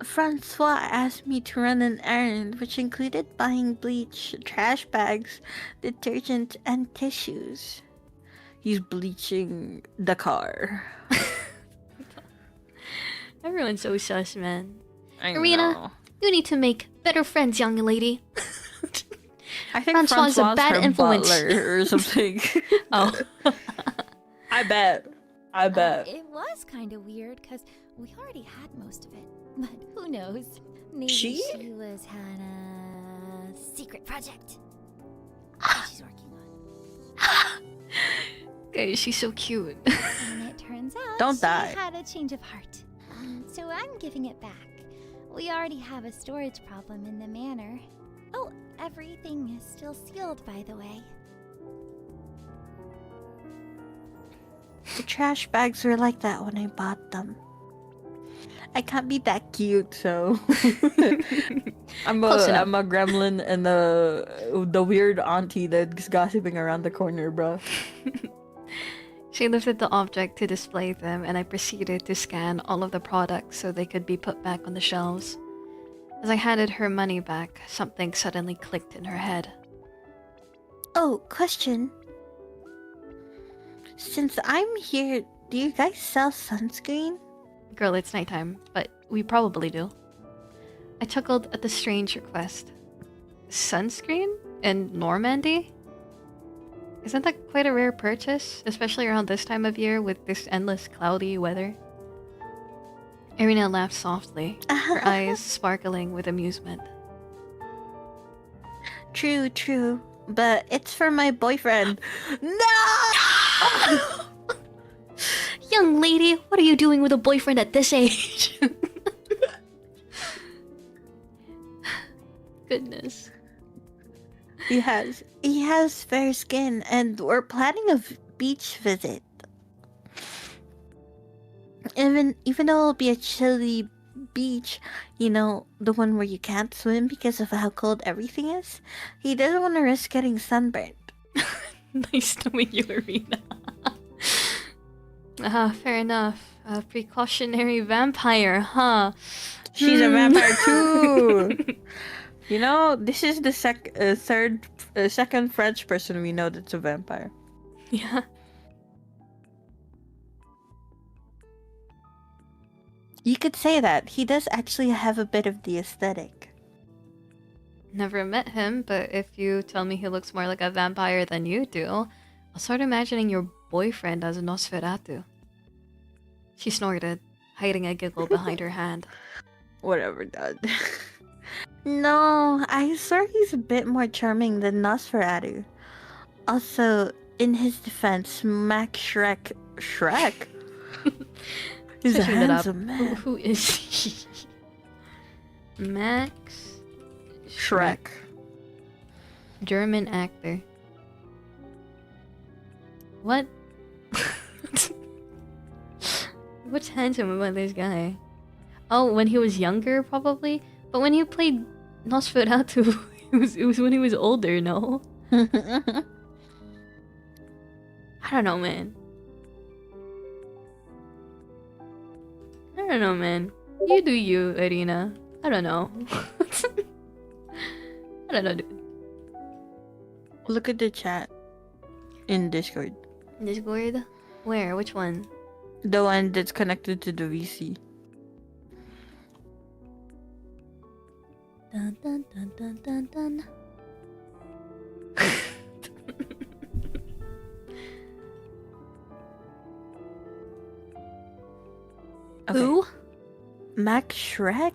Francois asked me to run an errand, which included buying bleach, trash bags, detergent, and tissues. He's bleaching the car. Everyone's so sus, man. I Irina, know. you need to make better friends, young lady. I think Francois is a Francois's bad her influence. butler or something. Oh. I bet. It was kind of weird because we already had most of it. But who knows? Maybe She was had a secret project that she's working on. Guys, she's so cute. And it turns out Don't she die. had a change of heart. So I'm giving it back. We already have a storage problem in the manor. Oh, everything is still sealed, by the way. The trash bags were like that when I bought them. I can't be that cute, so I'm Close enough. a gremlin and the weird auntie that's gossiping around the corner, bro. She lifted the object to display them, and I proceeded to scan all of the products so they could be put back on the shelves. As I handed her money back, something suddenly clicked in her head. Oh, question. Since I'm here, do you guys sell sunscreen? Girl, it's nighttime, but we probably do. I chuckled at the strange request. Sunscreen? In Normandy? Isn't that quite a rare purchase, especially around this time of year with this endless cloudy weather? Irina laughed softly, her eyes sparkling with amusement. True, true. But it's for my boyfriend. No! Young lady, what are you doing with a boyfriend at this age? Goodness. He has fair skin, and we're planning a beach visit. Even though it'll be a chilly beach, you know, the one where you can't swim because of how cold everything is, he doesn't want to risk getting sunburned. Nice to meet you, Irina. Fair enough. A precautionary vampire, huh? She's a vampire too. You know, this is the second French person we know that's a vampire. Yeah. You could say that. He does actually have a bit of the aesthetic. Never met him, but if you tell me he looks more like a vampire than you do, I'll start imagining your boyfriend as a Nosferatu. She snorted, hiding a giggle behind her hand. Whatever, Dad. No, I swear he's a bit more charming than Nosferatu. Also, in his defense, Max Shrek... Shrek? He's a handsome man. Who is he? Max... Shrek. German actor. What? What's handsome about this guy? Oh, when he was younger, probably? But when he played Nosferatu, it was when he was older, no? I don't know, man. I don't know, man. You do you, Irina. I don't know. I don't know, dude. Look at the chat in Discord. Discord? Where? Which one? The one that's connected to the VC. Dun dun dun dun dun dun. Okay. Who? Max Shrek?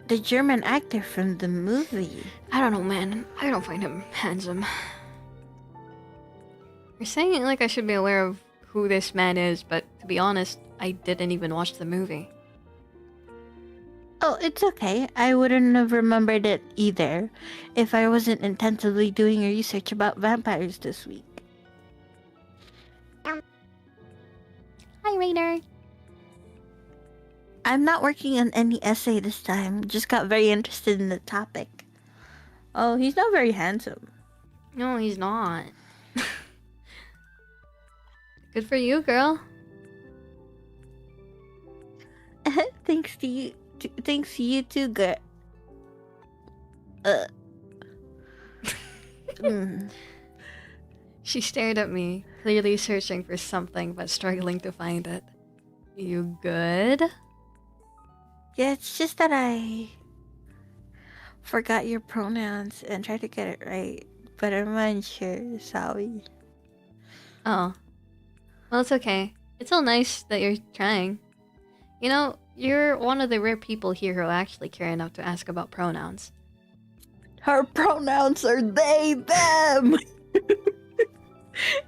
The German actor from the movie. I don't know, man. I don't find him handsome. You're saying it like I should be aware of who this man is, but to be honest, I didn't even watch the movie. Oh, it's okay. I wouldn't have remembered it either if I wasn't intensively doing research about vampires this week. Hi, Rainer. I'm not working on any essay this time. Just got very interested in the topic. Oh, he's not very handsome. No, he's not. Good for you, girl. Thanks to you. Thanks to you too, girl. She stared at me, clearly searching for something but struggling to find it. You good? Yeah, it's just that I forgot your pronouns and tried to get it right, but I'm unsure. Sorry. Oh. Well, it's okay. It's all nice that you're trying. You know, you're one of the rare people here who actually care enough to ask about pronouns. Her pronouns are they, them!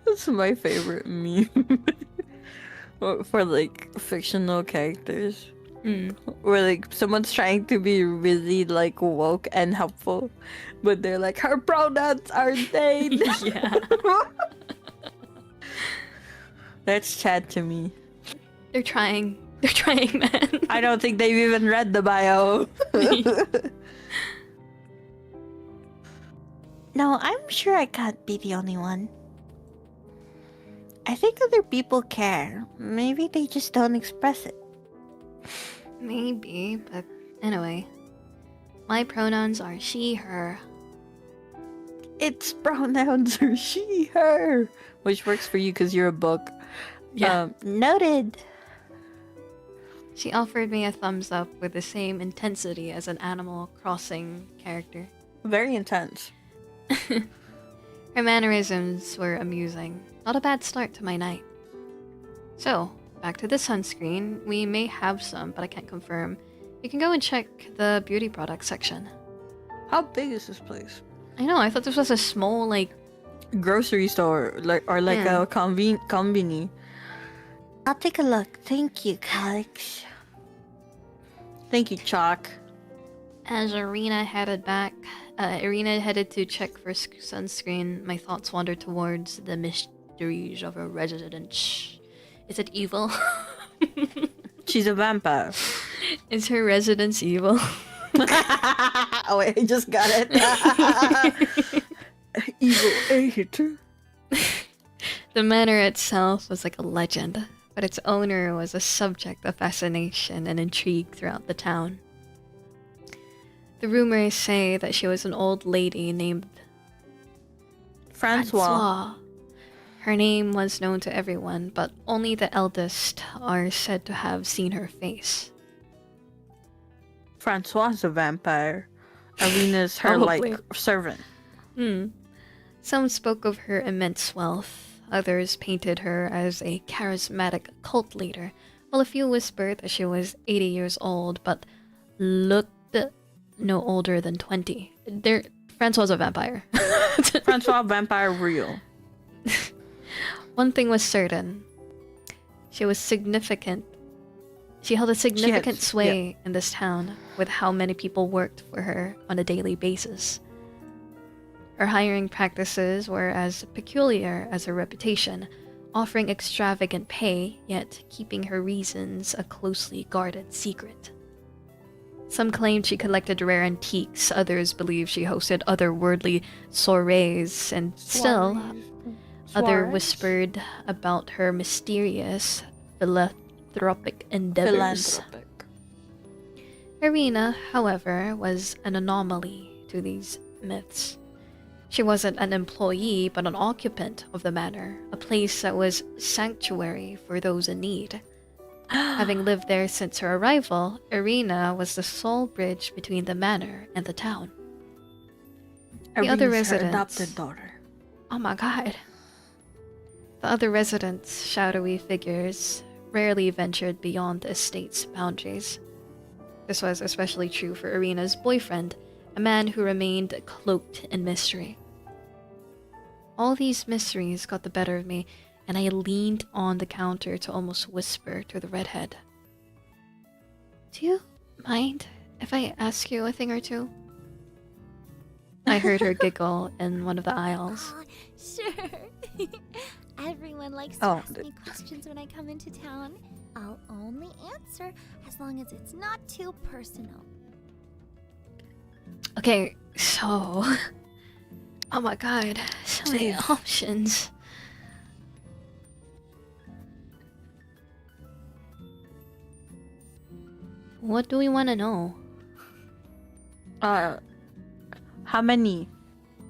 That's my favorite meme. For like fictional characters. Where like someone's trying to be really like woke and helpful, but they're like, her pronouns are they, them. Yeah. That's Chad to me. They're trying. They're trying, man. I don't think they've even read the bio. No, I'm sure I can't be the only one. I think other people care. Maybe they just don't express it. Maybe, but anyway. My pronouns are she, her. Its pronouns are she, her. Which works for you because you're a book. Yeah. Noted. She offered me a thumbs up with the same intensity as an Animal Crossing character. Very intense. Her mannerisms were amusing. Not a bad start to my night. So, back to the sunscreen. We may have some, but I can't confirm. You can go and check the beauty products section. How big is this place? I know, I thought this was a small, like... grocery store, a conveni. I'll take a look. Thank you, Calix. Thank you, Chalk. As Irina headed to check for sunscreen, my thoughts wandered towards the mysteries of her residence. Is it evil? She's a vampire. Is her residence evil? Oh wait, I just got it. Evil 8. The manor itself was like a legend, but its owner was a subject of fascination and intrigue throughout the town. The rumors say that she was an old lady named Francois. Her name was known to everyone, but only the eldest are said to have seen her face. Francois is a vampire. Irina's her, Probably. servant. Some spoke of her immense wealth. Others painted her as a charismatic cult leader, while a few whispered that she was 80 years old, but looked no older than 20. Francois was a vampire. Francois vampire real. One thing was certain. She was significant. She held a significant sway in this town with how many people worked for her on a daily basis. Her hiring practices were as peculiar as her reputation, offering extravagant pay, yet keeping her reasons a closely guarded secret. Some claimed she collected rare antiques, others believed she hosted otherworldly soirees, and still, others whispered about her mysterious philanthropic endeavors. Irina, however, was an anomaly to these myths. She wasn't an employee, but an occupant of the manor, a place that was sanctuary for those in need. Having lived there since her arrival, Irina was the sole bridge between the manor and the town. The other residents... her adopted daughter. Oh my god. The other residents, shadowy figures, rarely ventured beyond the estate's boundaries. This was especially true for Irina's boyfriend, a man who remained cloaked in mystery. All these mysteries got the better of me, and I leaned on the counter to almost whisper to the redhead. Do you mind if I ask you a thing or two? I heard her giggle in one of the aisles. Oh, sure. Everyone likes to ask me questions when I come into town. I'll only answer as long as it's not too personal. Okay, so... Oh my god, so many options. What do we want to know? How many?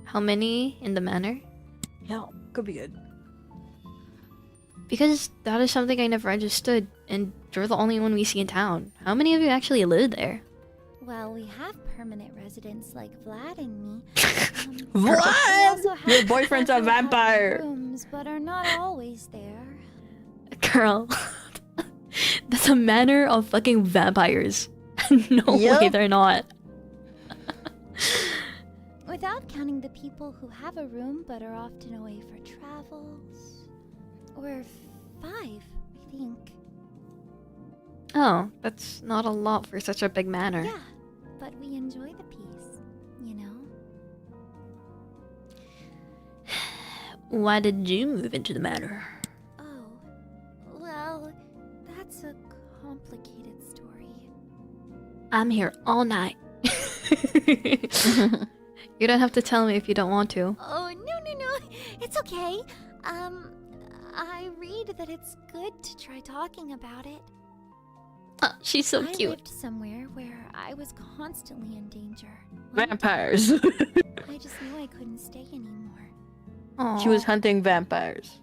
How many in the manor? Yeah, could be good. Because that is something I never understood, and you're the only one we see in town. How many of you actually live there? Well, we have permanent residents like Vlad and me. Vlad! Your boyfriend's a vampire! Rooms, but are not always there. Girl, that's a manor of fucking vampires. No way they're not. Without counting the people who have a room but are often away for travels. Or 5, I think. Oh, that's not a lot for such a big manor. Yeah, but we enjoy the peace, you know? Why did you move into the manor? Oh, well, that's complicated story. I'm here all night. You don't have to tell me if you don't want to. Oh, no. It's okay. I read that it's good to try talking about it. Oh, she's so I cute. lived somewhere where I was constantly in danger. Vampires. I just knew I couldn't stay anymore. Aw. She was hunting vampires.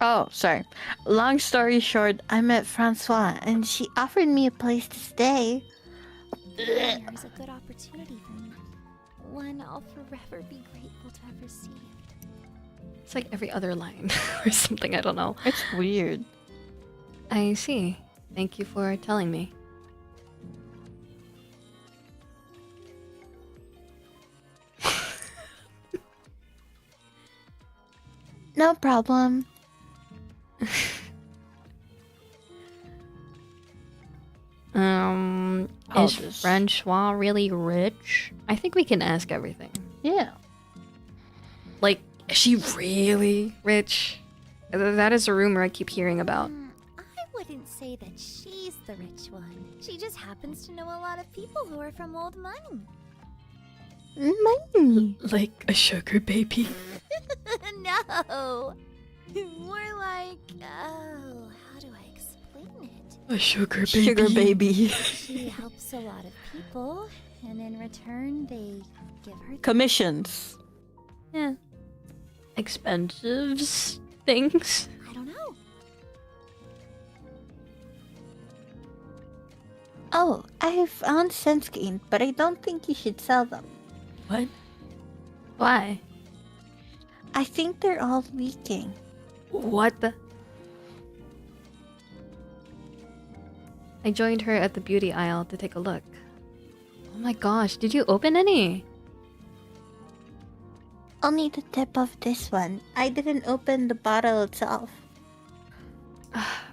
Oh, sorry. Long story short, I met Francois and she offered me a place to stay. There's a good opportunity for me. One I'll forever be grateful to have received. It's like every other line or something, I don't know. It's weird. I see. Thank you for telling me. No problem. Is just- Francois really rich? I think we can ask everything. Yeah. Like, is she really rich? That is a rumor I keep hearing about. I wouldn't say that she's the rich one. She just happens to know a lot of people who are from old money. Money. Like a sugar baby? No! More like, oh, how do I explain it? A sugar baby. Sugar baby. She helps a lot of people, and in return, they give her Commissions. Yeah. Expensive things? I don't know. Oh, I found sunscreen, but I don't think you should sell them. What? Why? I think they're all leaking. What the? I joined her at the beauty aisle to take a look. Oh my gosh, did you open any? Only the tip of this one. I didn't open the bottle itself.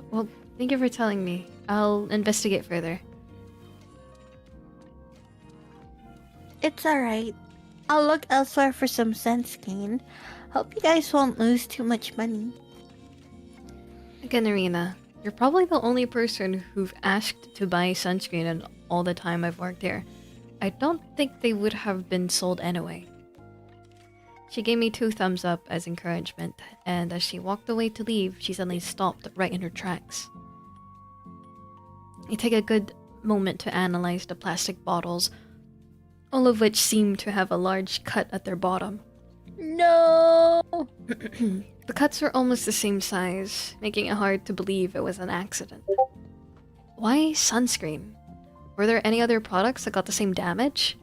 Well, thank you for telling me. I'll investigate further. It's alright. I'll look elsewhere for some sunscreen. Hope you guys won't lose too much money. Again, Arena, you're probably the only person who've asked to buy sunscreen in all the time I've worked here. I don't think they would have been sold anyway. She gave me 2 thumbs up as encouragement, and as she walked away to leave, she suddenly stopped right in her tracks. I take a good moment to analyze the plastic bottles, all of which seem to have a large cut at their bottom. No! The cuts were almost the same size, making it hard to believe it was an accident. Why sunscreen? Were there any other products that got the same damage?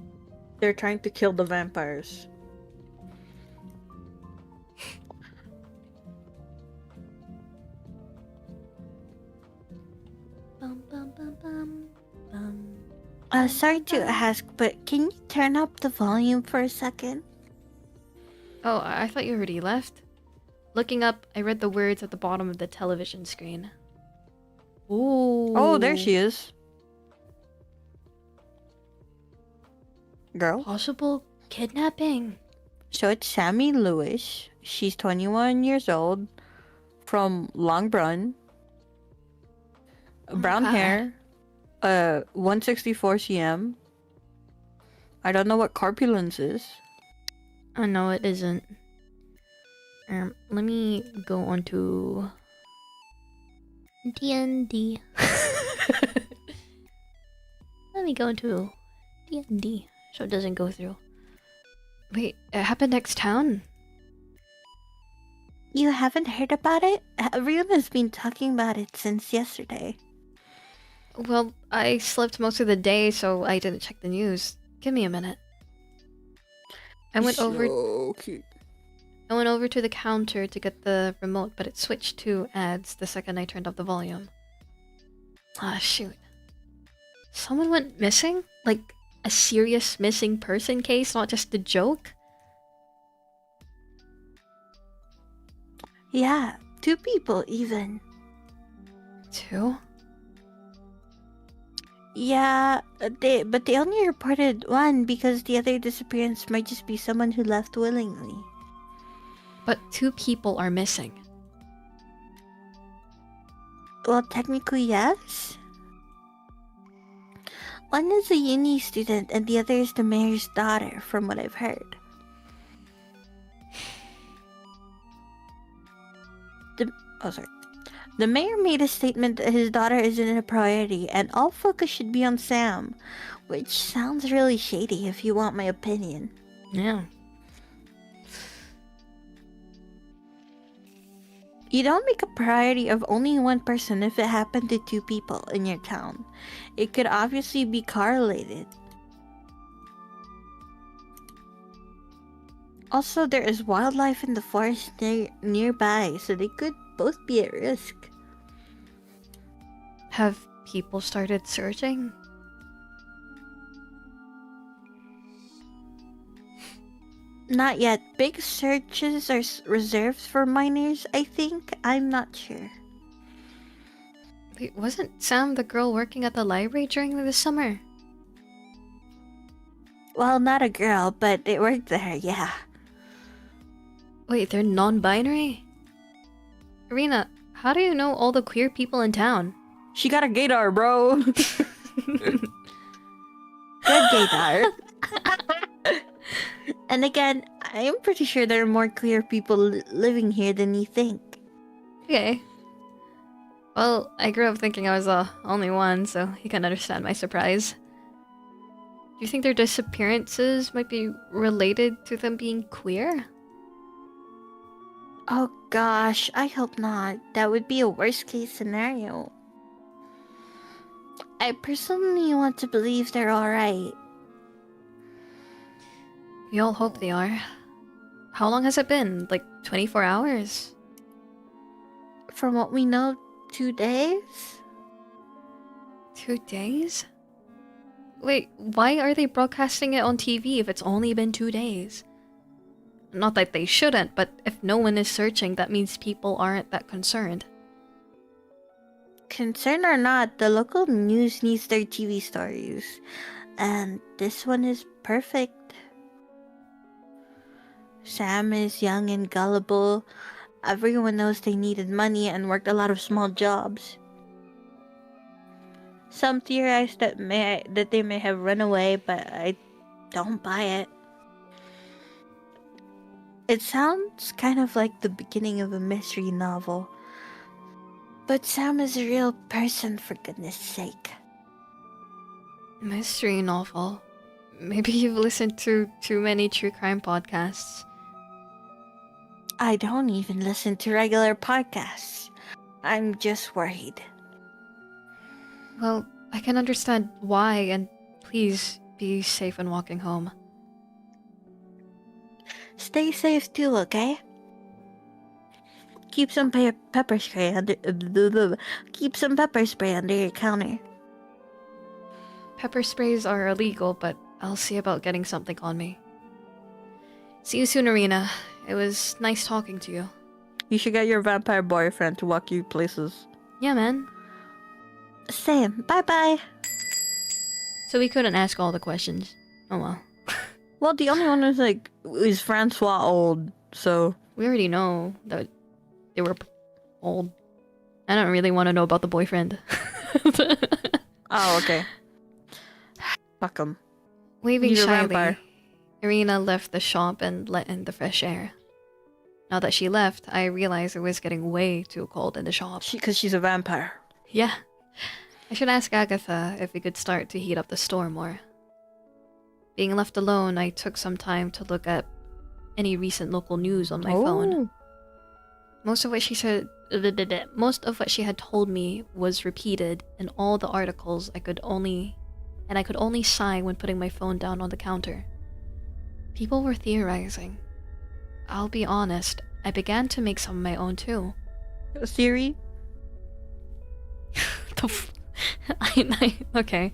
They're trying to kill the vampires. Bum, bum, bum, bum, bum. Sorry to ask, but can you turn up the volume for a second? Oh, I thought you already left. Looking up, I read the words at the bottom of the television screen. Ooh. Oh, there she is. Girl. Possible kidnapping. So it's Sammy Lewis. She's 21 years old. From Long Brun. Brown Okay. hair. 164 cm. I don't know what corpulence is. Oh no, it isn't. Let me go on to D&D. Let me go into D&D so it doesn't go through. Wait, it happened next town? You haven't heard about it? Everyone has been talking about it since yesterday. Well, I slept most of the day, so I didn't check the news. Give me a minute. I went over to the counter to get the remote, but it switched to ads the second I turned up the volume. Ah, shoot. Someone went missing? Like, a serious missing person case, not just a joke? Yeah, 2 people even. 2? Yeah, but they only reported one because the other disappearance might just be someone who left willingly. But 2 people are missing. Well, technically, yes. One is a uni student and the other is the mayor's daughter, from what I've heard. The mayor made a statement that his daughter isn't a priority and all focus should be on Sam, which sounds really shady if you want my opinion. Yeah. You don't make a priority of only one person if it happened to 2 people in your town. It could obviously be correlated. Also, there is wildlife in the forest nearby, so they could both be at risk. Have people started searching? Not yet. Big searches are reserved for minors, I think. I'm not sure. Wait, wasn't Sam the girl working at the library during the summer? Well, not a girl, but it worked there, yeah. Wait, they're non-binary? Irina, how do you know all the queer people in town? She got a gaydar, bro. Good gaydar. And again, I'm pretty sure there are more queer people living here than you think. Okay. Well, I grew up thinking I was the only one, so you can understand my surprise. Do you think their disappearances might be related to them being queer? Oh gosh, I hope not. That would be a worst case scenario. I personally want to believe they're alright. We all hope they are. How long has it been? Like 24 hours? From what we know, 2 days? 2 days? Wait, why are they broadcasting it on TV if it's only been 2 days? Not that they shouldn't, but if no one is searching, that means people aren't that concerned. Concerned or not, the local news needs their TV stories. And this one is perfect. Sam is young and gullible. Everyone knows they needed money and worked a lot of small jobs. Some theorize that they may have run away, but I don't buy it. It sounds kind of like the beginning of a mystery novel. But Sam is a real person, for goodness sake. Mystery novel? Maybe you've listened to too many true crime podcasts. I don't even listen to regular podcasts. I'm just worried. Well, I can understand why, and please be safe when walking home. Stay safe too, okay? Keep some pepper spray under your counter. Pepper sprays are illegal, but I'll see about getting something on me. See you soon, Irina. It was nice talking to you. You should get your vampire boyfriend to walk you places. Yeah, man. Same. Bye-bye. So we couldn't ask all the questions. Oh well. Well, the only one is Francois old, so... We already know that they were old. I don't really want to know about the boyfriend. Oh, okay. Fuck him. Waving He's a shyly, vampire. Irina left the shop and let in the fresh air. Now that she left, I realized it was getting way too cold in the shop. Because she's a vampire. Yeah. I should ask Agatha if we could start to heat up the store more. Being left alone, I took some time to look at any recent local news on my phone. Most of what she had told me was repeated in all the articles I could only sigh when putting my phone down on the counter. People were theorizing. I'll be honest, I began to make some of my own too. A theory? Okay.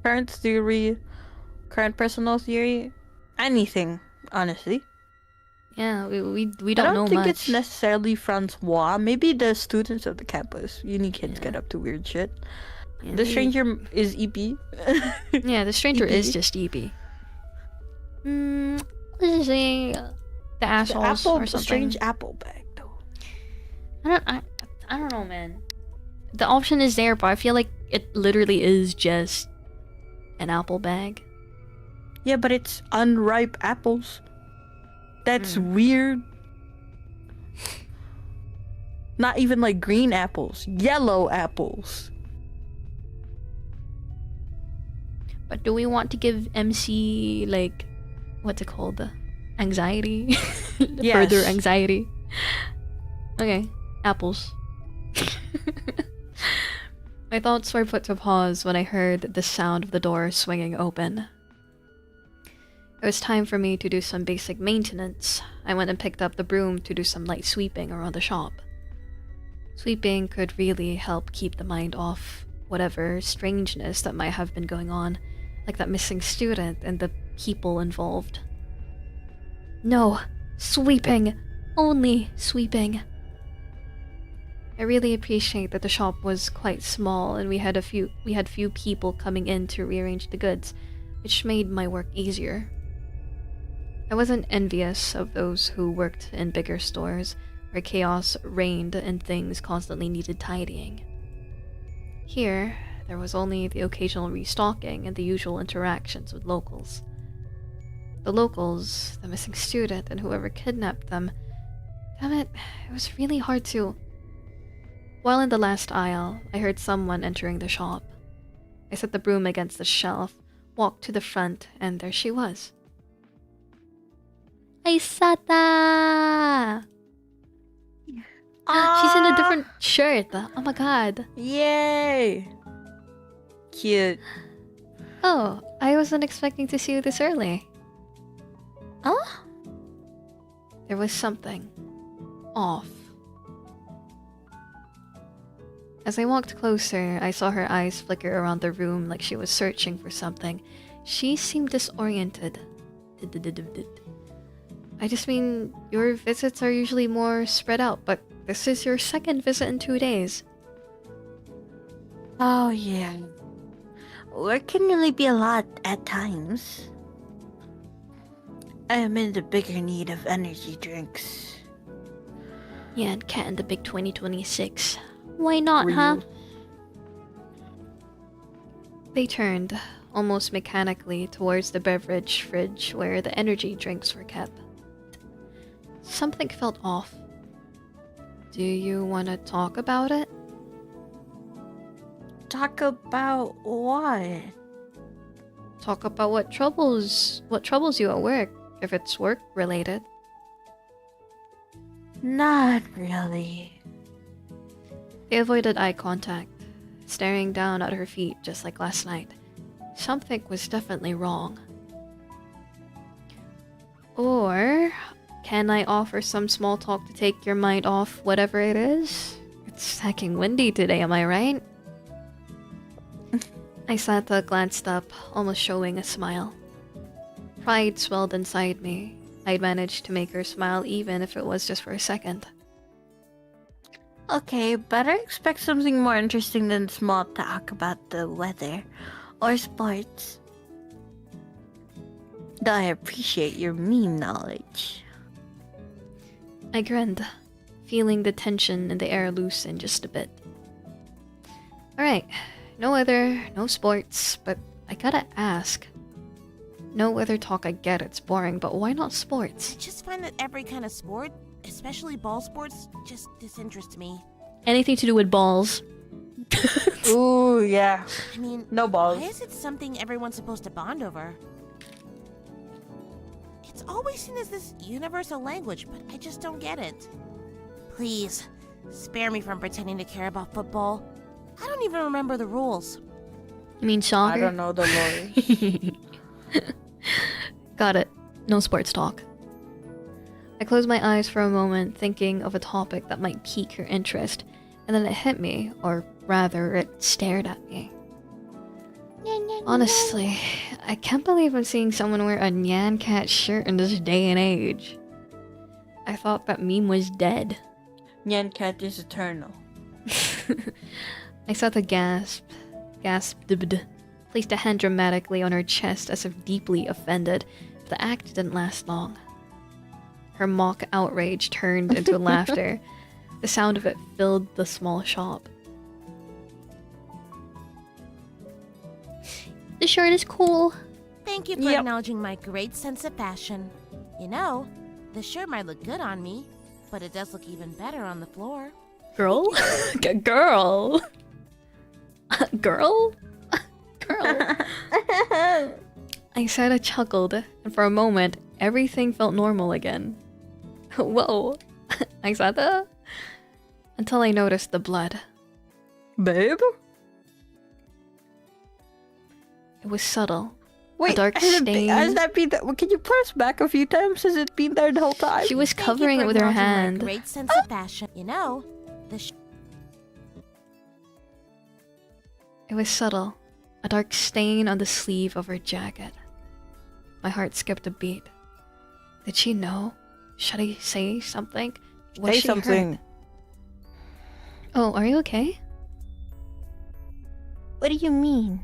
Current theory, current personal theory, anything, honestly. Yeah, we I don't know don't think much. it's necessarily Francois. Maybe the students of the campus. Uni kids get up to weird shit. Yeah, The stranger is EP. Yeah, the stranger is EP. just EP. Let's say the The assholes or something. strange apple bag though. I don't know, man. The option is there, but I feel like it literally is just an apple bag. Yeah, but it's unripe apples. That's weird. Not even like green apples, yellow apples. But do we want to give MC like what's it called? Anxiety? Further anxiety. Okay, apples. My thoughts were put to pause when I heard the sound of the door swinging open. It was time for me to do some basic maintenance. I went and picked up the broom to do some light sweeping around the shop. Sweeping could really help keep the mind off whatever strangeness that might have been going on, like that missing student and the people involved. No, sweeping! Only sweeping! I really appreciate that the shop was quite small and we had few people coming in to rearrange the goods, which made my work easier. I wasn't envious of those who worked in bigger stores where chaos reigned and things constantly needed tidying. Here, there was only the occasional restocking and the usual interactions with locals. The locals, the missing student, and whoever kidnapped them. Damn it, it was really hard to... While in the last aisle, I heard someone entering the shop. I set the broom against the shelf, walked to the front, and there she was. Aisata! She's in a different shirt. Oh my god. Yay! Cute. Oh, I wasn't expecting to see you this early. Huh? There was something off. As I walked closer, I saw her eyes flicker around the room like she was searching for something. She seemed disoriented. I just mean, your visits are usually more spread out, but this is your second visit in 2 days. Oh, yeah. Work can really be a lot at times. I am in the bigger need of energy drinks. Yeah, and Cat in the Big 2026. Why not, Were huh? you? They turned, almost mechanically, towards the beverage fridge where the energy drinks were kept. Something felt off. Do you want to talk about it? Talk about what? Talk about what troubles you at work, if it's work related. Not really. They avoided eye contact, staring down at her feet just like last night. Something was definitely wrong. Or, can I offer some small talk to take your mind off whatever it is? It's hecking windy today, am I right? Aisata glanced up, almost showing a smile. Pride swelled inside me. I'd managed to make her smile even if it was just for a second. Okay, but I expect something more interesting than small talk about the weather or sports. Though I appreciate your meme knowledge. I grinned, feeling the tension in the air loosen just a bit. Alright, no weather, no sports, but I gotta ask. No weather talk, I get it's boring, but why not sports? I just find that every kind of sport, especially ball sports, just disinterests me. Anything to do with balls. Ooh, yeah. I mean, No balls. why is it something everyone's supposed to bond over? It's always seen as this universal language, but I just don't get it. Please, spare me from pretending to care about football. I don't even remember the rules. You mean soccer? I don't know the lawyers. Got it. No sports talk. I closed my eyes for a moment, thinking of a topic that might pique her interest, and then it hit me, or rather, it stared at me. Honestly, I can't believe I'm seeing someone wear a Nyan Cat shirt in this day and age. I thought that meme was dead. Nyan cat is eternal. Aisata gasped, placed a hand dramatically on her chest as if deeply offended. The act didn't last long. Her mock outrage turned into laughter. The sound of it filled the small shop. The shirt is cool. Thank you for acknowledging my great sense of fashion. You know, the shirt might look good on me, but it does look even better on the floor. Girl? Girl? Girl? Girl? Aisata chuckled, and for a moment, everything felt normal again. Whoa. Aisata? Until I noticed the blood. Babe? It was subtle. Wait, a dark stain. Has that been there? Can you put us back a few times? Has it been there the whole time? She was covering it with her hand. My great sense of fashion. You know, It was subtle. A dark stain on the sleeve of her jacket. My heart skipped a beat. Did she know? Should I say something? Was Say she something. hurt? Oh, are you okay? What do you mean?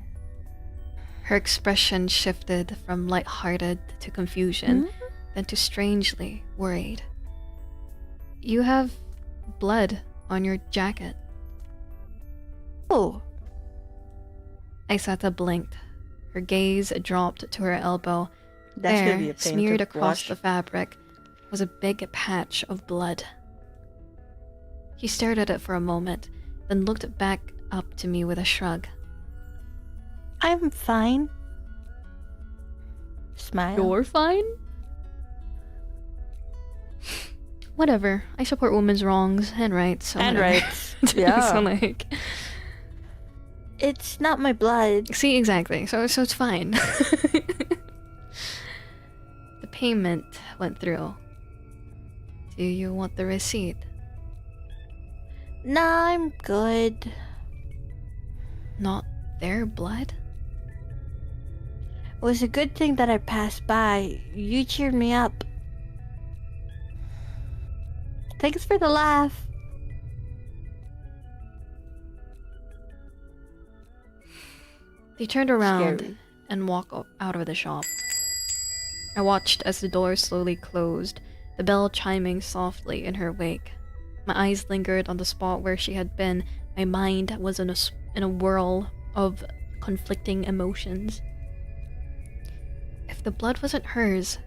Her expression shifted from lighthearted to confusion, then to strangely worried. You have blood on your jacket. Oh. Aisata blinked. Her gaze dropped to her elbow. That's gonna be There, a pain smeared to across wash. the fabric, was a big patch of blood. He stared at it for a moment, then looked back up to me with a shrug. I'm fine. Smile. You're fine? Whatever. I support women's wrongs and rights. So And whatever. rights. So Yeah. like, It's not my blood. see, exactly. So it's fine. The payment went through. Do you want the receipt? Nah, I'm good. Not their blood? It was a good thing that I passed by. You cheered me up. Thanks for the laugh. They turned around Scary. and walked out of the shop. I watched as the door slowly closed, the bell chiming softly in her wake. My eyes lingered on the spot where she had been. My mind was in a whirl of conflicting emotions. If the blood wasn't hers,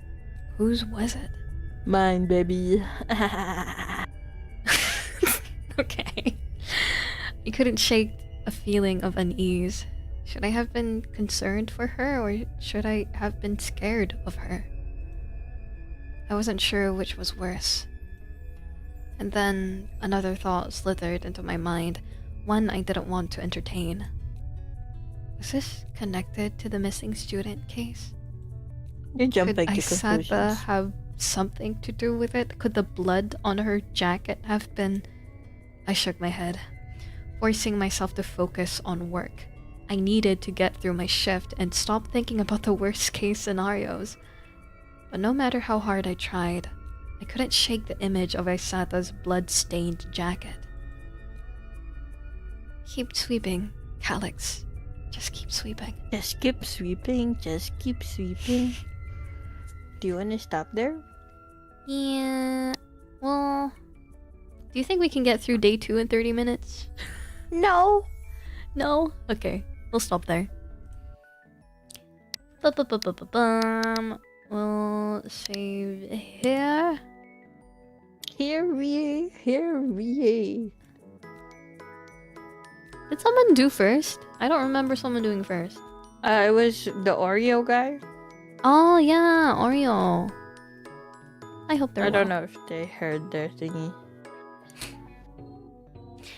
whose was it? Mine, baby. Okay. I couldn't shake a feeling of unease. Should I have been concerned for her, or should I have been scared of her? I wasn't sure which was worse. And then another thought slithered into my mind, one I didn't want to entertain. Was this connected to the missing student case? You're jumping Could to Aisata conclusions. have something to do with it? Could the blood on her jacket have been... I shook my head, forcing myself to focus on work. I needed to get through my shift and stop thinking about the worst case scenarios. But no matter how hard I tried, I couldn't shake the image of Aisata's blood-stained jacket. Keep sweeping, Calix. Just keep sweeping. Just keep sweeping. Just keep sweeping. Do you want to stop there? Yeah, well... Do you think we can get through day 2 in 30 minutes? No. No? Okay, we'll stop there. Ba-ba-ba-ba-ba-bum. We'll save here. Here we. Did someone do first? I don't remember someone doing first. It was the Oreo guy. Oh yeah, Oreo. I hope they're I don't well. know if they heard their thingy.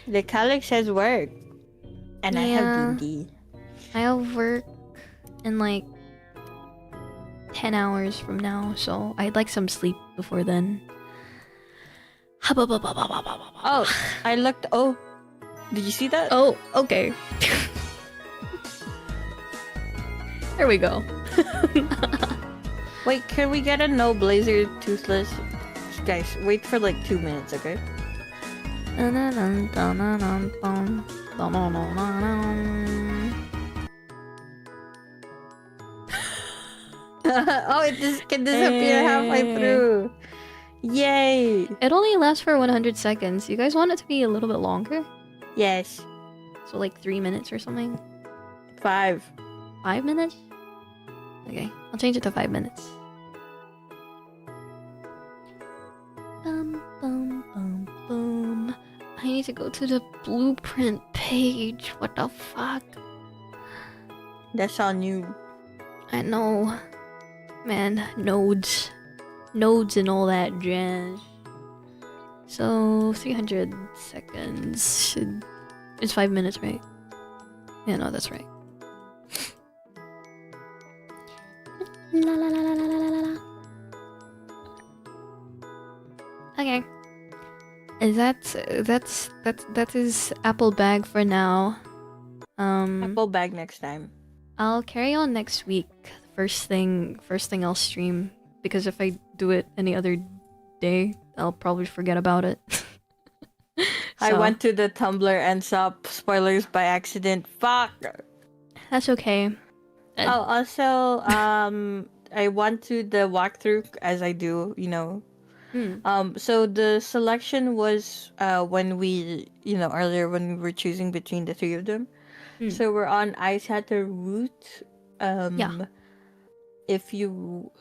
The Calix has work. And I Yeah. have D&D. I have work in like 10 hours from now, so I'd like some sleep before then. Oh, I looked. Oh, did you see that? Oh, okay. There we go. Wait, can we get a no blazer toothless guys, wait for like 2 minutes, okay? Oh, it just can disappear halfway through. Yay! It only lasts for 100 seconds. You guys want it to be a little bit longer? Yes. So like 3 minutes or something? 5. 5 minutes? Okay, I'll change it to 5 minutes. Bum, bum, bum, bum. I need to go to the blueprint page. What the fuck? That's on you. I know. Man, nodes. Nodes and all that jazz. So, 300 seconds should... It's 5 minutes, right? Yeah, no, that's right. La la la la la la la la. Okay. That is AppleBag for now. AppleBag next time. I'll carry on next week. First thing I'll stream, because if I do it any other day, I'll probably forget about it. I went to the Tumblr and saw spoilers by accident. Fuck. That's okay. Oh, also, I went to the walkthrough as I do, you know. So the selection was when we, you know, earlier when we were choosing between the three of them. So we're on Ice Hatter route. Yeah.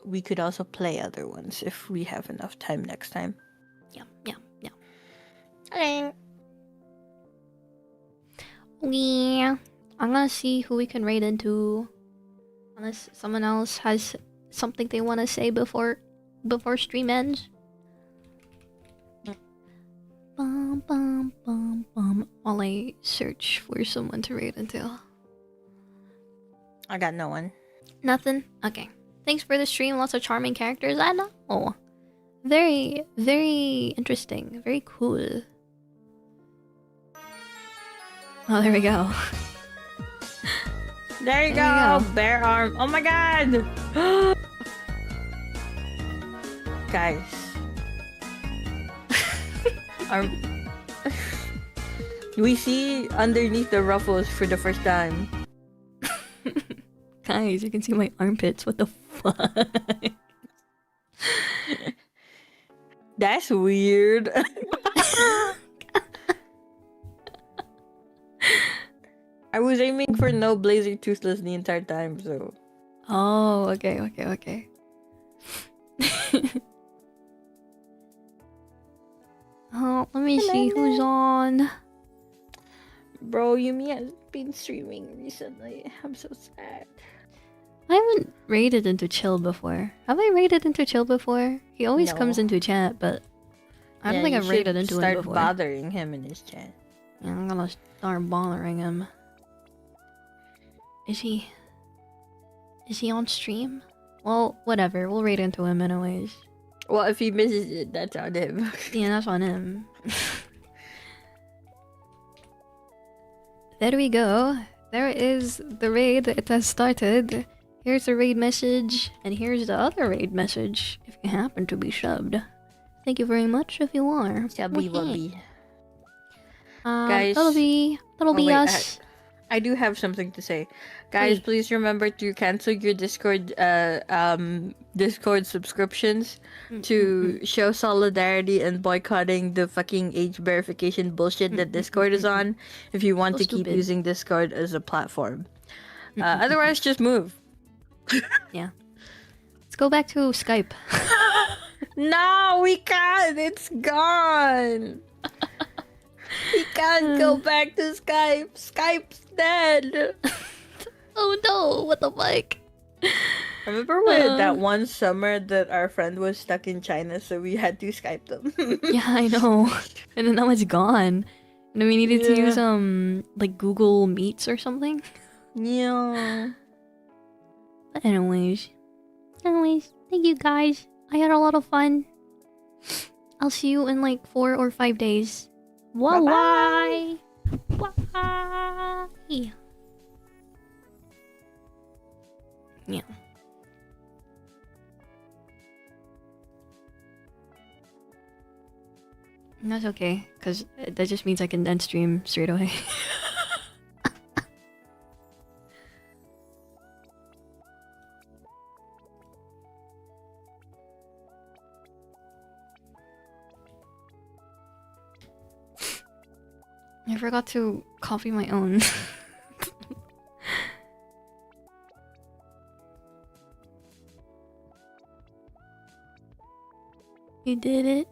We could also play other ones if we have enough time next time. Yeah. Okay. I'm gonna see who we can raid into. Unless someone else has something they want to say before stream ends. Bum, bum, bum, bum. While I search for someone to raid into. I got no one. Nothing? Okay. Thanks for the stream. Lots of charming characters. I know. Very, very interesting. Very cool. Oh, there we go. There you go. Bear arm. Oh my god. Guys. We see underneath the ruffles for the first time. Guys, you can see my armpits. What the fuck? That's weird. I was aiming for no Blazer Toothless the entire time, so... Oh, okay. Oh, let me see who's on. Bro, Yumi has been streaming recently. I'm so sad. I haven't raided into Chill before. Have I raided into Chill before? He always comes into chat, but I don't think I've raided into him before. Start bothering him in his chat. Yeah, I'm gonna start bothering him. Is he on stream? Well, whatever. We'll raid into him anyways. Well, if he misses it, that's on him. Yeah, that's on him. There we go. There is the raid. It has started. Here's the raid message, and here's the other raid message, if you happen to be subbed. Thank you very much if you are. Subby wubby. Guys, that'll be us. I do have something to say. Guys, please remember to cancel your Discord subscriptions to show solidarity and boycotting the fucking age verification bullshit that Discord is on if you want to keep using Discord as a platform. Otherwise, just move. Yeah. Let's go back to Skype. No, we can't. It's gone. We can't go back to Skype. Skype's dead. Oh no, what the fuck? Remember when that one summer that our friend was stuck in China, so we had to Skype them? Yeah, I know. And then now it's gone. And we needed to use like Google Meets or something. Yeah. But anyways, thank you guys. I had a lot of fun. I'll see you in like 4 or 5 days. Bye. Yeah. That's okay, because that just means I can end stream straight away. I forgot to copy my own. You did it.